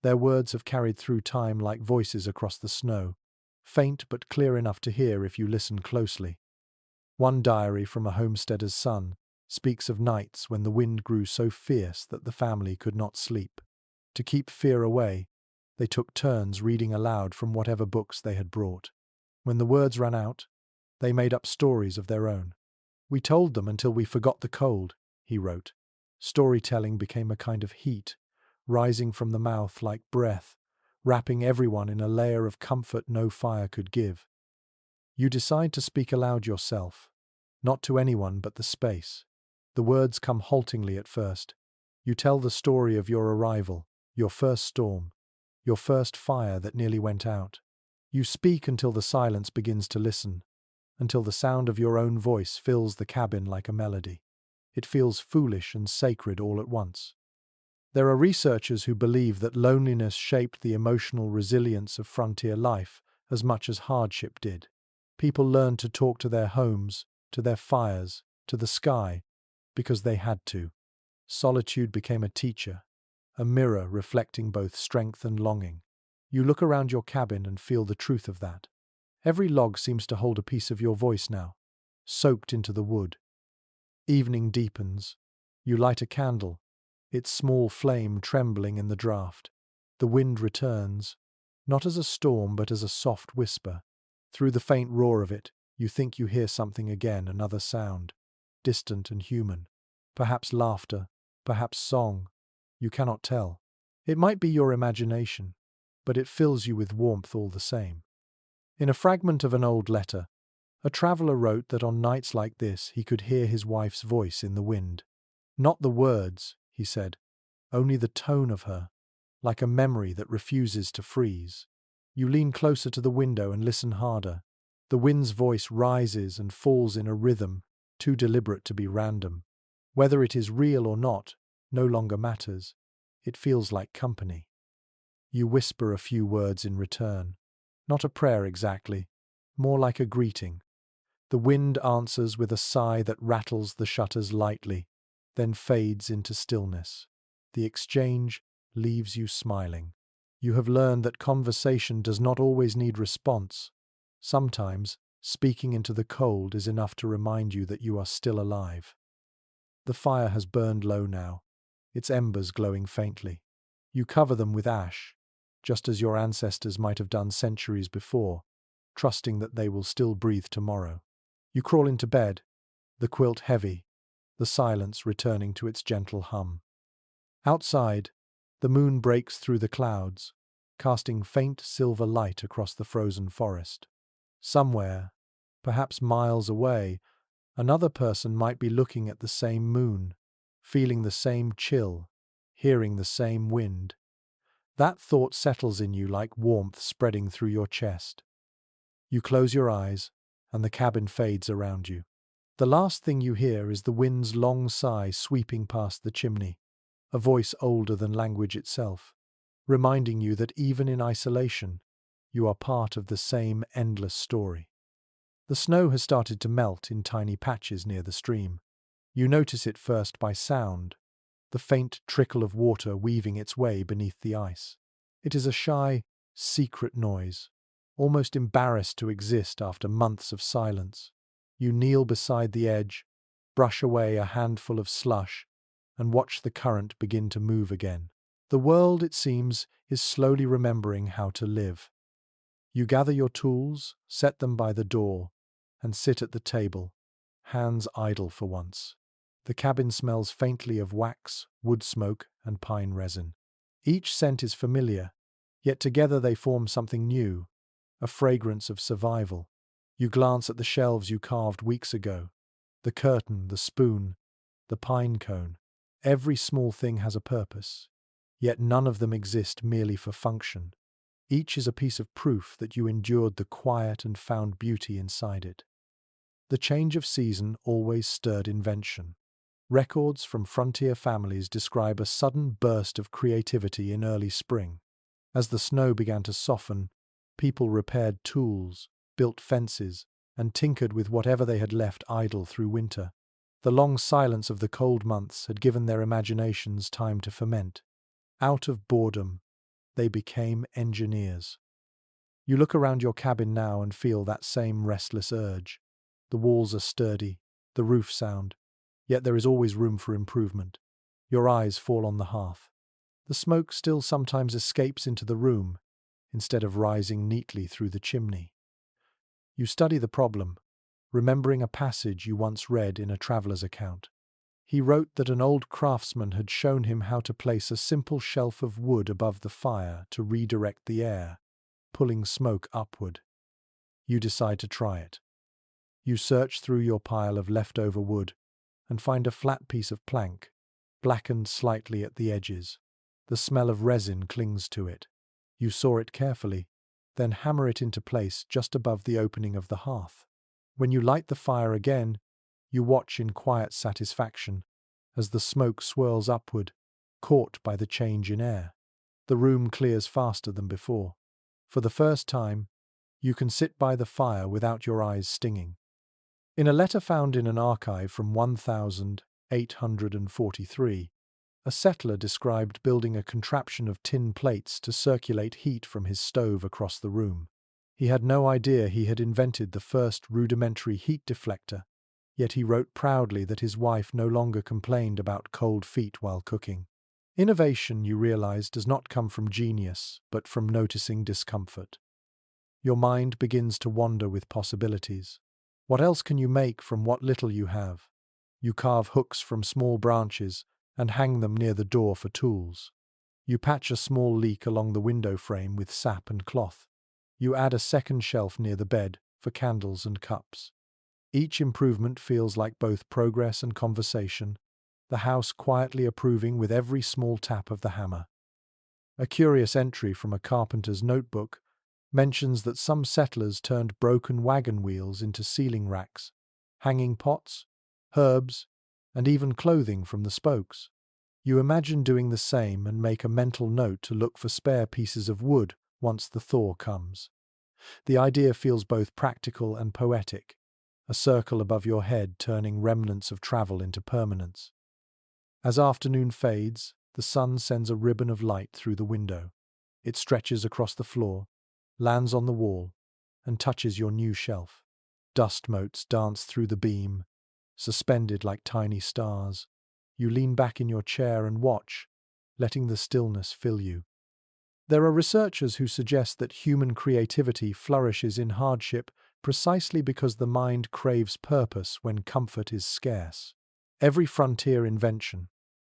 Their words have carried through time like voices across the snow, faint but clear enough to hear if you listen closely. One diary from a homesteader's son speaks of nights when the wind grew so fierce that the family could not sleep. To keep fear away, they took turns reading aloud from whatever books they had brought. When the words ran out, they made up stories of their own. "We told them until we forgot the cold," he wrote. Storytelling became a kind of heat, rising from the mouth like breath, wrapping everyone in a layer of comfort no fire could give. You decide to speak aloud yourself, not to anyone but the space. The words come haltingly at first. You tell the story of your arrival, your first storm, your first fire that nearly went out. You speak until the silence begins to listen, until the sound of your own voice fills the cabin like a melody. It feels foolish and sacred all at once. There are researchers who believe that loneliness shaped the emotional resilience of frontier life as much as hardship did. People learned to talk to their homes, to their fires, to the sky, because they had to. Solitude became a teacher, a mirror reflecting both strength and longing. You look around your cabin and feel the truth of that. Every log seems to hold a piece of your voice now, soaked into the wood. Evening deepens. You light a candle, its small flame trembling in the draught. The wind returns, not as a storm but as a soft whisper. Through the faint roar of it, you think you hear something again, another sound, distant and human. Perhaps laughter, perhaps song. You cannot tell. It might be your imagination, but it fills you with warmth all the same. In a fragment of an old letter, A traveler wrote that on nights like this he could hear his wife's voice in the wind. Not the words, he said, only the tone of her, like a memory that refuses to freeze. You lean closer to the window and listen harder. The wind's voice rises and falls in a rhythm, too deliberate to be random. Whether it is real or not, no longer matters. It feels like company. You whisper a few words in return. Not a prayer exactly, more like a greeting. The wind answers with a sigh that rattles the shutters lightly, then fades into stillness. The exchange leaves you smiling. You have learned that conversation does not always need response. Sometimes, speaking into the cold is enough to remind you that you are still alive. The fire has burned low now, its embers glowing faintly. You cover them with ash, just as your ancestors might have done centuries before, trusting that they will still breathe tomorrow. You crawl into bed, the quilt heavy, the silence returning to its gentle hum. Outside, the moon breaks through the clouds, casting faint silver light across the frozen forest. Somewhere, perhaps miles away, another person might be looking at the same moon, feeling the same chill, hearing the same wind. That thought settles in you like warmth spreading through your chest. You close your eyes, and the cabin fades around you. The last thing you hear is the wind's long sigh sweeping past the chimney, a voice older than language itself, reminding you that even in isolation, you are part of the same endless story. The snow has started to melt in tiny patches near the stream. You notice it first by sound, the faint trickle of water weaving its way beneath the ice. It is a shy, secret noise, almost embarrassed to exist after months of silence. You kneel beside the edge, brush away a handful of slush, and watch the current begin to move again. The world, it seems, is slowly remembering how to live. You gather your tools, set them by the door, and sit at the table, hands idle for once. The cabin smells faintly of wax, wood smoke, and pine resin. Each scent is familiar, yet together they form something new, a fragrance of survival. You glance at the shelves you carved weeks ago, the curtain, the spoon, the pine cone. Every small thing has a purpose, yet none of them exist merely for function. Each is a piece of proof that you endured the quiet and found beauty inside it. The change of season always stirred invention. Records from frontier families describe a sudden burst of creativity in early spring. As the snow began to soften, people repaired tools, built fences, and tinkered with whatever they had left idle through winter. The long silence of the cold months had given their imaginations time to ferment. Out of boredom, they became engineers. You look around your cabin now and feel that same restless urge. The walls are sturdy, the roof sound, yet there is always room for improvement. Your eyes fall on the hearth. The smoke still sometimes escapes into the room, instead of rising neatly through the chimney. You study the problem, remembering a passage you once read in a traveler's account. He wrote that an old craftsman had shown him how to place a simple shelf of wood above the fire to redirect the air, pulling smoke upward. You decide to try it. You search through your pile of leftover wood and find a flat piece of plank, blackened slightly at the edges. The smell of resin clings to it. You saw it carefully, then hammer it into place just above the opening of the hearth. When you light the fire again, you watch in quiet satisfaction as the smoke swirls upward, caught by the change in air. The room clears faster than before. For the first time, you can sit by the fire without your eyes stinging. In a letter found in an archive from 1843, a settler described building a contraption of tin plates to circulate heat from his stove across the room. He had no idea he had invented the first rudimentary heat deflector, yet he wrote proudly that his wife no longer complained about cold feet while cooking. Innovation, you realize, does not come from genius, but from noticing discomfort. Your mind begins to wander with possibilities. What else can you make from what little you have? You carve hooks from small branches and hang them near the door for tools. You patch a small leak along the window frame with sap and cloth. You add a second shelf near the bed for candles and cups. Each improvement feels like both progress and conversation, the house quietly approving with every small tap of the hammer. A curious entry from a carpenter's notebook mentions that some settlers turned broken wagon wheels into ceiling racks, hanging pots, herbs, and even clothing from the spokes. You imagine doing the same and make a mental note to look for spare pieces of wood once the thaw comes. The idea feels both practical and poetic, a circle above your head turning remnants of travel into permanence. As afternoon fades, the sun sends a ribbon of light through the window. It stretches across the floor, lands on the wall, and touches your new shelf. Dust motes dance through the beam, suspended like tiny stars. You lean back in your chair and watch, letting the stillness fill you. There are researchers who suggest that human creativity flourishes in hardship precisely because the mind craves purpose when comfort is scarce. Every frontier invention,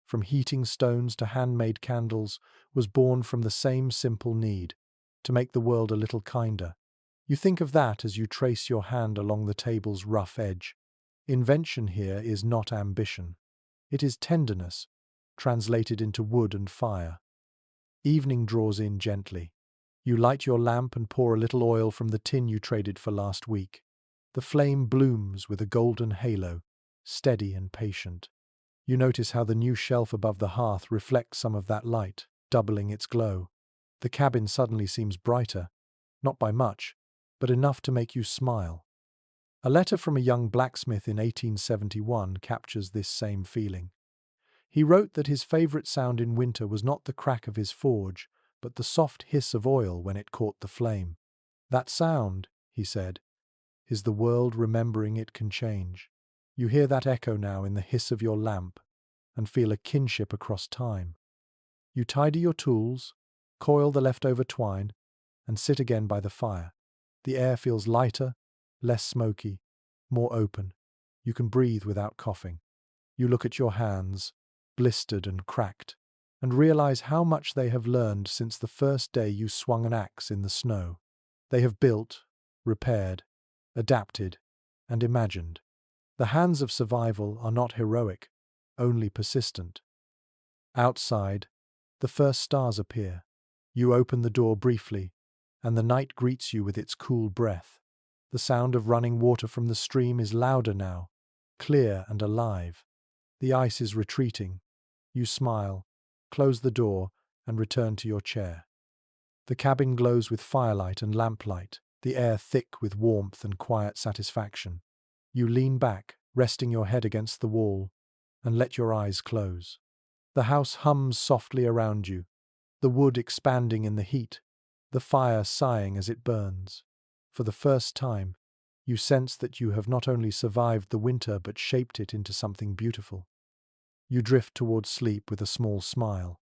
from heating stones to handmade candles, was born from the same simple need, to make the world a little kinder. You think of that as you trace your hand along the table's rough edge. Invention here is not ambition. It is tenderness, translated into wood and fire. Evening draws in gently. You light your lamp and pour a little oil from the tin you traded for last week. The flame blooms with a golden halo, steady and patient. You notice how the new shelf above the hearth reflects some of that light, doubling its glow. The cabin suddenly seems brighter, not by much, but enough to make you smile. A letter from a young blacksmith in 1871 captures this same feeling. He wrote that his favorite sound in winter was not the crack of his forge, but the soft hiss of oil when it caught the flame. That sound, he said, is the world remembering it can change. You hear that echo now in the hiss of your lamp and feel a kinship across time. You tidy your tools, coil the leftover twine, and sit again by the fire. The air feels lighter, less smoky, more open. You can breathe without coughing. You look at your hands, blistered and cracked, and realize how much they have learned since the first day you swung an axe in the snow. They have built, repaired, adapted, and imagined. The hands of survival are not heroic, only persistent. Outside, the first stars appear. You open the door briefly, and the night greets you with its cool breath. The sound of running water from the stream is louder now, clear and alive. The ice is retreating. You smile, close the door, and return to your chair. The cabin glows with firelight and lamplight, the air thick with warmth and quiet satisfaction. You lean back, resting your head against the wall, and let your eyes close. The house hums softly around you, the wood expanding in the heat, the fire sighing as it burns. For the first time, you sense that you have not only survived the winter but shaped it into something beautiful. You drift towards sleep with a small smile.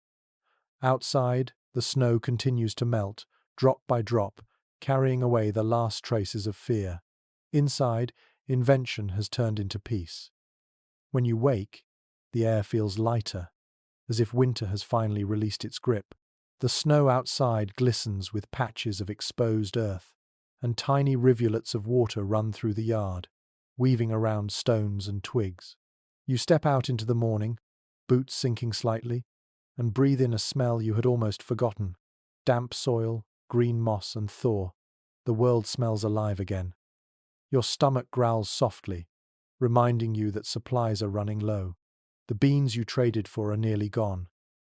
Outside, the snow continues to melt, drop by drop, carrying away the last traces of fear. Inside, invention has turned into peace. When you wake, the air feels lighter, as if winter has finally released its grip. The snow outside glistens with patches of exposed earth, and tiny rivulets of water run through the yard, weaving around stones and twigs. You step out into the morning, boots sinking slightly, and breathe in a smell you had almost forgotten. Damp soil, green moss and thaw. The world smells alive again. Your stomach growls softly, reminding you that supplies are running low. The beans you traded for are nearly gone,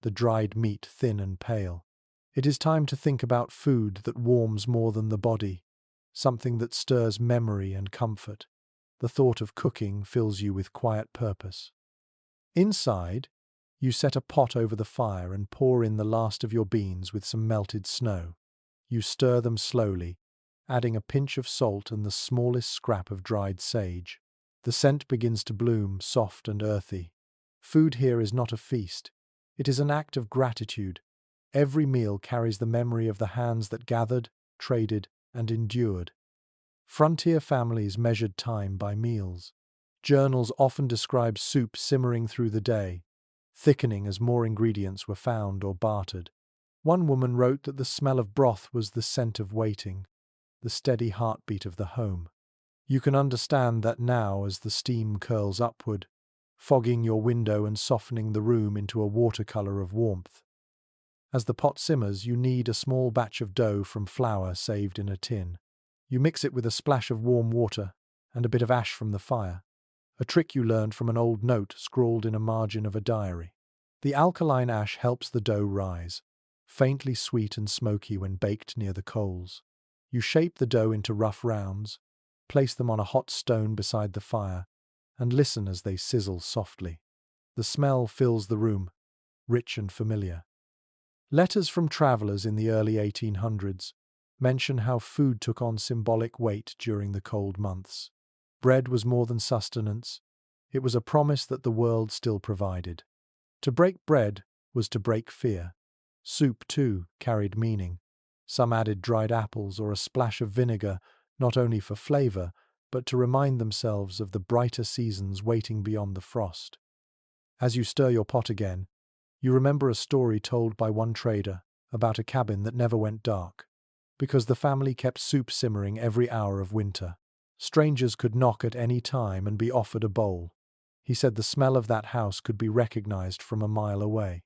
the dried meat thin and pale. It is time to think about food that warms more than the body, something that stirs memory and comfort. The thought of cooking fills you with quiet purpose. Inside, you set a pot over the fire and pour in the last of your beans with some melted snow. You stir them slowly, adding a pinch of salt and the smallest scrap of dried sage. The scent begins to bloom, soft and earthy. Food here is not a feast. It is an act of gratitude. Every meal carries the memory of the hands that gathered, traded, and endured. Frontier families measured time by meals. Journals often describe soup simmering through the day, thickening as more ingredients were found or bartered. One woman wrote that the smell of broth was the scent of waiting, the steady heartbeat of the home. You can understand that now as the steam curls upward, fogging your window and softening the room into a watercolor of warmth. As the pot simmers, you knead a small batch of dough from flour saved in a tin. You mix it with a splash of warm water and a bit of ash from the fire, a trick you learned from an old note scrawled in a margin of a diary. The alkaline ash helps the dough rise, faintly sweet and smoky when baked near the coals. You shape the dough into rough rounds, place them on a hot stone beside the fire, and listen as they sizzle softly. The smell fills the room, rich and familiar. Letters from travelers in the early 1800s mention how food took on symbolic weight during the cold months. Bread was more than sustenance, it was a promise that the world still provided. To break bread was to break fear. Soup, too, carried meaning. Some added dried apples or a splash of vinegar, not only for flavor, but to remind themselves of the brighter seasons waiting beyond the frost. As you stir your pot again, you remember a story told by one trader about a cabin that never went dark, because the family kept soup simmering every hour of winter. Strangers could knock at any time and be offered a bowl. He said the smell of that house could be recognized from a mile away.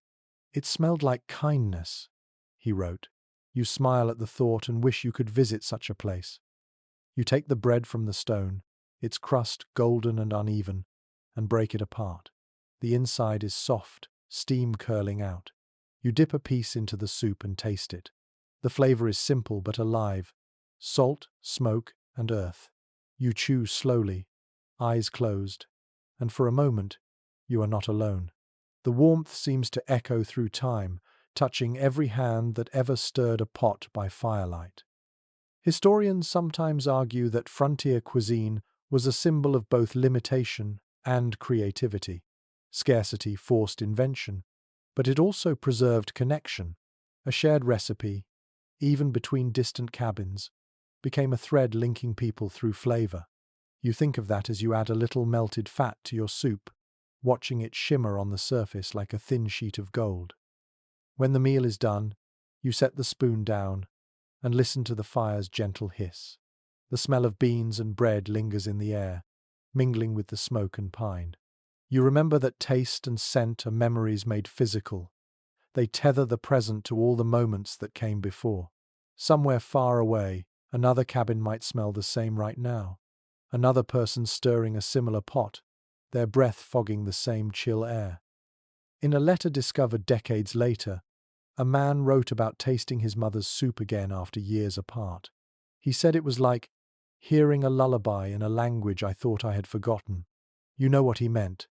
It smelled like kindness, he wrote. You smile at the thought and wish you could visit such a place. You take the bread from the stone, its crust golden and uneven, and break it apart. The inside is soft, steam curling out. You dip a piece into the soup and taste it. The flavor is simple but alive. Salt, smoke, and earth. You chew slowly, eyes closed, and for a moment, you are not alone. The warmth seems to echo through time, touching every hand that ever stirred a pot by firelight. Historians sometimes argue that frontier cuisine was a symbol of both limitation and creativity. Scarcity forced invention, but it also preserved connection. A shared recipe, even between distant cabins, became a thread linking people through flavor. You think of that as you add a little melted fat to your soup, watching it shimmer on the surface like a thin sheet of gold. When the meal is done, you set the spoon down and listen to the fire's gentle hiss. The smell of beans and bread lingers in the air, mingling with the smoke and pine. You remember that taste and scent are memories made physical. They tether the present to all the moments that came before. Somewhere far away, another cabin might smell the same right now. Another person stirring a similar pot, their breath fogging the same chill air. In a letter discovered decades later, a man wrote about tasting his mother's soup again after years apart. He said it was like hearing a lullaby in a language I thought I had forgotten. You know what he meant.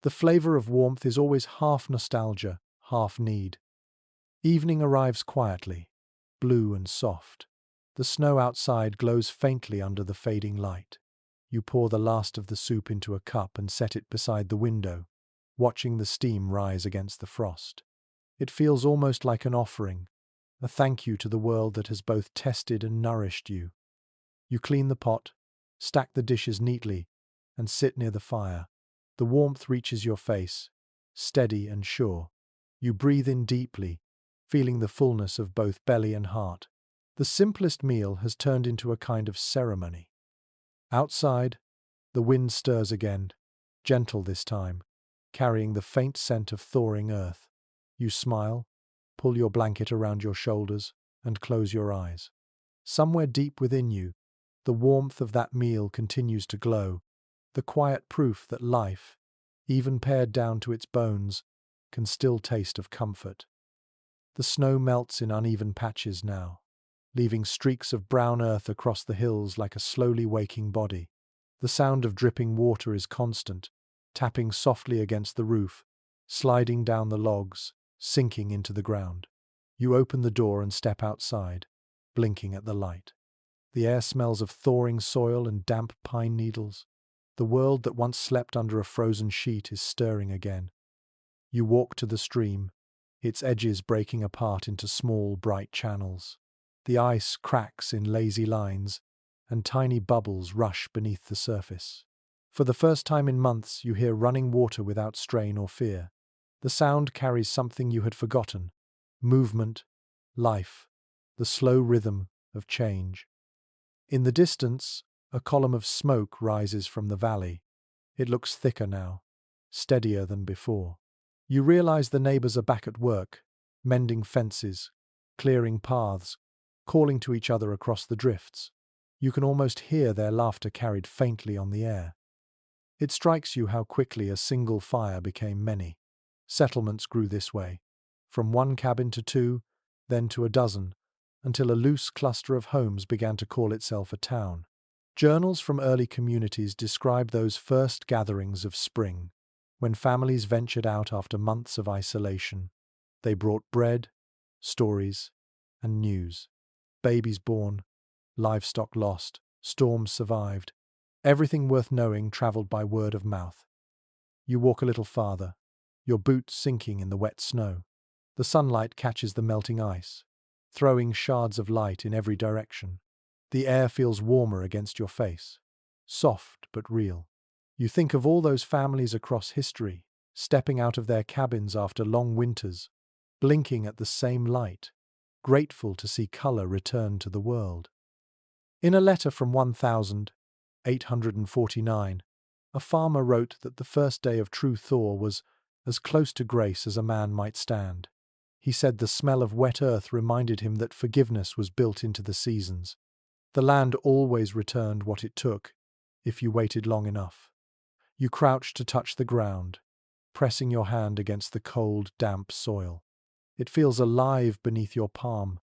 The flavor of warmth is always half nostalgia, half need. Evening arrives quietly, blue and soft. The snow outside glows faintly under the fading light. You pour the last of the soup into a cup and set it beside the window, watching the steam rise against the frost. It feels almost like an offering, a thank you to the world that has both tested and nourished you. You clean the pot, stack the dishes neatly, and sit near the fire. The warmth reaches your face, steady and sure. You breathe in deeply, feeling the fullness of both belly and heart. The simplest meal has turned into a kind of ceremony. Outside, the wind stirs again, gentle this time, carrying the faint scent of thawing earth. You smile, pull your blanket around your shoulders, and close your eyes. Somewhere deep within you, the warmth of that meal continues to glow, the quiet proof that life, even pared down to its bones, can still taste of comfort. The snow melts in uneven patches now, leaving streaks of brown earth across the hills like a slowly waking body. The sound of dripping water is constant, tapping softly against the roof, sliding down the logs, sinking into the ground. You open the door and step outside, blinking at the light. The air smells of thawing soil and damp pine needles. The world that once slept under a frozen sheet is stirring again. You walk to the stream, its edges breaking apart into small, bright channels. The ice cracks in lazy lines, and tiny bubbles rush beneath the surface. For the first time in months, you hear running water without strain or fear. The sound carries something you had forgotten: movement, life, the slow rhythm of change. In the distance, A column of smoke rises from the valley. It looks thicker now, steadier than before. You realize the neighbors are back at work, mending fences, clearing paths, calling to each other across the drifts. You can almost hear their laughter carried faintly on the air. It strikes you how quickly a single fire became many. Settlements grew this way, from one cabin to two, then to a dozen, until a loose cluster of homes began to call itself a town. Journals from early communities describe those first gatherings of spring, when families ventured out after months of isolation. They brought bread, stories, and news. Babies born, livestock lost, storms survived. Everything worth knowing traveled by word of mouth. You walk a little farther, your boots sinking in the wet snow. The sunlight catches the melting ice, throwing shards of light in every direction. The air feels warmer against your face, soft but real. You think of all those families across history, stepping out of their cabins after long winters, blinking at the same light, grateful to see color return to the world. In a letter from 1849, a farmer wrote that the first day of true thaw was as close to grace as a man might stand. He said the smell of wet earth reminded him that forgiveness was built into the seasons. The land always returned what it took, if you waited long enough. You crouched to touch the ground, pressing your hand against the cold, damp soil. It feels alive beneath your palm,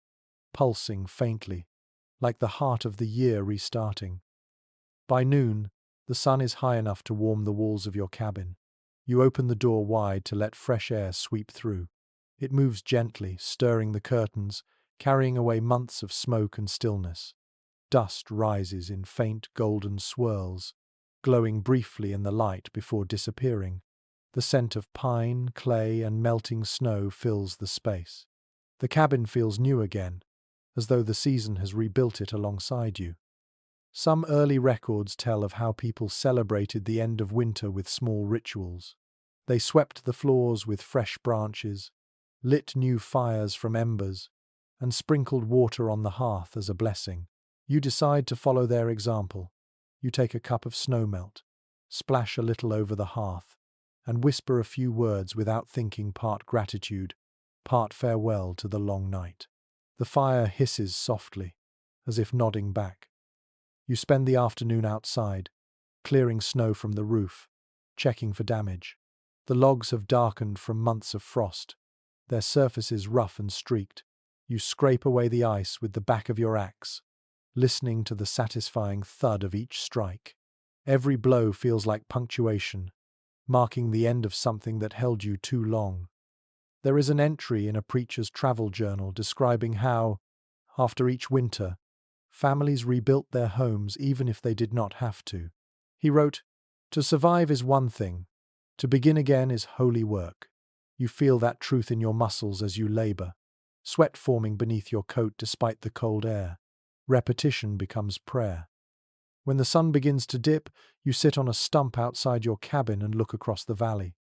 pulsing faintly, like the heart of the year restarting. By noon, the sun is high enough to warm the walls of your cabin. You open the door wide to let fresh air sweep through. It moves gently, stirring the curtains, carrying away months of smoke and stillness. Dust rises in faint golden swirls, glowing briefly in the light before disappearing. The scent of pine, clay, and melting snow fills the space. The cabin feels new again, as though the season has rebuilt it alongside you. Some early records tell of how people celebrated the end of winter with small rituals. They swept the floors with fresh branches, lit new fires from embers, and sprinkled water on the hearth as a blessing. You decide to follow their example. You take a cup of snowmelt, splash a little over the hearth, and whisper a few words without thinking, part gratitude, part farewell to the long night. The fire hisses softly, as if nodding back. You spend the afternoon outside, clearing snow from the roof, checking for damage. The logs have darkened from months of frost, their surfaces rough and streaked. You scrape away the ice with the back of your axe, listening to the satisfying thud of each strike. Every blow feels like punctuation, marking the end of something that held you too long. There is an entry in a preacher's travel journal describing how, after each winter, families rebuilt their homes even if they did not have to. He wrote, "To survive is one thing, to begin again is holy work." You feel that truth in your muscles as you labor, sweat forming beneath your coat despite the cold air. Repetition becomes prayer. When the sun begins to dip, you sit on a stump outside your cabin and look across the valley.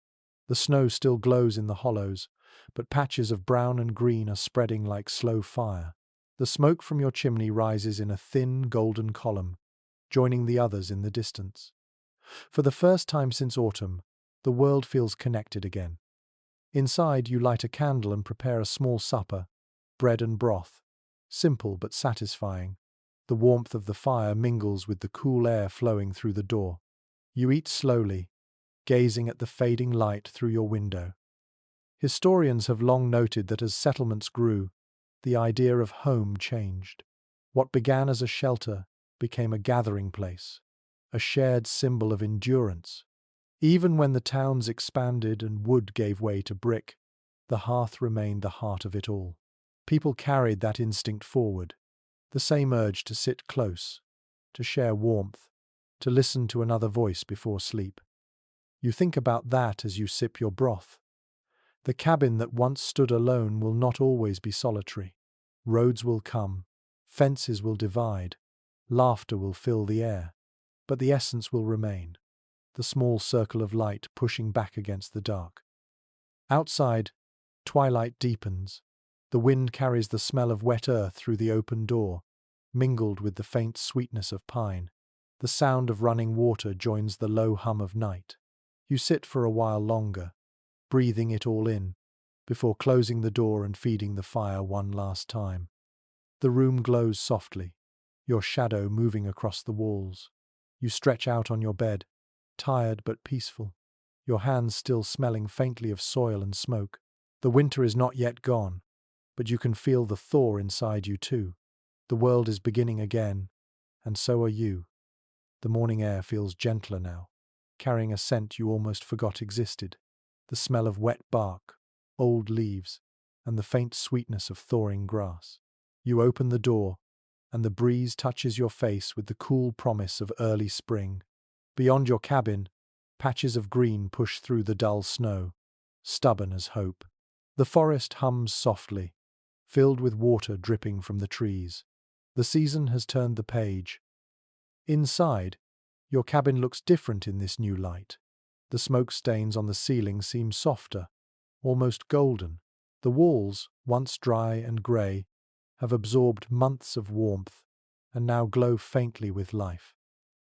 The snow still glows in the hollows, but patches of brown and green are spreading like slow fire. The smoke from your chimney rises in a thin, golden column, joining the others in the distance. For the first time since autumn, the world feels connected again. Inside, you light a candle and prepare a small supper, bread and broth, simple but satisfying. The warmth of the fire mingles with the cool air flowing through the door. You eat slowly, gazing at the fading light through your window. Historians have long noted that as settlements grew, the idea of home changed. What began as a shelter became a gathering place, a shared symbol of endurance. Even when the towns expanded and wood gave way to brick, the hearth remained the heart of it all. People carried that instinct forward, the same urge to sit close, to share warmth, to listen to another voice before sleep. You think about that as you sip your broth. The cabin that once stood alone will not always be solitary. Roads will come, fences will divide, laughter will fill the air, but the essence will remain, the small circle of light pushing back against the dark. Outside, twilight deepens. The wind carries the smell of wet earth through the open door, mingled with the faint sweetness of pine. The sound of running water joins the low hum of night. You sit for a while longer, breathing it all in, before closing the door and feeding the fire one last time. The room glows softly, your shadow moving across the walls. You stretch out on your bed, tired but peaceful, your hands still smelling faintly of soil and smoke. The winter is not yet gone, but you can feel the thaw inside you too. The world is beginning again, and so are you. The morning air feels gentler now, carrying a scent you almost forgot existed. The smell of wet bark, old leaves, and the faint sweetness of thawing grass. You open the door, and the breeze touches your face with the cool promise of early spring. Beyond your cabin, patches of green push through the dull snow, stubborn as hope. The forest hums softly, filled with water dripping from the trees. The season has turned the page. Inside, your cabin looks different in this new light. The smoke stains on the ceiling seem softer, almost golden. The walls, once dry and grey, have absorbed months of warmth and now glow faintly with life.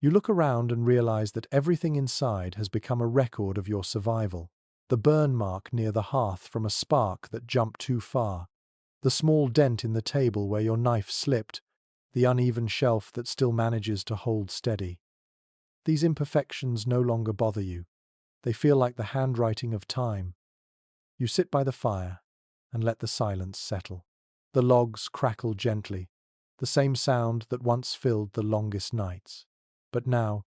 You look around and realize that everything inside has become a record of your survival. The burn mark near the hearth from a spark that jumped too far, the small dent in the table where your knife slipped, the uneven shelf that still manages to hold steady. These imperfections no longer bother you. They feel like the handwriting of time. You sit by the fire and let the silence settle. The logs crackle gently, the same sound that once filled the longest nights. But now,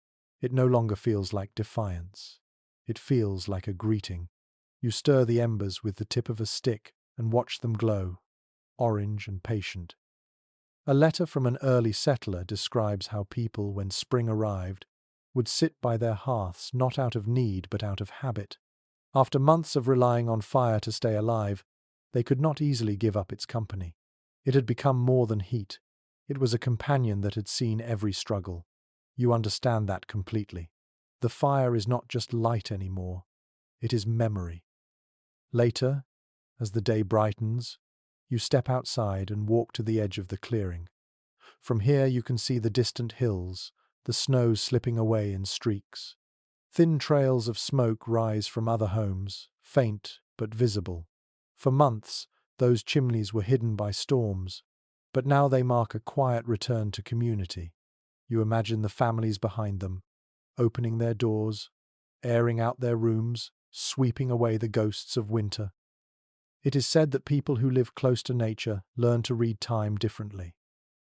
it no longer feels like defiance. It feels like a greeting. You stir the embers with the tip of a stick and watch them glow, orange and patient. A letter from an early settler describes how people, when spring arrived, would sit by their hearths not out of need but out of habit. After months of relying on fire to stay alive, they could not easily give up its company. It had become more than heat. It was a companion that had seen every struggle. You understand that completely. The fire is not just light anymore. It is memory. Later, as the day brightens, you step outside and walk to the edge of the clearing. From here you can see the distant hills, the snow slipping away in streaks. Thin trails of smoke rise from other homes, faint but visible. For months, those chimneys were hidden by storms, but now they mark a quiet return to community. You imagine the families behind them, opening their doors, airing out their rooms, sweeping away the ghosts of winter. It is said that people who live close to nature learn to read time differently.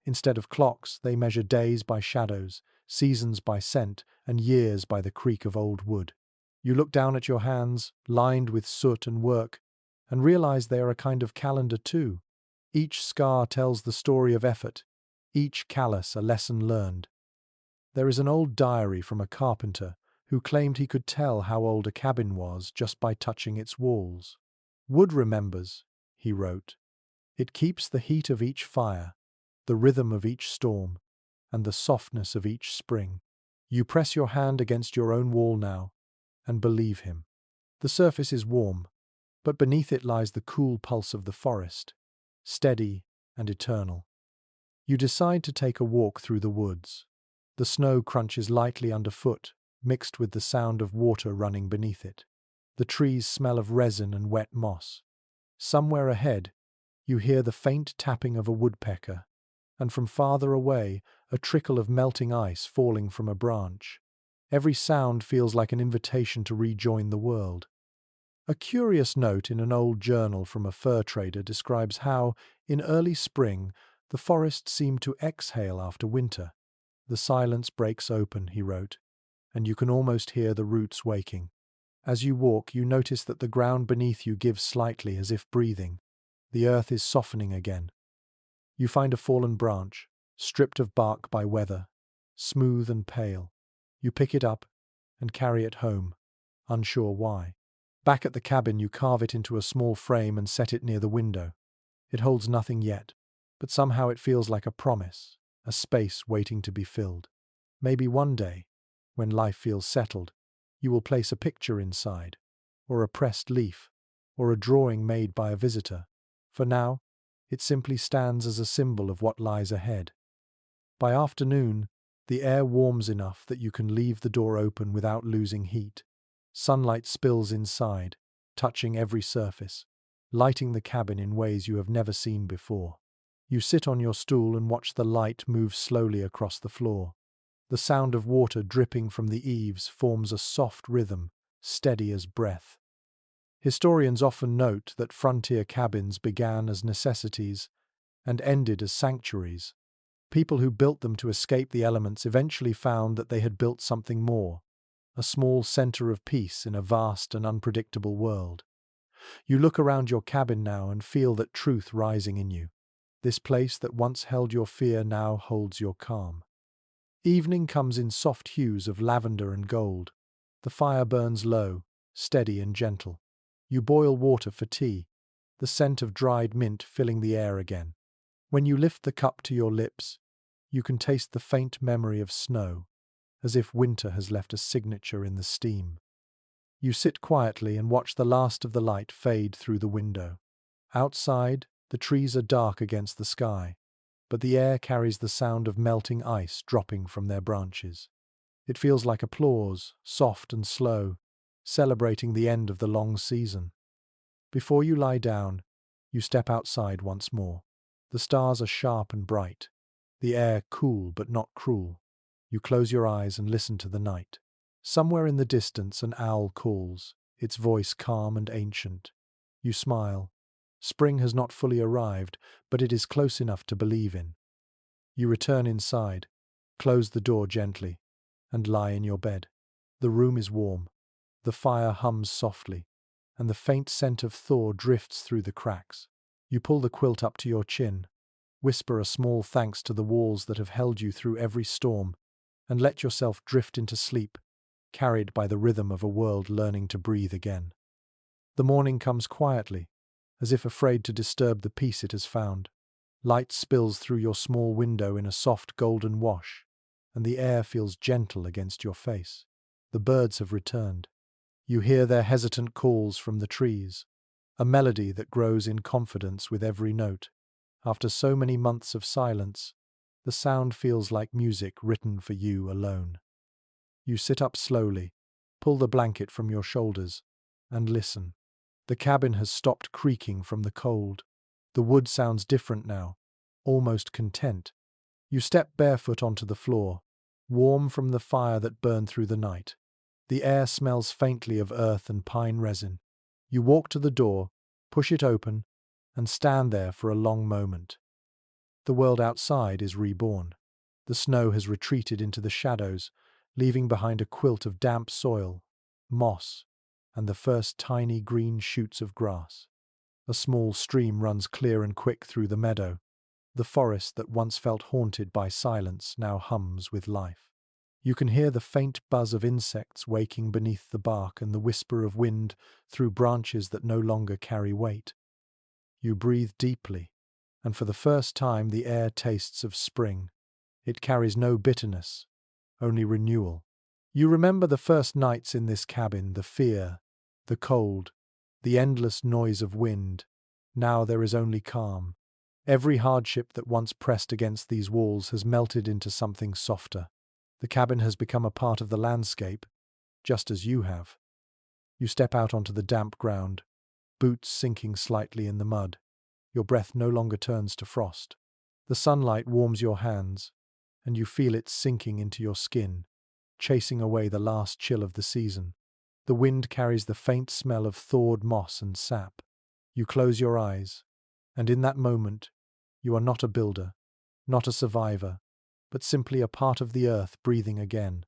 Instead of clocks, they measure days by shadows, seasons by scent, and years by the creak of old wood. You look down at your hands, lined with soot and work, and realize they are a kind of calendar too. Each scar tells the story of effort, each callus a lesson learned. There is an old diary from a carpenter who claimed he could tell how old a cabin was just by touching its walls. "Wood remembers," he wrote. "It keeps the heat of each fire, the rhythm of each storm, and the softness of each spring." You press your hand against your own wall now, and believe him. The surface is warm, but beneath it lies the cool pulse of the forest, steady and eternal. You decide to take a walk through the woods. The snow crunches lightly underfoot, mixed with the sound of water running beneath it. The trees smell of resin and wet moss. Somewhere ahead, you hear the faint tapping of a woodpecker, and from farther away, a trickle of melting ice falling from a branch. Every sound feels like an invitation to rejoin the world. A curious note in an old journal from a fur trader describes how, in early spring, the forest seemed to exhale after winter. "The silence breaks open," he wrote, "and you can almost hear the roots waking. As you walk, you notice that the ground beneath you gives slightly as if breathing. The earth is softening again. You find a fallen branch, stripped of bark by weather, smooth and pale. You pick it up and carry it home, unsure why. Back at the cabin, you carve it into a small frame and set it near the window. It holds nothing yet, but somehow it feels like a promise, a space waiting to be filled. Maybe one day, when life feels settled, you will place a picture inside, or a pressed leaf, or a drawing made by a visitor. For now, it simply stands as a symbol of what lies ahead. By afternoon, The air warms enough that you can leave the door open without losing heat. Sunlight spills inside, touching every surface, lighting the cabin in ways you have never seen before. You sit on your stool and watch the light move slowly across the floor. The sound of water dripping from the eaves forms a soft rhythm, steady as breath. Historians often note that frontier cabins began as necessities and ended as sanctuaries. People who built them to escape the elements eventually found that they had built something more, a small center of peace in a vast and unpredictable world. You look around your cabin now and feel that truth rising in you. This place that once held your fear now holds your calm. Evening comes in soft hues of lavender and gold. The fire burns low, steady and gentle. You boil water for tea, the scent of dried mint filling the air again. When you lift the cup to your lips, you can taste the faint memory of snow, as if winter has left a signature in the steam. You sit quietly and watch the last of the light fade through the window. Outside, the trees are dark against the sky, but the air carries the sound of melting ice dropping from their branches. It feels like applause, soft and slow, celebrating the end of the long season. Before you lie down, you step outside once more. The stars are sharp and bright, the air cool but not cruel. You close your eyes and listen to the night. Somewhere in the distance an owl calls, its voice calm and ancient. You smile. Spring has not fully arrived, but it is close enough to believe in. You return inside, close the door gently, and lie in your bed. The room is warm. The fire hums softly, and the faint scent of thaw drifts through the cracks. You pull the quilt up to your chin, whisper a small thanks to the walls that have held you through every storm, and let yourself drift into sleep, carried by the rhythm of a world learning to breathe again. The morning comes quietly, as if afraid to disturb the peace it has found. Light spills through your small window in a soft golden wash, and the air feels gentle against your face. The birds have returned. You hear their hesitant calls from the trees, a melody that grows in confidence with every note. After so many months of silence, the sound feels like music written for you alone. You sit up slowly, pull the blanket from your shoulders, and listen. The cabin has stopped creaking from the cold. The wood sounds different now, almost content. You step barefoot onto the floor, warm from the fire that burned through the night. The air smells faintly of earth and pine resin. You walk to the door, push it open, and stand there for a long moment. The world outside is reborn. The snow has retreated into the shadows, leaving behind a quilt of damp soil, moss, and the first tiny green shoots of grass. A small stream runs clear and quick through the meadow. The forest that once felt haunted by silence now hums with life. You can hear the faint buzz of insects waking beneath the bark and the whisper of wind through branches that no longer carry weight. You breathe deeply, and for the first time the air tastes of spring. It carries no bitterness, only renewal. You remember the first nights in this cabin, the fear, the cold, the endless noise of wind. Now there is only calm. Every hardship that once pressed against these walls has melted into something softer. The cabin has become a part of the landscape, just as you have. You step out onto the damp ground, boots sinking slightly in the mud. Your breath no longer turns to frost. The sunlight warms your hands, and you feel it sinking into your skin, chasing away the last chill of the season. The wind carries the faint smell of thawed moss and sap. You close your eyes, and in that moment, you are not a builder, not a survivor, but simply a part of the earth breathing again.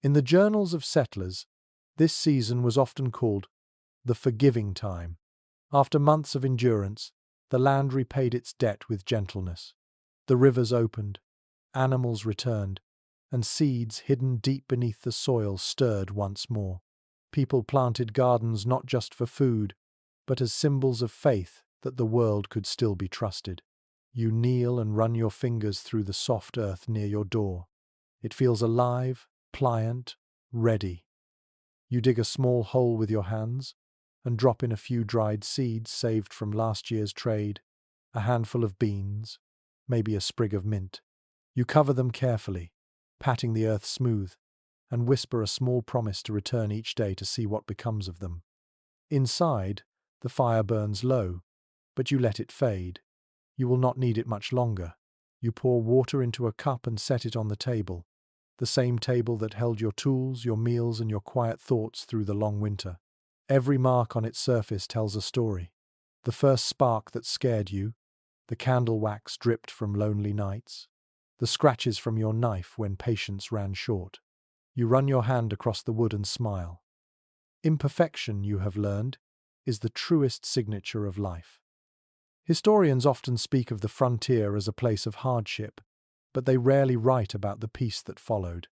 In the journals of settlers, this season was often called the forgiving time. After months of endurance, the land repaid its debt with gentleness. The rivers opened, animals returned, and seeds hidden deep beneath the soil stirred once more. People planted gardens not just for food, but as symbols of faith that the world could still be trusted. You kneel and run your fingers through the soft earth near your door. It feels alive, pliant, ready. You dig a small hole with your hands and drop in a few dried seeds saved from last year's trade, a handful of beans, maybe a sprig of mint. You cover them carefully, patting the earth smooth, and whisper a small promise to return each day to see what becomes of them. Inside, the fire burns low, but you let it fade. You will not need it much longer. You pour water into a cup and set it on the table, the same table that held your tools, your meals, and your quiet thoughts through the long winter. Every mark on its surface tells a story. The first spark that scared you, the candle wax dripped from lonely nights, the scratches from your knife when patience ran short. You run your hand across the wood and smile. Imperfection, you have learned, is the truest signature of life. Historians often speak of the frontier as a place of hardship, but they rarely write about the peace that followed.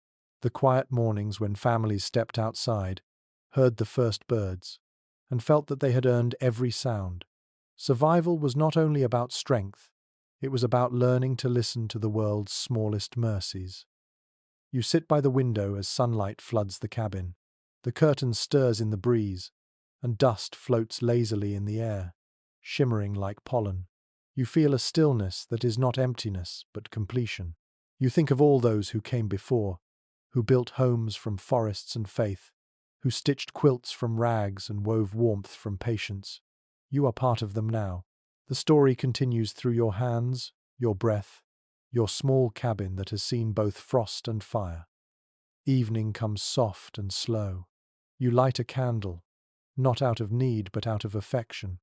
The quiet mornings when families stepped outside, heard the first birds, and felt that they had earned every sound. Survival was not only about strength, it was about learning to listen to the world's smallest mercies. You sit by the window as sunlight floods the cabin. The curtain stirs in the breeze, and dust floats lazily in the air, shimmering like pollen. You feel a stillness that is not emptiness, but completion. You think of all those who came before, who built homes from forests and faith, who stitched quilts from rags and wove warmth from patience. You are part of them now. The story continues through your hands, your breath, your small cabin that has seen both frost and fire. Evening comes soft and slow. You light a candle, not out of need but out of affection.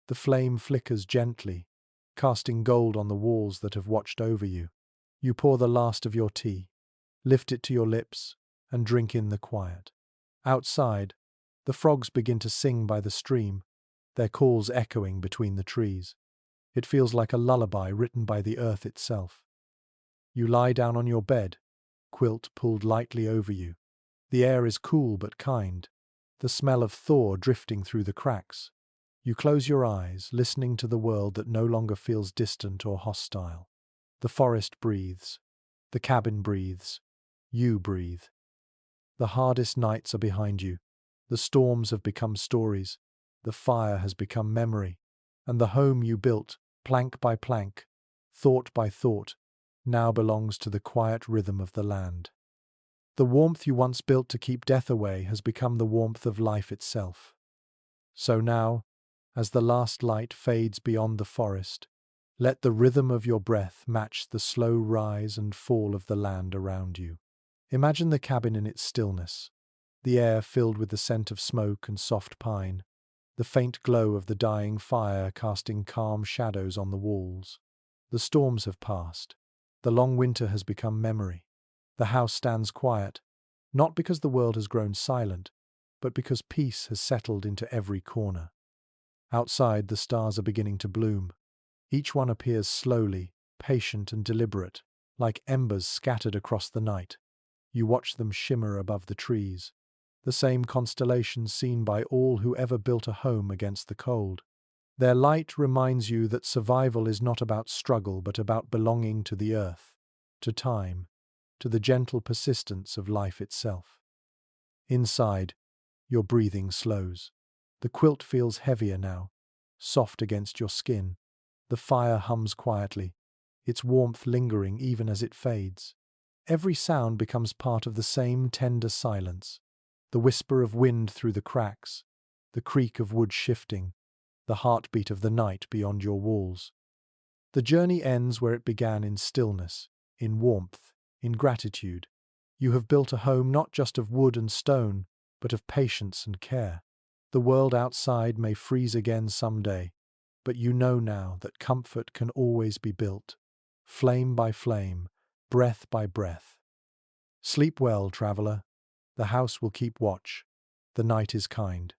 The flame flickers gently, casting gold on the walls that have watched over you. You pour the last of your tea, lift it to your lips, and drink in the quiet. Outside, the frogs begin to sing by the stream, their calls echoing between the trees. It feels like a lullaby written by the earth itself. You lie down on your bed, quilt pulled lightly over you. The air is cool but kind, the smell of thaw drifting through the cracks. You close your eyes, listening to the world that no longer feels distant or hostile. The forest breathes. The cabin breathes. You breathe. The hardest nights are behind you. The storms have become stories. The fire has become memory. And the home you built, plank by plank, thought by thought, now belongs to the quiet rhythm of the land. The warmth you once built to keep death away has become the warmth of life itself. So now, as the last light fades beyond the forest, let the rhythm of your breath match the slow rise and fall of the land around you. Imagine the cabin in its stillness, the air filled with the scent of smoke and soft pine, the faint glow of the dying fire casting calm shadows on the walls. The storms have passed. The long winter has become memory. The house stands quiet, not because the world has grown silent, but because peace has settled into every corner. Outside, the stars are beginning to bloom. Each one appears slowly, patient and deliberate, like embers scattered across the night. You watch them shimmer above the trees, the same constellations seen by all who ever built a home against the cold. Their light reminds you that survival is not about struggle but about belonging to the earth, to time, to the gentle persistence of life itself. Inside, your breathing slows. The quilt feels heavier now, soft against your skin. The fire hums quietly, its warmth lingering even as it fades. Every sound becomes part of the same tender silence. The whisper of wind through the cracks, the creak of wood shifting, the heartbeat of the night beyond your walls. The journey ends where it began, in stillness, in warmth, in gratitude. You have built a home not just of wood and stone, but of patience and care. The world outside may freeze again someday, but you know now that comfort can always be built, flame by flame, breath by breath. Sleep well, traveler. The house will keep watch. The night is kind.